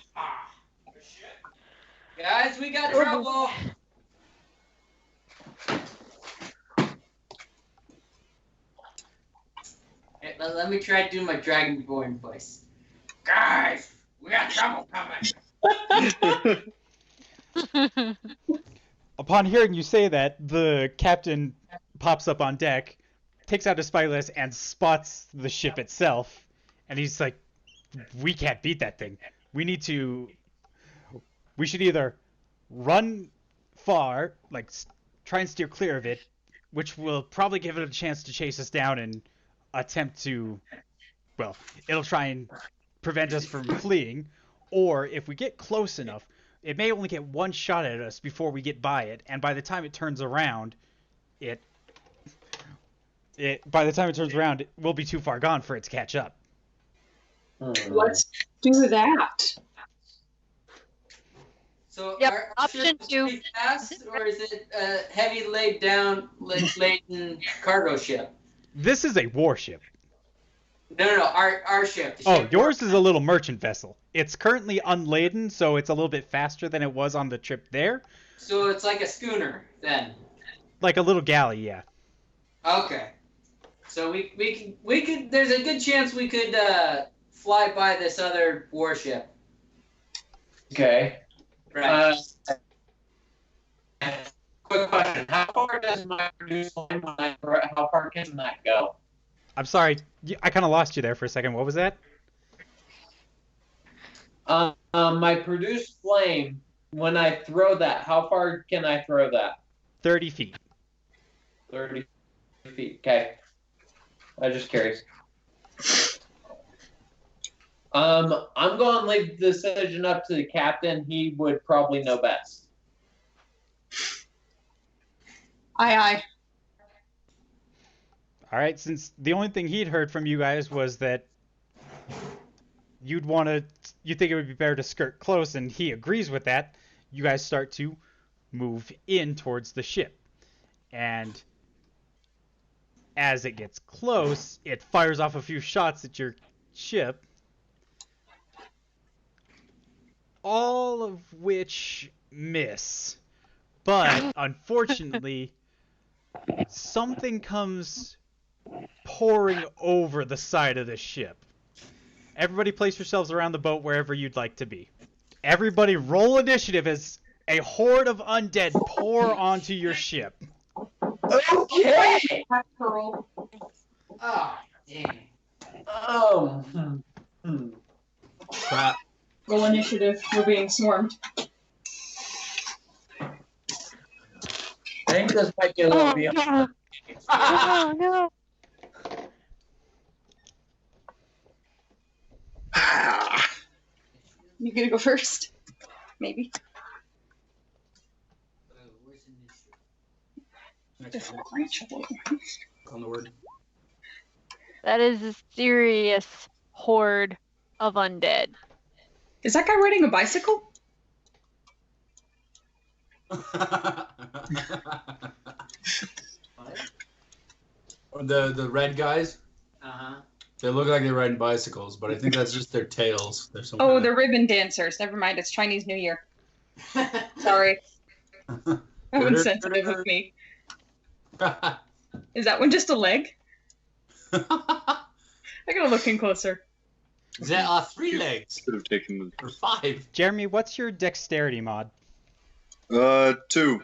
Guys, we got trouble. Hey, let me try to do my Dragonborn voice. Guys, we got trouble coming. Upon hearing you say that, the captain pops up on deck, takes out his spyglass, and spots the ship itself. And he's like, we can't beat that thing. We should either run far, like try and steer clear of it, which will probably give it a chance to chase us down and attempt to, well, it'll try and prevent us from fleeing. Or if we get close enough, it may only get one shot at us before we get by it, and by the time it turns around, we'll be too far gone for it to catch up. Let's do that. So, Yep, are option ships 2. pretty fast, or is it a heavy laden cargo ship? This is a warship. No. Our ship. The Oh, ship yours is a little merchant vessel. It's currently unladen, so it's a little bit faster than it was on the trip there. So it's like a schooner then. Like a little galley, yeah. Okay. So we could. There's a good chance we could fly by this other warship. Okay. Right. Quick question: how far does my produce line when I throw it? How far can that go? I'm sorry, I kind of lost you there for a second. What was that? My produce flame. When I throw that, how far can I throw that? 30 feet. 30 feet. Okay. I was just curious. I'm going to leave the decision up to the captain. He would probably know best. Aye. All right, since the only thing he'd heard from you guys was that you think it would be better to skirt close, and he agrees with that, you guys start to move in towards the ship. And as it gets close, it fires off a few shots at your ship, all of which miss. But unfortunately, something comes pouring over the side of the ship. Everybody place yourselves around the boat wherever you'd like to be. Everybody roll initiative as a horde of undead pour onto your ship. Okay. Pearl. Oh, dang. Crap. Roll initiative. We're being swarmed. I think this might be a little beyond. no. Oh, no. You gonna go first? Maybe. Where's initiative? On the word. That is a serious horde of undead. Is that guy riding a bicycle? The red guys, Uh-huh. they look like they're riding bicycles, but I think that's just their tails. They're some Oh, kind they're ribbon dancers. Never mind. It's Chinese New Year. Sorry. That one's sensitive with me. of- Is that one just a leg? I gotta look in closer. There are 3 legs, Should have taken or 5. Jeremy, what's your dexterity mod? 2.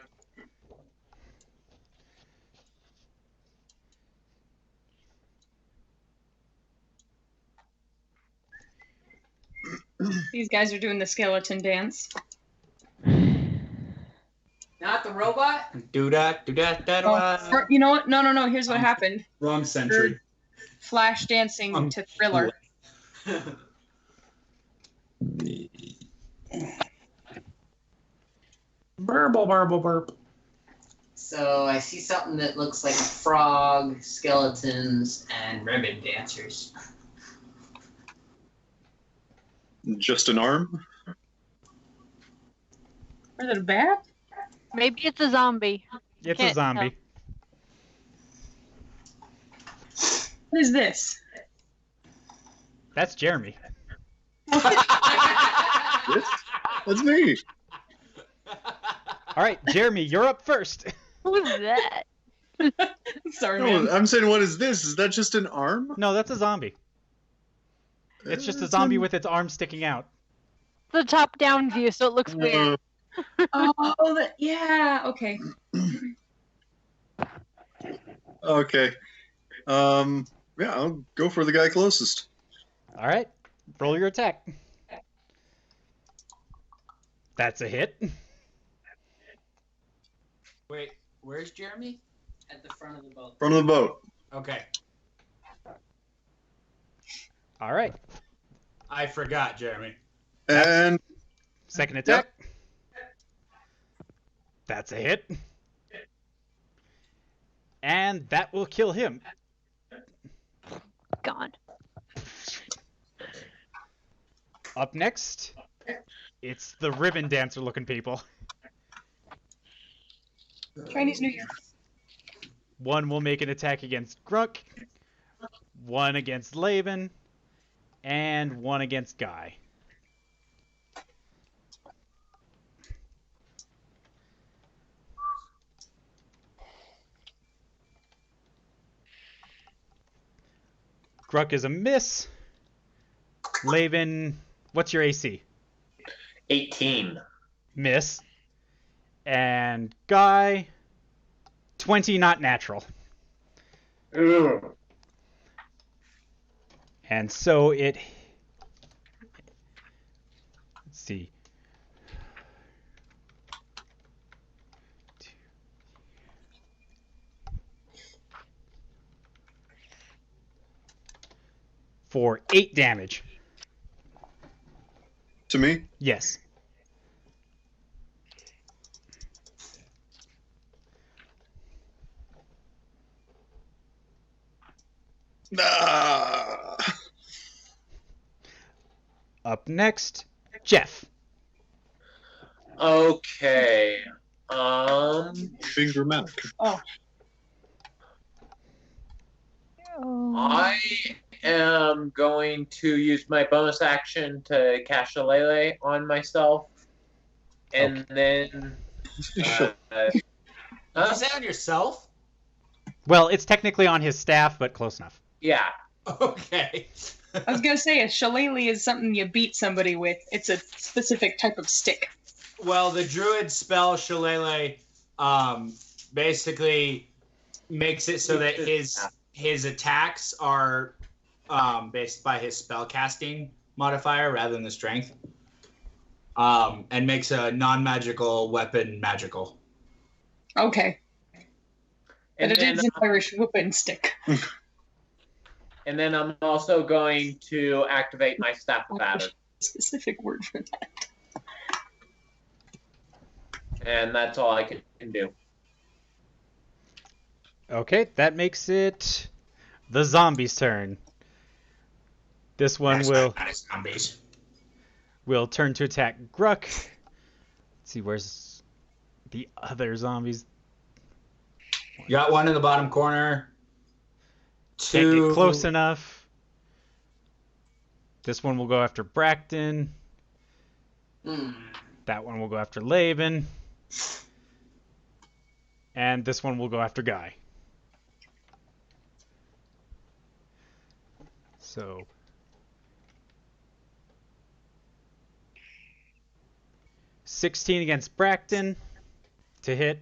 These guys are doing the skeleton dance. Not the robot? Do that. Oh, you know what? No. Here's what happened. Wrong century. Flash dancing to Thriller. Burble. So I see something that looks like a frog, skeletons, and ribbon dancers. Just an arm? Is it a bat? Maybe it's a zombie. It's a Can't zombie. What is this? That's Jeremy. That's me. All right, Jeremy, you're up first. Who's that? Sorry, No, man. I'm saying, what is this? Is that just an arm? No, that's a zombie. It's just a It's zombie an- with its arm sticking out. The top-down view, so it looks weird. Oh, yeah. Okay. Okay. Yeah, I'll go for the guy closest. All right, roll your attack. That's a hit. Wait, where's Jeremy? At the front of the boat. Front of the boat. Okay, All right, I forgot Jeremy. And second attack. That's a hit. And that will kill him. Gone. Up next, it's the ribbon dancer looking people. Chinese New Year. One will make an attack against Grunk. 1 against Laban, and 1 against Guy. Gruck is a miss. Laban, what's your AC? 18. Miss. And Guy, 20, not natural. Ugh. And so it... Let's see. For 8 damage. To me? Yes. Ah. Up next, Jeff. Okay. Being dramatic. I am going to use my bonus action to cast a Lele on myself. And then... Is that on yourself? Well, it's technically on his staff, but close enough. yeah. Okay. I was gonna say a shillelagh is something you beat somebody with. It's a specific type of stick. Well, the druid spell Shillelagh basically makes it so that his attacks are based by his spell casting modifier rather than the strength, and makes a non-magical weapon magical. Okay. And But it then, is an Irish whooping stick. and then I'm also going to activate my Staff of Adder. Specific word for that. And that's all I can do. Okay, that makes it the zombie's turn. This one will turn to attack Gruck. Let's see, where's the other zombies? You got one in the bottom corner. Can't Two get close enough. This one will go after Bracton. That one will go after Laban. And this one will go after Guy. So... $16 against Bracton to hit.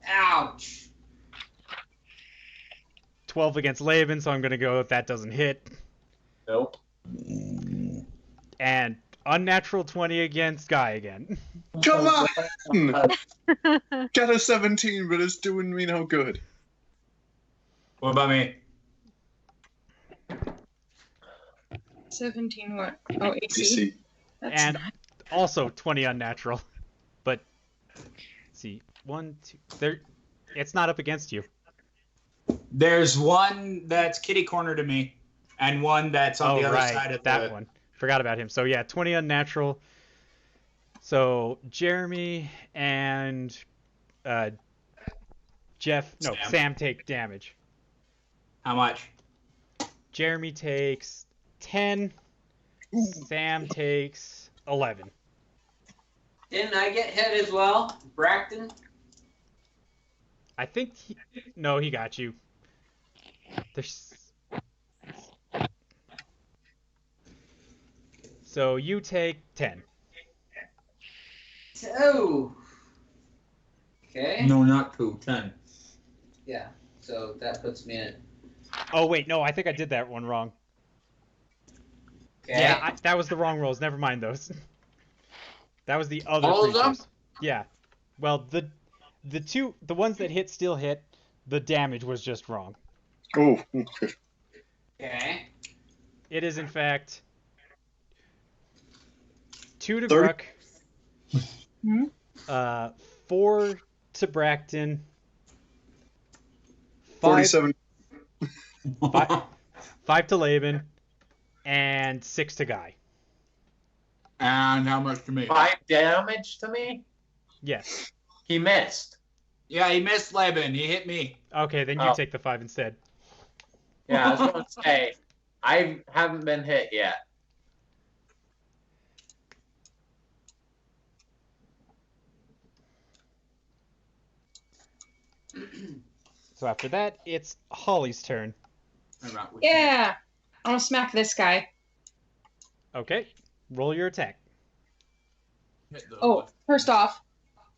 Ouch. 12 against Laban, so I'm going to go if that doesn't hit. Nope. And unnatural 20 against Guy again. Come on! Got a 17, but it's doing me no good. What about me? 17 what? Oh, AC. DC. That's And not... also 20 unnatural. But, let's see, 1, 2, there. It's not up against you. There's one that's kitty corner to me, and one that's on the other side of that one. Forgot about him. So yeah, 20 unnatural. So Jeremy and Sam take damage. How much? Jeremy takes 10. Sam takes 11. Didn't I get hit as well, Bracton? I think he got you. So you take 10. Oh. Okay. No, not 2, 10. Yeah. So that puts me in. Oh wait, no, I think I did that one wrong. Okay. Yeah, that was the wrong rolls. Never mind those. That was the other All of them? creatures. Yeah. Well, the ones that hit still hit. The damage was just wrong. Oh, okay. Okay. It is in fact 2 to 30? Gruck, 4 to Bracton, 47. 5 to Laban, and 6 to Guy. And how much to me? 5 damage to me? Yes. He missed. Yeah, he missed Laban. He hit me. Okay, then you Oh. take the 5 instead. Yeah, I was going to say, I haven't been hit yet. So after that, it's Holly's turn. Yeah. I'm gonna smack this guy. Okay, roll your attack. Oh, first off,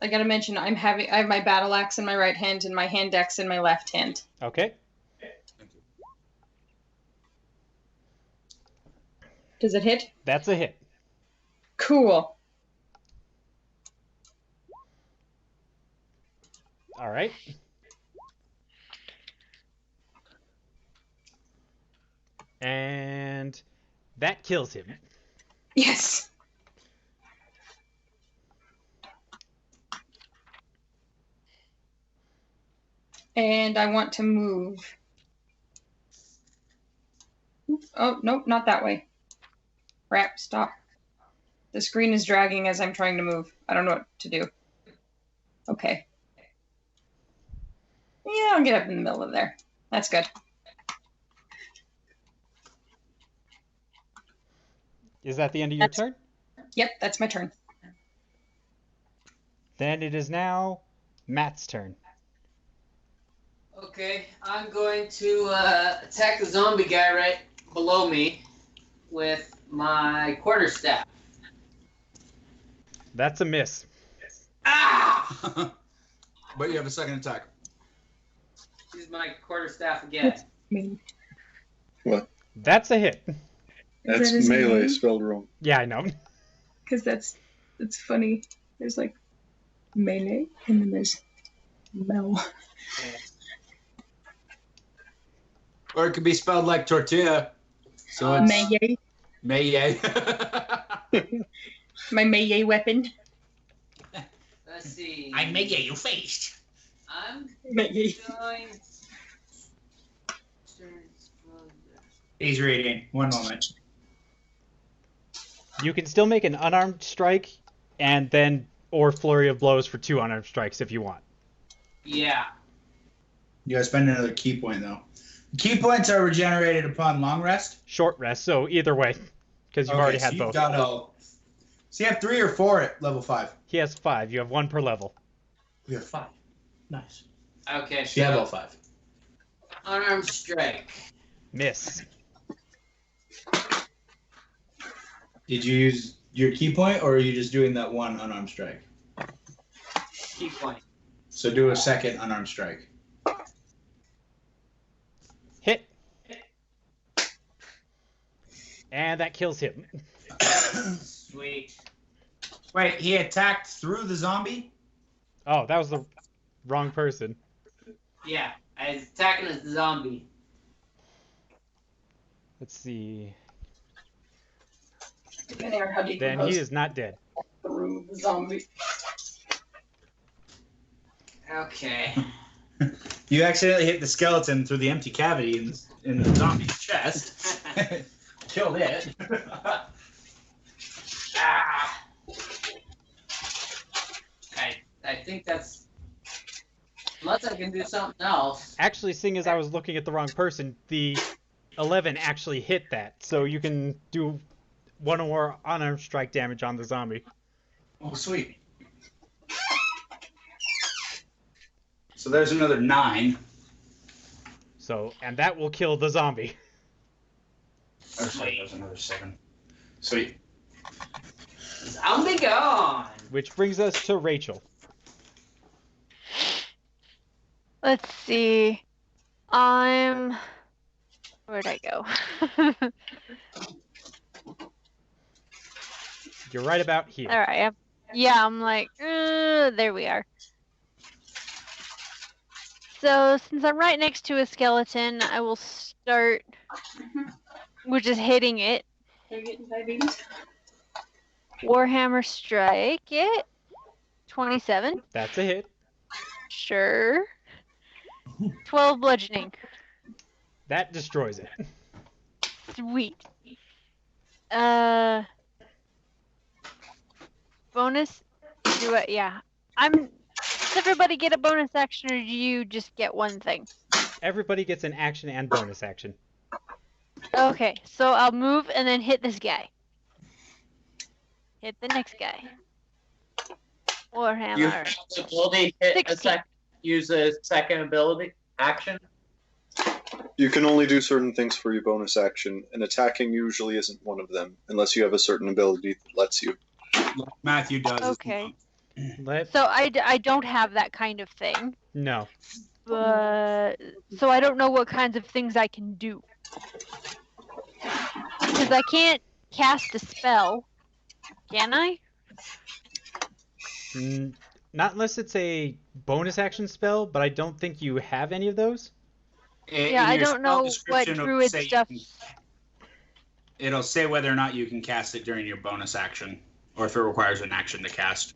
I gotta mention I have my battle axe in my right hand and my hand axe in my left hand. Okay. Does it hit? That's a hit. Cool. All right. And that kills him. Yes. And I want to move. Oh, nope, not that way. Crap, stop. The screen is dragging as I'm trying to move. I don't know what to do. Okay. Yeah, I'll get up in the middle of there. That's good. Is that the end of your turn? Yep, that's my turn. Then it is now Matt's turn. Okay, I'm going to attack the zombie guy right below me with my quarterstaff. That's a miss. Ah! But you have a second attack. Use my quarterstaff again. What? That's a hit. That's his melee name? spelled wrong. Yeah, I know. Because that's funny. There's like melee and then there's Mel. Or it could be spelled like tortilla. So it's Melee. Maye. My melee weapon. Let's see. I may get you faced. I'm Melee. going. He's reading. One moment. You can still make an unarmed strike and then or flurry of blows for 2 unarmed strikes if you want. Yeah. You gotta spend another key point though. Key points are regenerated upon long rest. Short rest, so either way, because you've already had so both. So you have 3 or 4 at level 5. He has 5. You have 1 per level. We have 5. Nice. Okay, So you have all so 5. unarmed strike. Miss. Did you use your key point, or are you just doing that one unarmed strike? Key point. So do a second unarmed strike. Hit. And that kills him. Sweet. Wait, he attacked through the zombie? Oh, that was the wrong person. Yeah, I was attacking a zombie. Let's see. Depending on how deep Then he is not dead. through the zombie. Okay. You accidentally hit the skeleton through the empty cavity in the zombie's chest. Killed it. Ah. I think that's. Unless I can do something else. Actually, seeing as I was looking at the wrong person, the 11 actually hit that, so you can do 1 or more unarmed strike damage on the zombie. Oh, sweet. So there's another 9. So, and that will kill the zombie. Oh, sorry, there's another 7. Sweet. Zombie gone. Which brings us to Rachel. Let's see. Where'd I go? You're right about here. All right. Yeah, I'm like, there we are. So since I'm right next to a skeleton, I will start with just hitting it. Are you getting diabetes? Warhammer strike it. 27. That's a hit. Sure. 12 bludgeoning. That destroys it. Sweet. Bonus? Yeah. Does everybody get a bonus action, or do you just get one thing? everybody gets an action and bonus action. Okay, so I'll move and then hit this guy. Hit the next guy. You Warhammer. have the ability to hit 16. use a second ability action. You can only do certain things for your bonus action, and attacking usually isn't one of them, unless you have a certain ability that lets you. Matthew does. Okay. Let So I don't have that kind of thing. no. But so I don't know what kinds of things I can do. Because I can't cast a spell. Can I? Not unless it's a bonus action spell, but I don't think you have any of those. Yeah, I don't know what druid stuff. It'll say whether or not you can cast it during your bonus action, or if it requires an action to cast.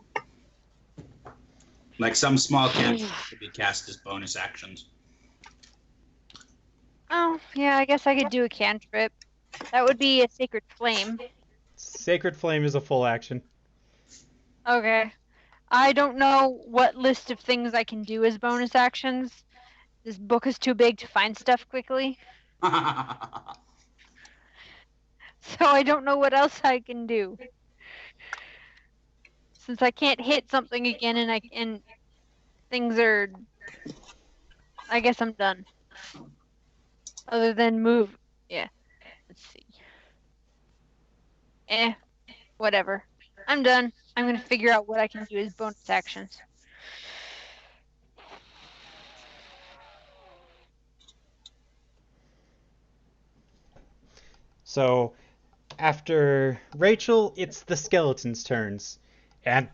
Like some small cantrips could be cast as bonus actions. Oh, yeah, I guess I could do a cantrip. That would be a Sacred Flame. Sacred Flame is a full action. Okay. I don't know what list of things I can do as bonus actions. This book is too big to find stuff quickly. So I don't know what else I can do. Since I can't hit something again and things are... I guess I'm done. Other than move. Yeah. Let's see. Whatever. I'm done. I'm gonna figure out what I can do as bonus actions. So, after Rachel, it's the skeletons' turns. And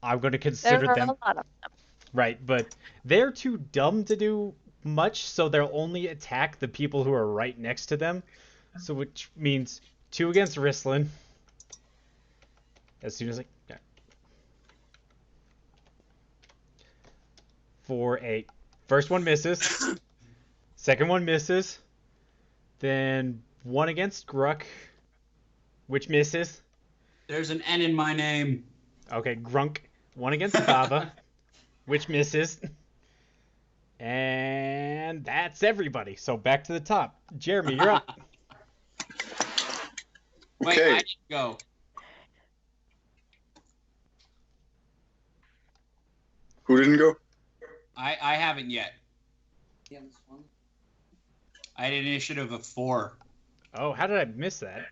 I'm going to consider There are them... a lot of them. Right, but they're too dumb to do much, so they'll only attack the people who are right next to them. So, which means 2 against Rislin. As soon as I... Yeah. For a... First one misses. Second one misses. Then 1 against Gruck, which misses. There's an N in my name. Okay, Grunk. 1 against Baba, which misses. And that's everybody. So back to the top. Jeremy, you're up. Wait, Okay. I didn't go. Who didn't go? I haven't yet. I had an initiative of 4 Oh, how did I miss that?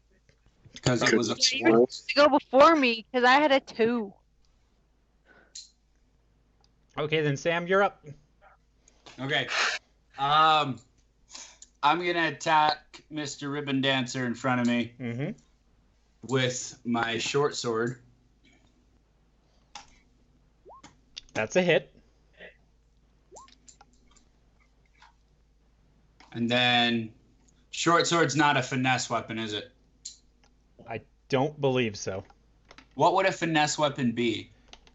because it was a You were supposed to go before me because I had a 2. Okay, then Sam, you're up. Okay. I'm gonna attack Mr. Ribbon Dancer in front of me Mm-hmm. with my short sword. That's a hit. And then short sword's not a finesse weapon, is it? I don't believe so. What would a finesse weapon be?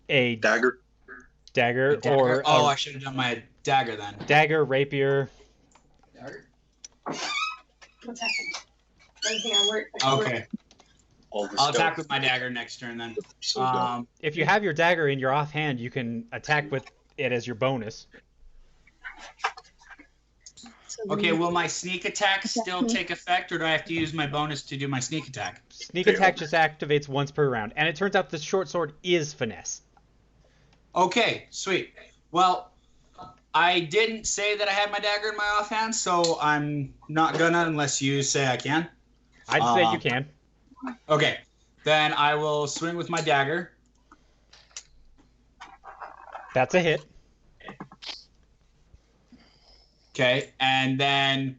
A Dagger. dagger, A dagger? or Oh, a I should have done my dagger then. dagger, rapier. What's happened? Anything I work? Okay. All the I'll stuff. attack with my dagger next turn then. So dumb. If you have your dagger in your offhand, you can attack with it as your bonus. Okay, will my sneak attack still take effect, or do I have to use my bonus to do my sneak attack? Sneak attack just activates once per round, and it turns out the short sword is finesse. Okay, sweet. Well, I didn't say that I had my dagger in my offhand, so I'm not gonna unless you say I can. I'd say you can. Okay, then I will swing with my dagger. That's a hit. Okay, and then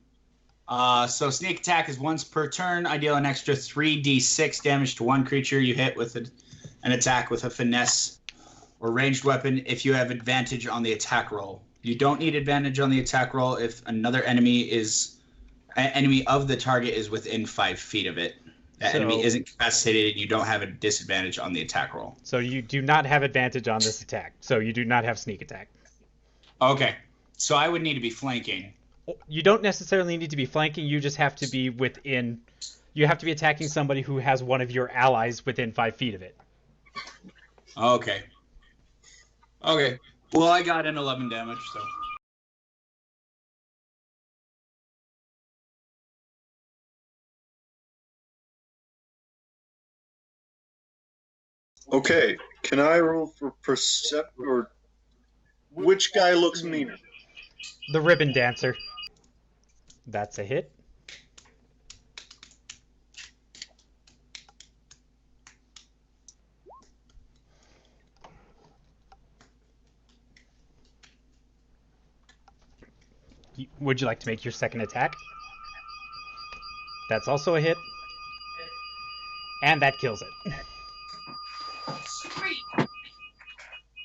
so sneak attack is once per turn. I deal an extra 3d6 damage to one creature you hit with an attack with a finesse or ranged weapon if you have advantage on the attack roll. You don't need advantage on the attack roll if another enemy of the target is within 5 feet of it. That enemy isn't incapacitated, and you don't have a disadvantage on the attack roll. So you do not have advantage on this attack. So you do not have sneak attack. Okay, so I would need to be flanking. You don't necessarily need to be flanking. You just have to be within. You have to be attacking somebody who has one of your allies within 5 feet of it. Okay. Okay. Well, I got an 11 damage, so. Okay, can I roll for percept or which guy looks meaner? The ribbon dancer. That's a hit. Would you like to make your second attack? That's also a hit. And that kills it. Sweet. Is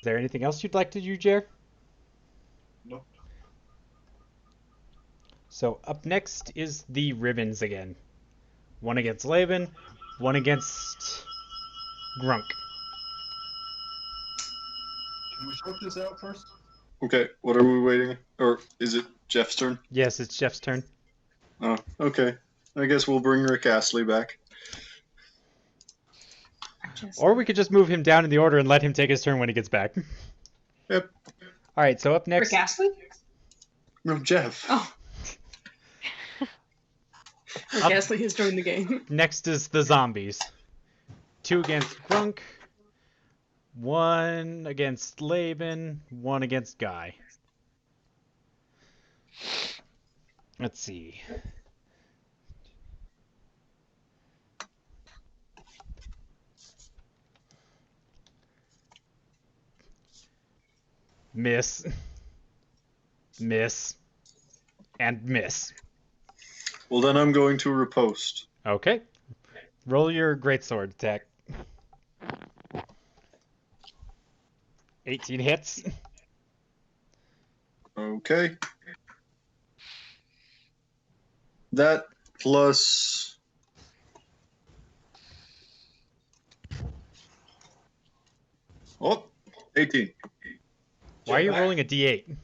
there anything else you'd like to do, Jer? Nope. So up next is the ribbons again. One against Laban, one against Grunk. Can we sort this out first? Okay, what are we waiting? Or is it Jeff's turn? Yes, it's Jeff's turn. Oh, okay. I guess we'll bring Rick Astley back. Or we could just move him down in the order and let him take his turn when he gets back. Yep. All right, so up next. Rick Astley? No, Jeff. Oh. Rick Astley has joined the game. Next is the zombies. 2 against Grunk, 1 against Laban, 1 against Guy. Let's see. Miss. Miss. And miss. Well, then I'm going to riposte. Okay. Roll your greatsword attack. 18 hits. Okay. That plus... Oh, 18. Why are you rolling a d8?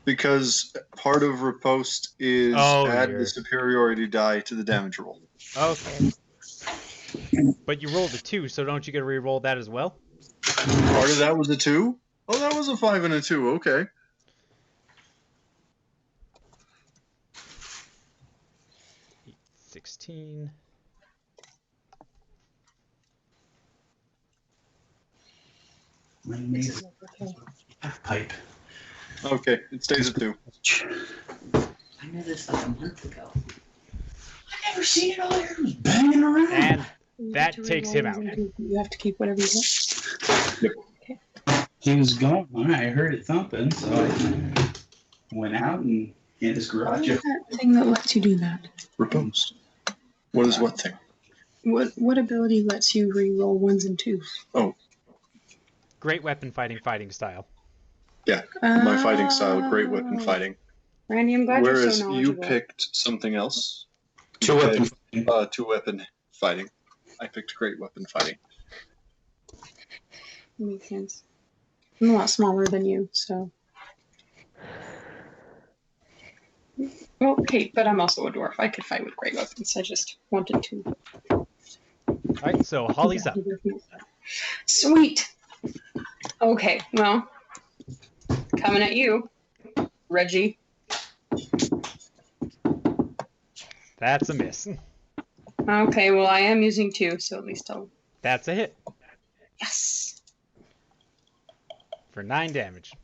Because part of riposte is add you're- the superiority die to the damage roll. Okay. But you rolled a 2, so don't you get to re-roll that as well? Part of that was a 2? Oh, that was a 5 and a 2. Okay. Eight, 16. Pipe. Okay, it stays at 2. I knew this like a month ago. I never seen it all here. It was banging around. And that takes him out. You have to keep whatever you want. He was gone. I heard it thumping, so I went out and in his garage. That thing that lets you do that? Riposte. What is what thing? What ability lets you re-roll 1s and 2s? Oh, Great weapon fighting style. yeah. My fighting style, great weapon fighting. Randy, I'm glad you're Whereas so you knowledgeable. picked something else. Two weapon. Two weapon fighting. I picked great weapon fighting. Makes sense. I'm a lot smaller than you, so. Well, okay, but I'm also a dwarf. I could fight with great weapons. I just wanted to. Alright, so Holly's up. Sweet. Okay, well, coming at you, Reggie. That's a miss. Okay, well, I am using 2, so at least I'll. That's a hit Yes. for 9 damage.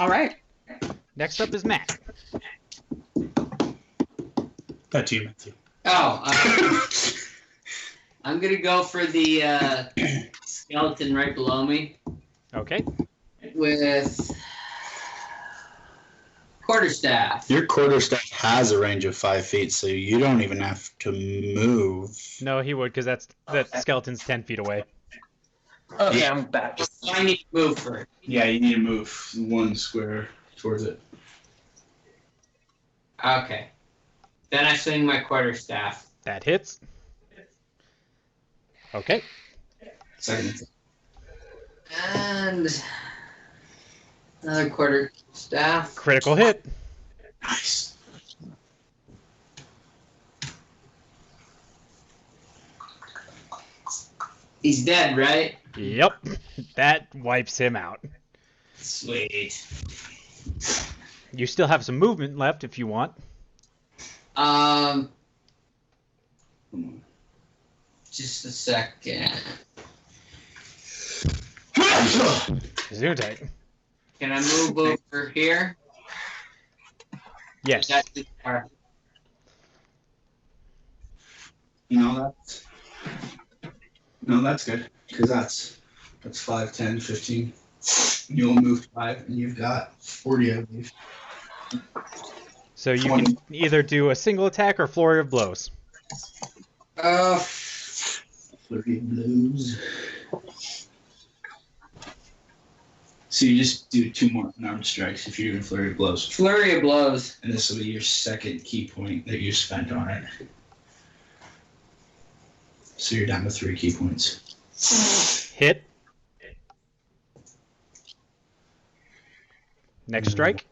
All right. Next up is Matt. Back to you, Matthew. Oh, I'm gonna go for the skeleton right below me Okay. with quarterstaff. Your quarterstaff has a range of 5 feet, so you don't even have to move. No, he would, because that skeleton's 10 feet away. Okay, Yeah. I'm back. I need to move for it. Yeah, you need to move 1 square towards it. Okay. Then I swing my quarterstaff. That hits. Okay. Second. And another quarterstaff. Critical hit. Nice. He's dead, right? Yep. That wipes him out. Sweet. You still have some movement left if you want. Just a second. Gesundheit. Can I move over here? Yes. That's the car. No, that's good. Because that's 5, 10, 15. You'll move 5, and you've got 40, I believe. So you can either do a single attack or flurry of blows. Flurry of blows. So you just do 2 more unarmed strikes if you're doing flurry of blows. Flurry of blows. And this will be your second key point that you spent on it. So you're down to 3 key points. Hit. Next strike.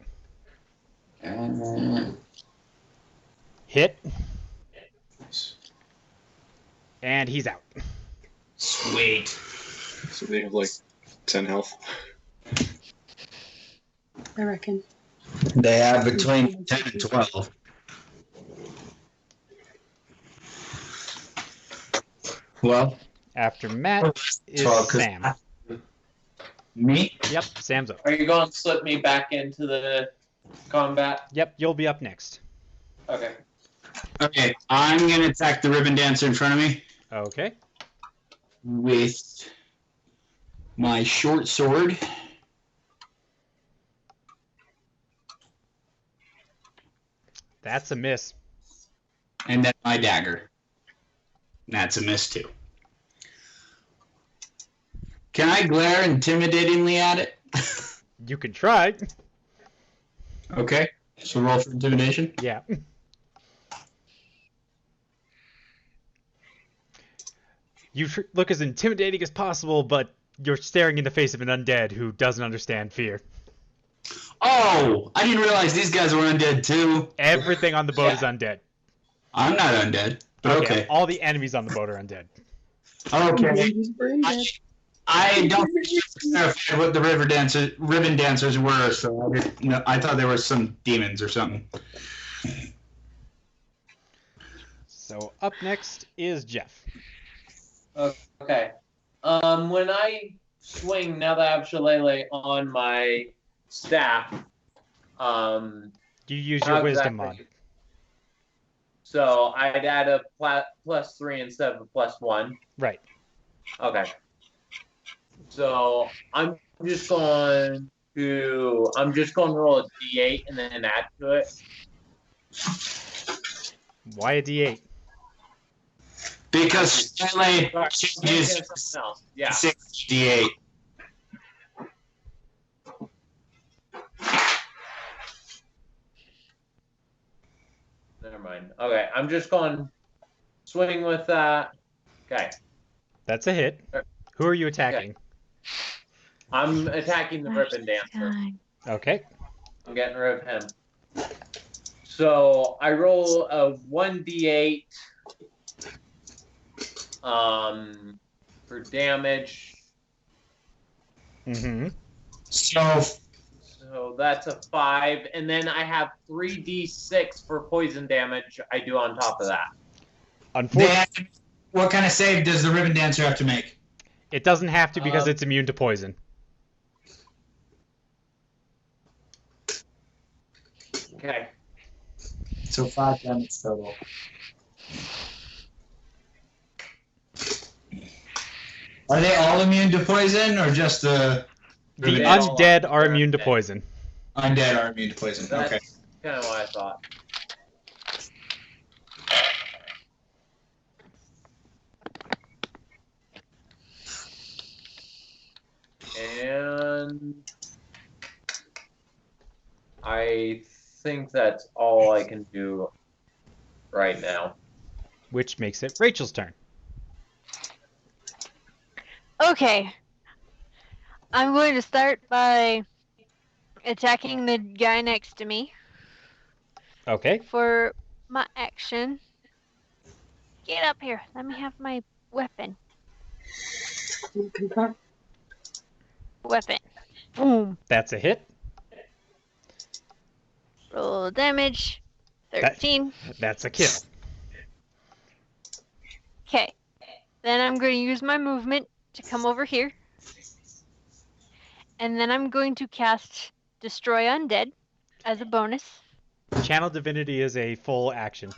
Hit. And he's out. Sweet. So they have like 10 health. I reckon. They have between 10 and 12. Well, After Matt is 12, 'cause Sam. Me? Yep, Sam's up. Are you going to slip me back into the combat? Yep, you'll be up next. Okay. Okay, I'm going to attack the ribbon dancer in front of me Okay. with my short sword. That's a miss. And then my dagger. That's a miss too. Can I glare intimidatingly at it? You can try. Okay, so roll for intimidation. Yeah. You look as intimidating as possible, but you're staring in the face of an undead who doesn't understand fear. Oh, I didn't realize these guys were undead too. Everything on the boat is undead. I'm not undead, but okay. All the enemies on the boat are undead. Okay. I don't clarify what the ribbon dancers were, so I thought there were some demons or something. So up next is Jeff. Okay. When I swing, now that I have Shillelagh on my staff, You use your wisdom mod. So I'd add a +3 instead of a +1. Right. Okay. So I'm just going to roll a d8 and then add to it. Why a D8? Because Shillelagh changes Yeah. 6d8. Never mind. Okay, I'm just going swing with that. Okay. That's a hit. Who are you attacking? I'm attacking the ribbon dancer. Okay. I'm getting rid of him. So I roll a 1d8 for damage. Mm-hmm. So that's a 5, and then I have 3d6 for poison damage I do on top of that. Unfortunately, what kind of save does the ribbon dancer have to make? it doesn't have to because it's immune to poison. Okay. So 5 damage total. Are they all immune to poison, or just the... The undead are immune to poison. Undead are immune to poison, That's okay. kind of what I thought. And I think that's all I can do right now. Which makes it Rachel's turn. Okay. I'm going to start by attacking the guy next to me Okay. for my action. Get up here. Let me have my weapon. Weapon. Boom. That's a hit. Roll damage. 13. That's a kill. Okay. Then I'm going to use my movement to come over here. And then I'm going to cast Destroy Undead as a bonus. Channel Divinity is a full action.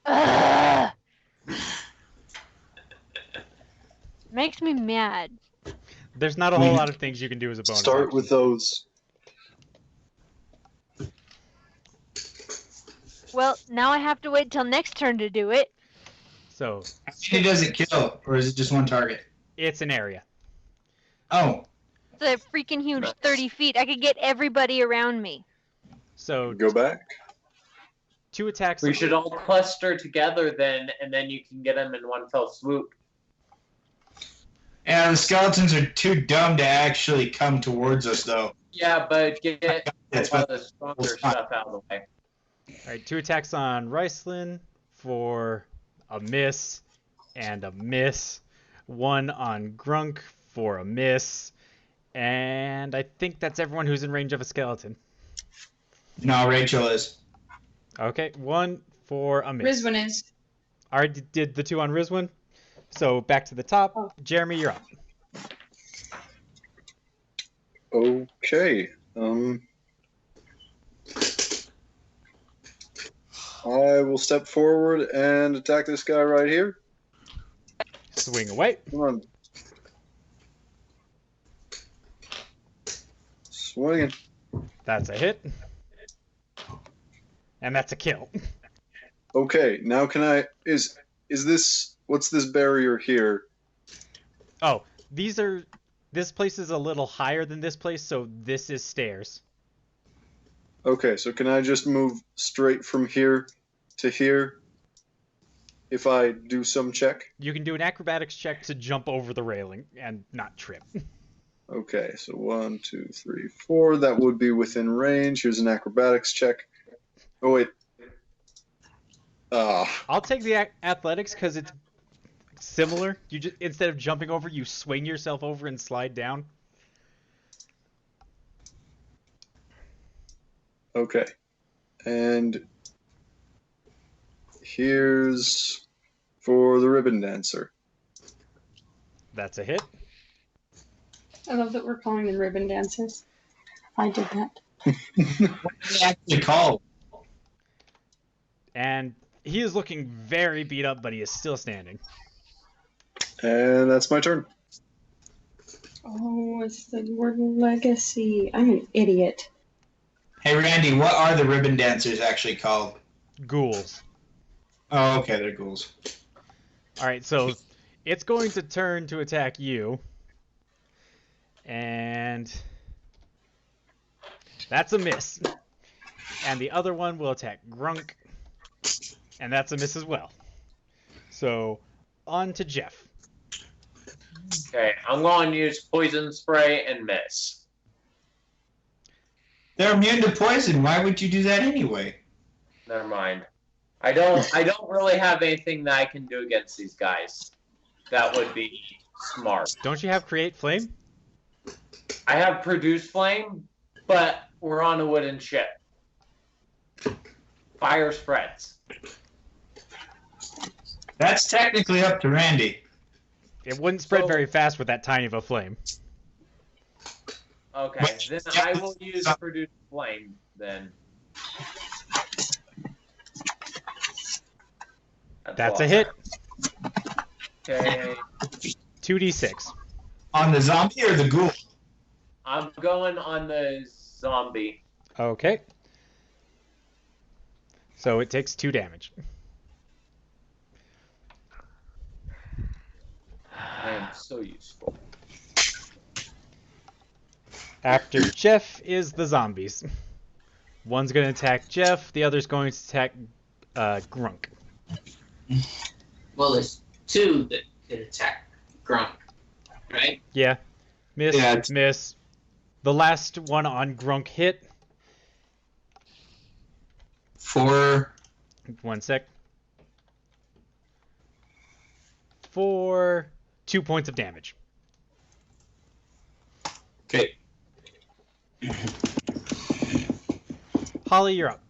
Ugh! Makes me mad. There's not a whole lot of things you can do as a bonus. Start action. with those. Well, now I have to wait till next turn to do it. So How many does it kill, or is it just one target? it's an area. Oh, It's a freaking huge 30 feet. I could get everybody around me. So Go back. 2 attacks. We should all cluster together then, and then you can get them in one fell swoop. and the skeletons are too dumb to actually come towards us, though. Yeah, but get That's all what- the stronger stuff out of the way. All right, 2 attacks on Ricelin for a miss and a miss. 1 on Grunk for a miss. And I think that's everyone who's in range of a skeleton. No, Rachel is. Okay, 1 for a miss. Rizwin is. I already did the 2 on Rizwin. So back to the top. Oh. Jeremy, you're up. Okay. I will step forward and attack this guy right here. Swing away. Come on. Swinging. That's a hit. And that's a kill. Okay, now can I... Is this... What's this barrier here? Oh, these are... This place is a little higher than this place, so this is stairs. Okay, so can I just move straight from here to here if I do some check? You can do an acrobatics check to jump over the railing and not trip. Okay, so 1, 2, 3, 4. That would be within range. Here's an acrobatics check. Oh, wait. I'll take the athletics because it's similar. You just instead of jumping over, you swing yourself over and slide down. Okay. And here's for the ribbon dancer. That's a hit. I love that we're calling them ribbon dancers. I did that. What are they actually called? And he is looking very beat up, but he is still standing. And that's my turn. Oh, it's the word legacy. I'm an idiot. Hey, Randy, what are the ribbon dancers actually called? Ghouls. Oh, okay, they're ghouls. Alright, so it's going to turn to attack you. And that's a miss. And the other one will attack Grunk. And that's a miss as well. So, on to Jeff. Okay, I'm going to use poison spray and miss. They're immune to poison. Why would you do that anyway? Never mind. I don't really have anything that I can do against these guys. That would be smart. Don't you have Create Flame? I have produce flame, but we're on a wooden ship. Fire spreads. That's technically up to Randy. It wouldn't spread So- very fast with that tiny of a flame. Okay, then I will use produce flame then. That's all. a hit. Okay, 2d6. On the zombie or the ghoul? I'm going on the zombie. Okay. So it takes 2 damage. I am so useful. After Jeff is the zombies. One's going to attack Jeff, the other's going to attack Grunk. Well, there's 2 that could attack Grunk, right? Yeah. Miss, Yeah, it's- miss. The last one on Grunk hit. 4. 1 sec. For 2 points of damage. Okay. Holly, you're up.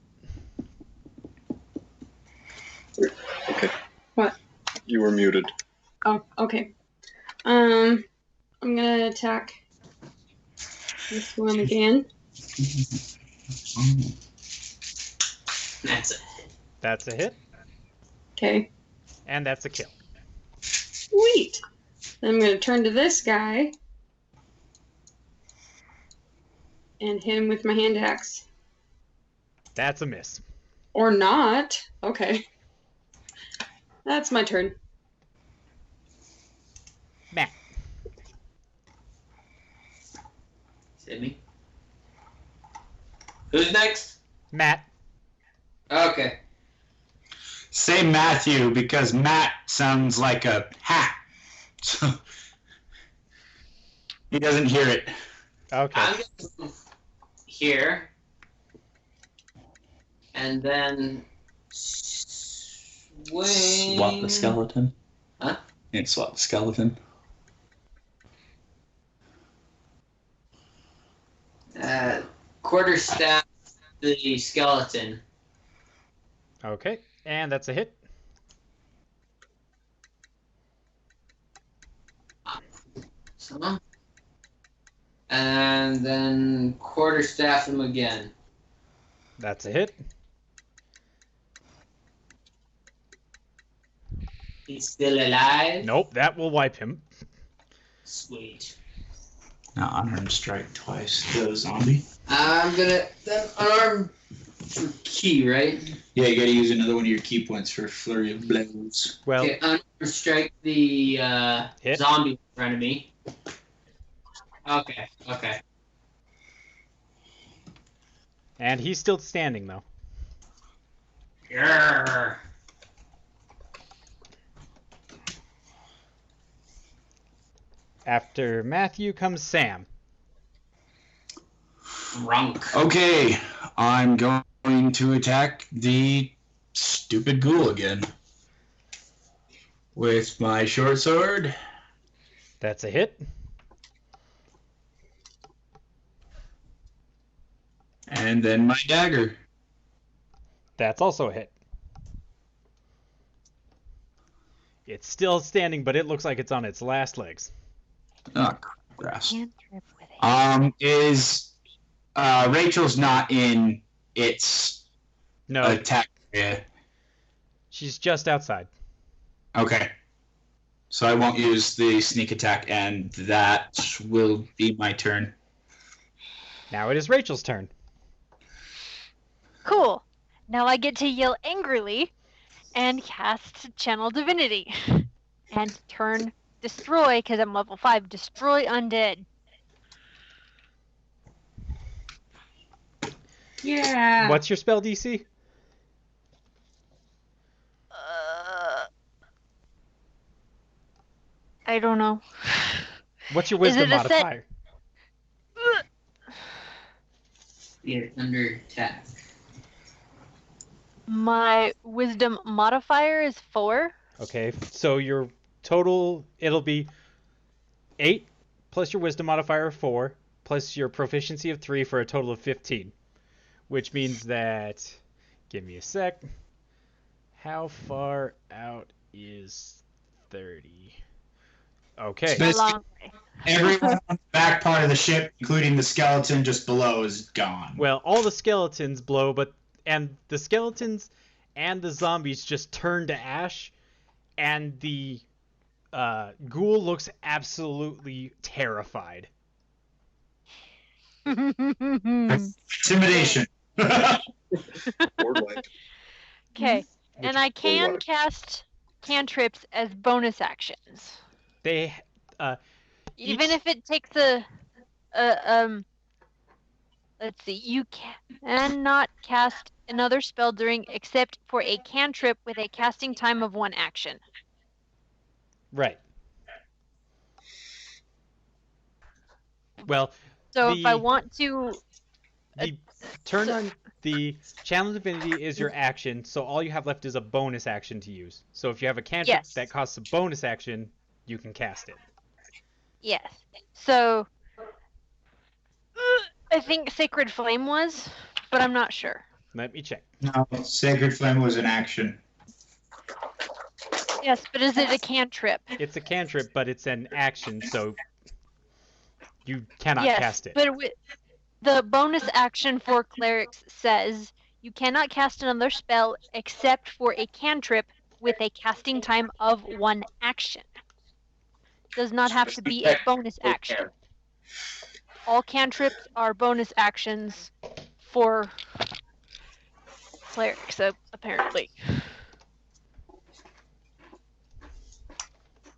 Okay. What? You were muted. Oh, okay. I'm gonna attack this one again. That's it. That's a hit, Okay. and that's a kill. Sweet. Then I'm gonna turn to this guy and hit him with my hand axe. That's a miss. Or not. Okay. That's my turn. Matt. Is it me? Who's next? Matt. Okay. Say Matthew because Matt sounds like a hat. So he doesn't hear it. Okay. I'm going to move here. And then swing. Swap the skeleton. Huh? And swap the skeleton. Quarterstaff the skeleton. Okay, and that's a hit. So, and then quarterstaff him again. That's a hit. He's still alive. Nope, that will wipe him. Sweet. Now unarmed strike twice. The zombie. I'm gonna then unarmed for key, right? Yeah, you gotta use another one of your key points for flurry of blows. Well, Okay, unarmed strike the hit. zombie in front of me. Okay, okay. And he's still standing though. Grrr. After Matthew comes Sam. Drunk. Okay, I'm going to attack the stupid ghoul again. With my short sword. That's a hit. And then my dagger. That's also a hit. It's still standing, but it looks like it's on its last legs. Oh, grass. Cantrip with it. Is Rachel's not in its No, attack area? she's just outside. Okay. So I won't use the sneak attack, and that will be my turn. Now it is Rachel's turn. Cool. Now I get to yell angrily and cast Channel Divinity. And turn destroy, because I'm level 5, destroy undead. Yeah. What's your spell DC? I don't know. What's your Is wisdom it a set- modifier? You're under attack. My wisdom modifier is 4. Okay, so your total, it'll be 8 plus your wisdom modifier of 4 plus your proficiency of 3 for a total of 15. Which means that, give me a sec, how far out is 30? Okay. Space- A long way. Everyone on the back part of the ship, including the skeleton just below, is gone. Well, all the skeletons blow, and the skeletons and the zombies just turn to ash, and the ghoul looks absolutely terrified. Intimidation. Board wipe. Okay, and I can wipe. cast cantrips as bonus actions. They, Even Each- if it takes a let's see, you cannot cast another spell during except for a cantrip with a casting time of 1 action. right. Well, So if I The- want to, the turn so- on the Channel Divinity is your action, so all you have left is a bonus action to use. So if you have a cantrip Yes. that costs a bonus action, you can cast it. yes. So I think Sacred Flame was, but I'm not sure. Let me check. No, Sacred Flame was an action. Yes, but is it a cantrip? It's a cantrip, but it's an action, so you cannot Yes, cast it. but the bonus action for clerics says you cannot cast another spell except for a cantrip with a casting time of 1 action. Does not have to be a bonus action. All cantrips are bonus actions for clerics, apparently.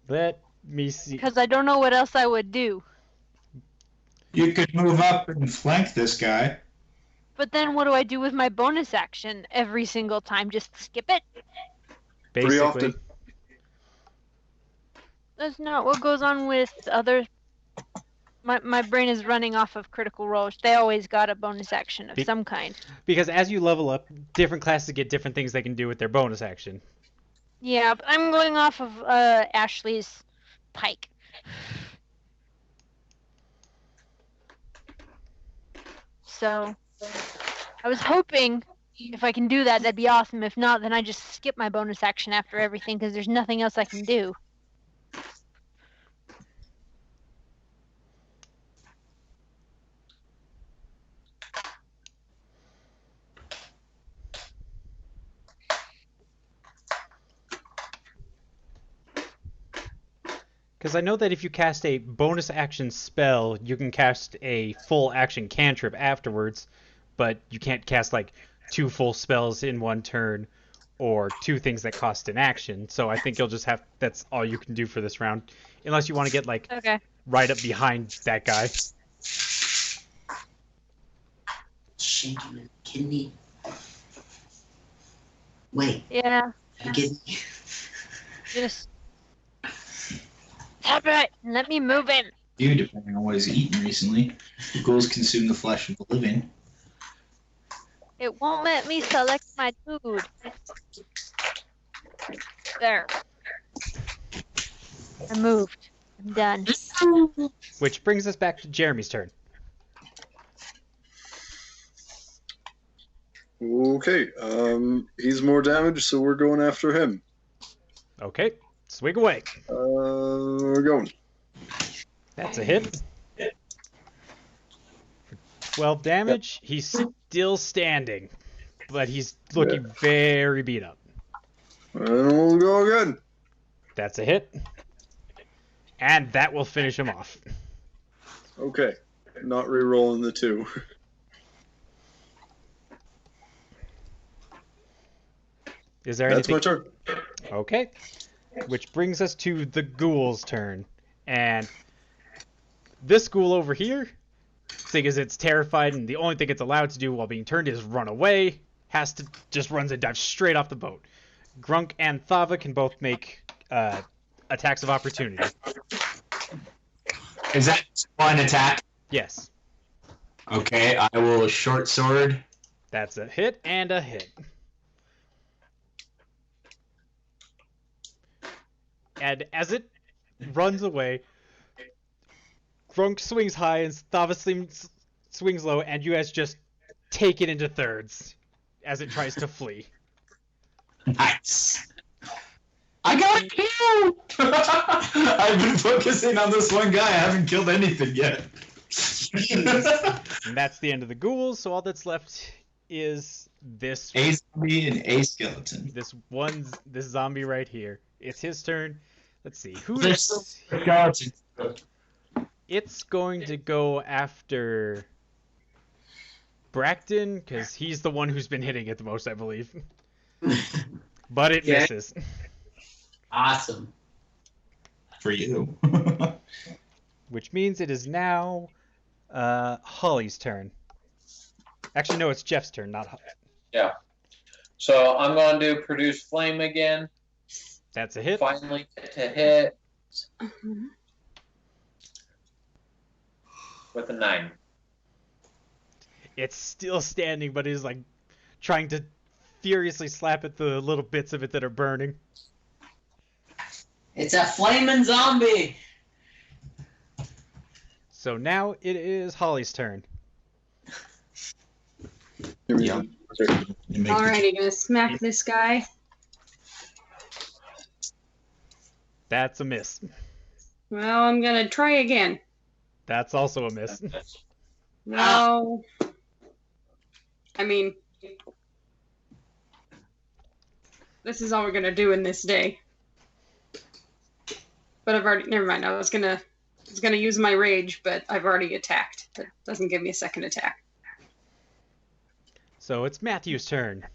Let me see. Because I don't know what else I would do. You could move up and flank this guy. But then what do I do with my bonus action every single time? Just skip it? Pretty Basically, often. That's not what goes on with other... My brain is running off of critical roles. They always got a bonus action of some kind. because as you level up, different classes get different things they can do with their bonus action. Yeah, but I'm going off of Ashley's pike. So, I was hoping if I can do that, that'd be awesome. If not, then I just skip my bonus action after everything because there's nothing else I can do. Because I know that if you cast a bonus action spell, you can cast a full action cantrip afterwards, but you can't cast like 2 full spells in 1 turn or 2 things that cost an action. So I think you'll just have that's all you can do for this round, unless you want to get like right up behind that guy. Shit, you kidding me? Wait. Yeah. You kidding me? Just tap it and let me move in. You, depending on what he's eaten recently, ghouls consume the flesh of the living. It won't let me select my food. There. I moved. I'm done. Which brings us back to Jeremy's turn. Okay, he's more damaged, so we're going after him. Okay, swing away. We're going. That's a hit. For 12 damage. He's still standing, but he's looking very beat up. And we'll go again. That's a hit. And that will finish him off. Okay, not re-rolling the 2. Is there That's anything? my turn. Okay. Which brings us to the ghoul's turn. And this ghoul over here, seeing as it's terrified and the only thing it's allowed to do while being turned is run away, just runs and dives straight off the boat. Grunk and Thava can both make attacks of opportunity. Is that 1 attack? Yes. Okay, I will short sword. That's a hit and a hit. And as it runs away, Grunk swings high and Thava swings low, and you guys just take it into thirds as it tries to flee. Nice. I got a kill! I've been focusing on this one guy. I haven't killed anything yet. And that's the end of the ghouls, so all that's left is this A zombie and a skeleton. this zombie right here. It's his turn. Let's see. There's skeleton. It's going to go after Bracton, because he's the one who's been hitting it the most, I believe. But it misses. Awesome. For you. Which means it is now Holly's turn. Actually, no, it's Jeff's turn, not Holly. Yeah. So I'm going to produce flame again. That's a hit. Finally get to hit with a 9. It's still standing, but is like trying to furiously slap at the little bits of it that are burning. It's a flaming zombie. So now it is Holly's turn. Yeah. Alrighty, gonna smack this guy. That's a miss. Well, I'm gonna try again. That's also a miss. No. I mean, this is all we're gonna do in this day. But I've already. Never mind. I was gonna use my rage, but I've already attacked. That doesn't give me a second attack. So it's Matthew's turn.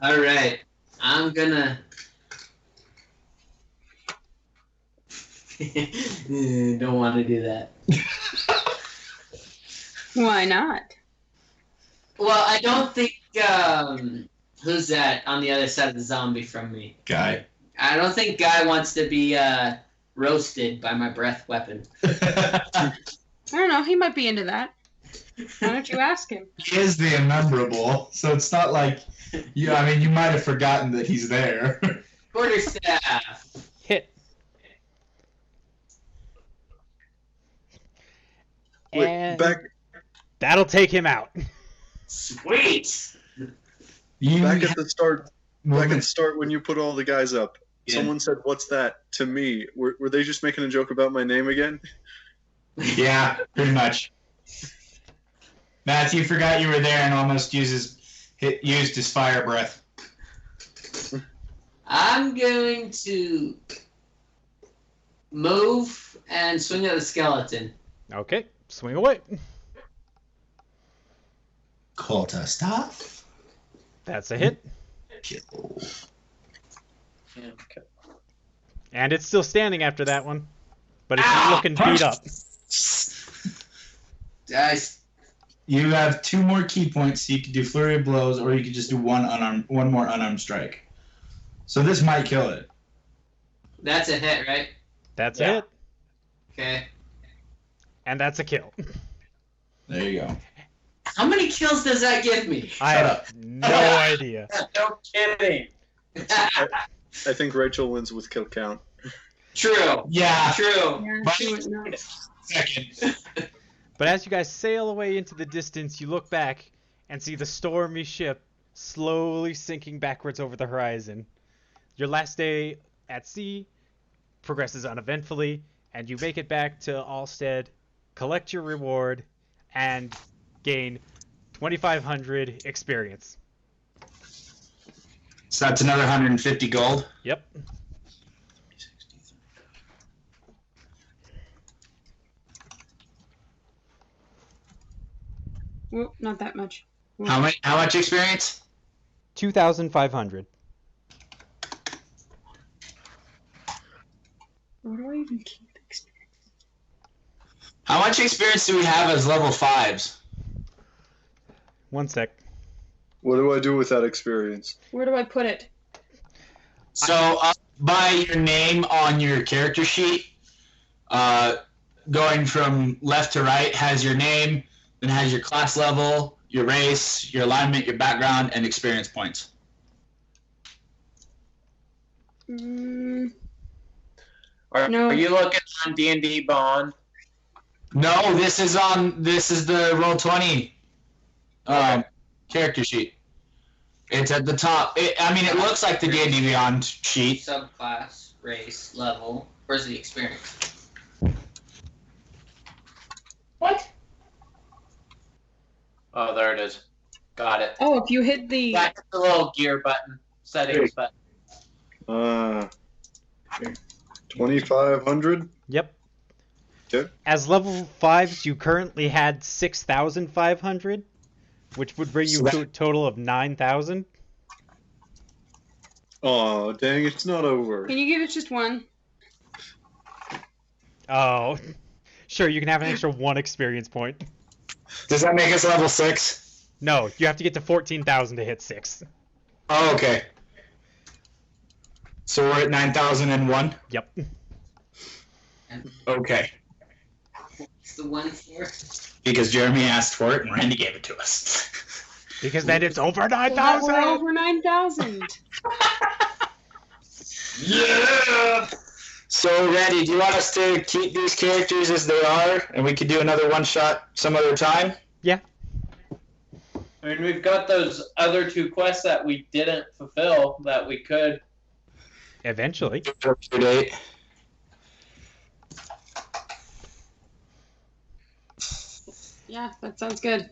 All right, I'm gonna. Don't want to do that. Why not? Well, I don't think. Who's that on the other side of the zombie from me? Guy. I don't think Guy wants to be roasted by my breath weapon. I don't know. He might be into that. Why don't you ask him? He is the immemorable, so it's not like you. I mean, you might have forgotten that he's there. Quarterstaff. Hit. Wait, And back that'll take him out. Sweet. back at the start. Back at the start when you put all the guys up. Yeah. Someone said, "What's that?" to me. Were they just making a joke about my name again? Yeah, pretty much. Matthew forgot you were there and almost used his fire breath. I'm going to move and swing at the skeleton. Okay, swing away. Quarter staff. That's a hit. Kill. Okay. And it's still standing after that one. But it's not looking beat up. Guys, You have 2 more key points, so you could do flurry of blows, or you could just do one more unarmed strike. So this might kill it. that's a hit, right? That's Yeah. it. Okay. And that's a kill. There you go. How many kills does that give me? I have no idea. No kidding. I think Rachel wins with kill count. True. Yeah. True. Yeah, she would know. Second. But as you guys sail away into the distance, you look back and see the stormy ship slowly sinking backwards over the horizon. Your last day at sea progresses uneventfully, and you make it back to Alstead, collect your reward, and gain 2,500 experience. So that's another 150 gold. Yep. Whoop, not that much. Whoop. How much experience? 2,500. Where do I even keep experience? How much experience do we have as level 5s? One sec. What do I do with that experience? Where do I put it? So by your name on your character sheet, going from left to right has your name, then has your class level, your race, your alignment, your background, and experience points. Mm, Are No. you looking on D&D Bond? No, this is the Roll20 character sheet. It's at the top. It looks like the D&D Beyond sheet. Subclass, race, level. Where's the experience? What? Oh, there it is. Got it. oh, if you hit the That's the little gear button. Settings button. 2,500. Yep. Okay. As level 5s, you currently had 6,500, which would bring you to a total of 9,000. Oh, dang, it's not over. Can you give it just one? Oh, sure, you can have an extra 1 experience point. Does that make us level 6? No, you have to get to 14,000 to hit 6. Oh, okay. So we're at 9,001? Yep. Okay. What's the one for? Because Jeremy asked for it and Randy gave it to us. Because then it's over We're 9,000! over 9,000. Yeah! So, Randy, do you want us to keep these characters as they are, and we could do another one-shot some other time? I mean, we've got those other 2 quests that we didn't fulfill that we could. Eventually. Date. Yeah, that sounds good.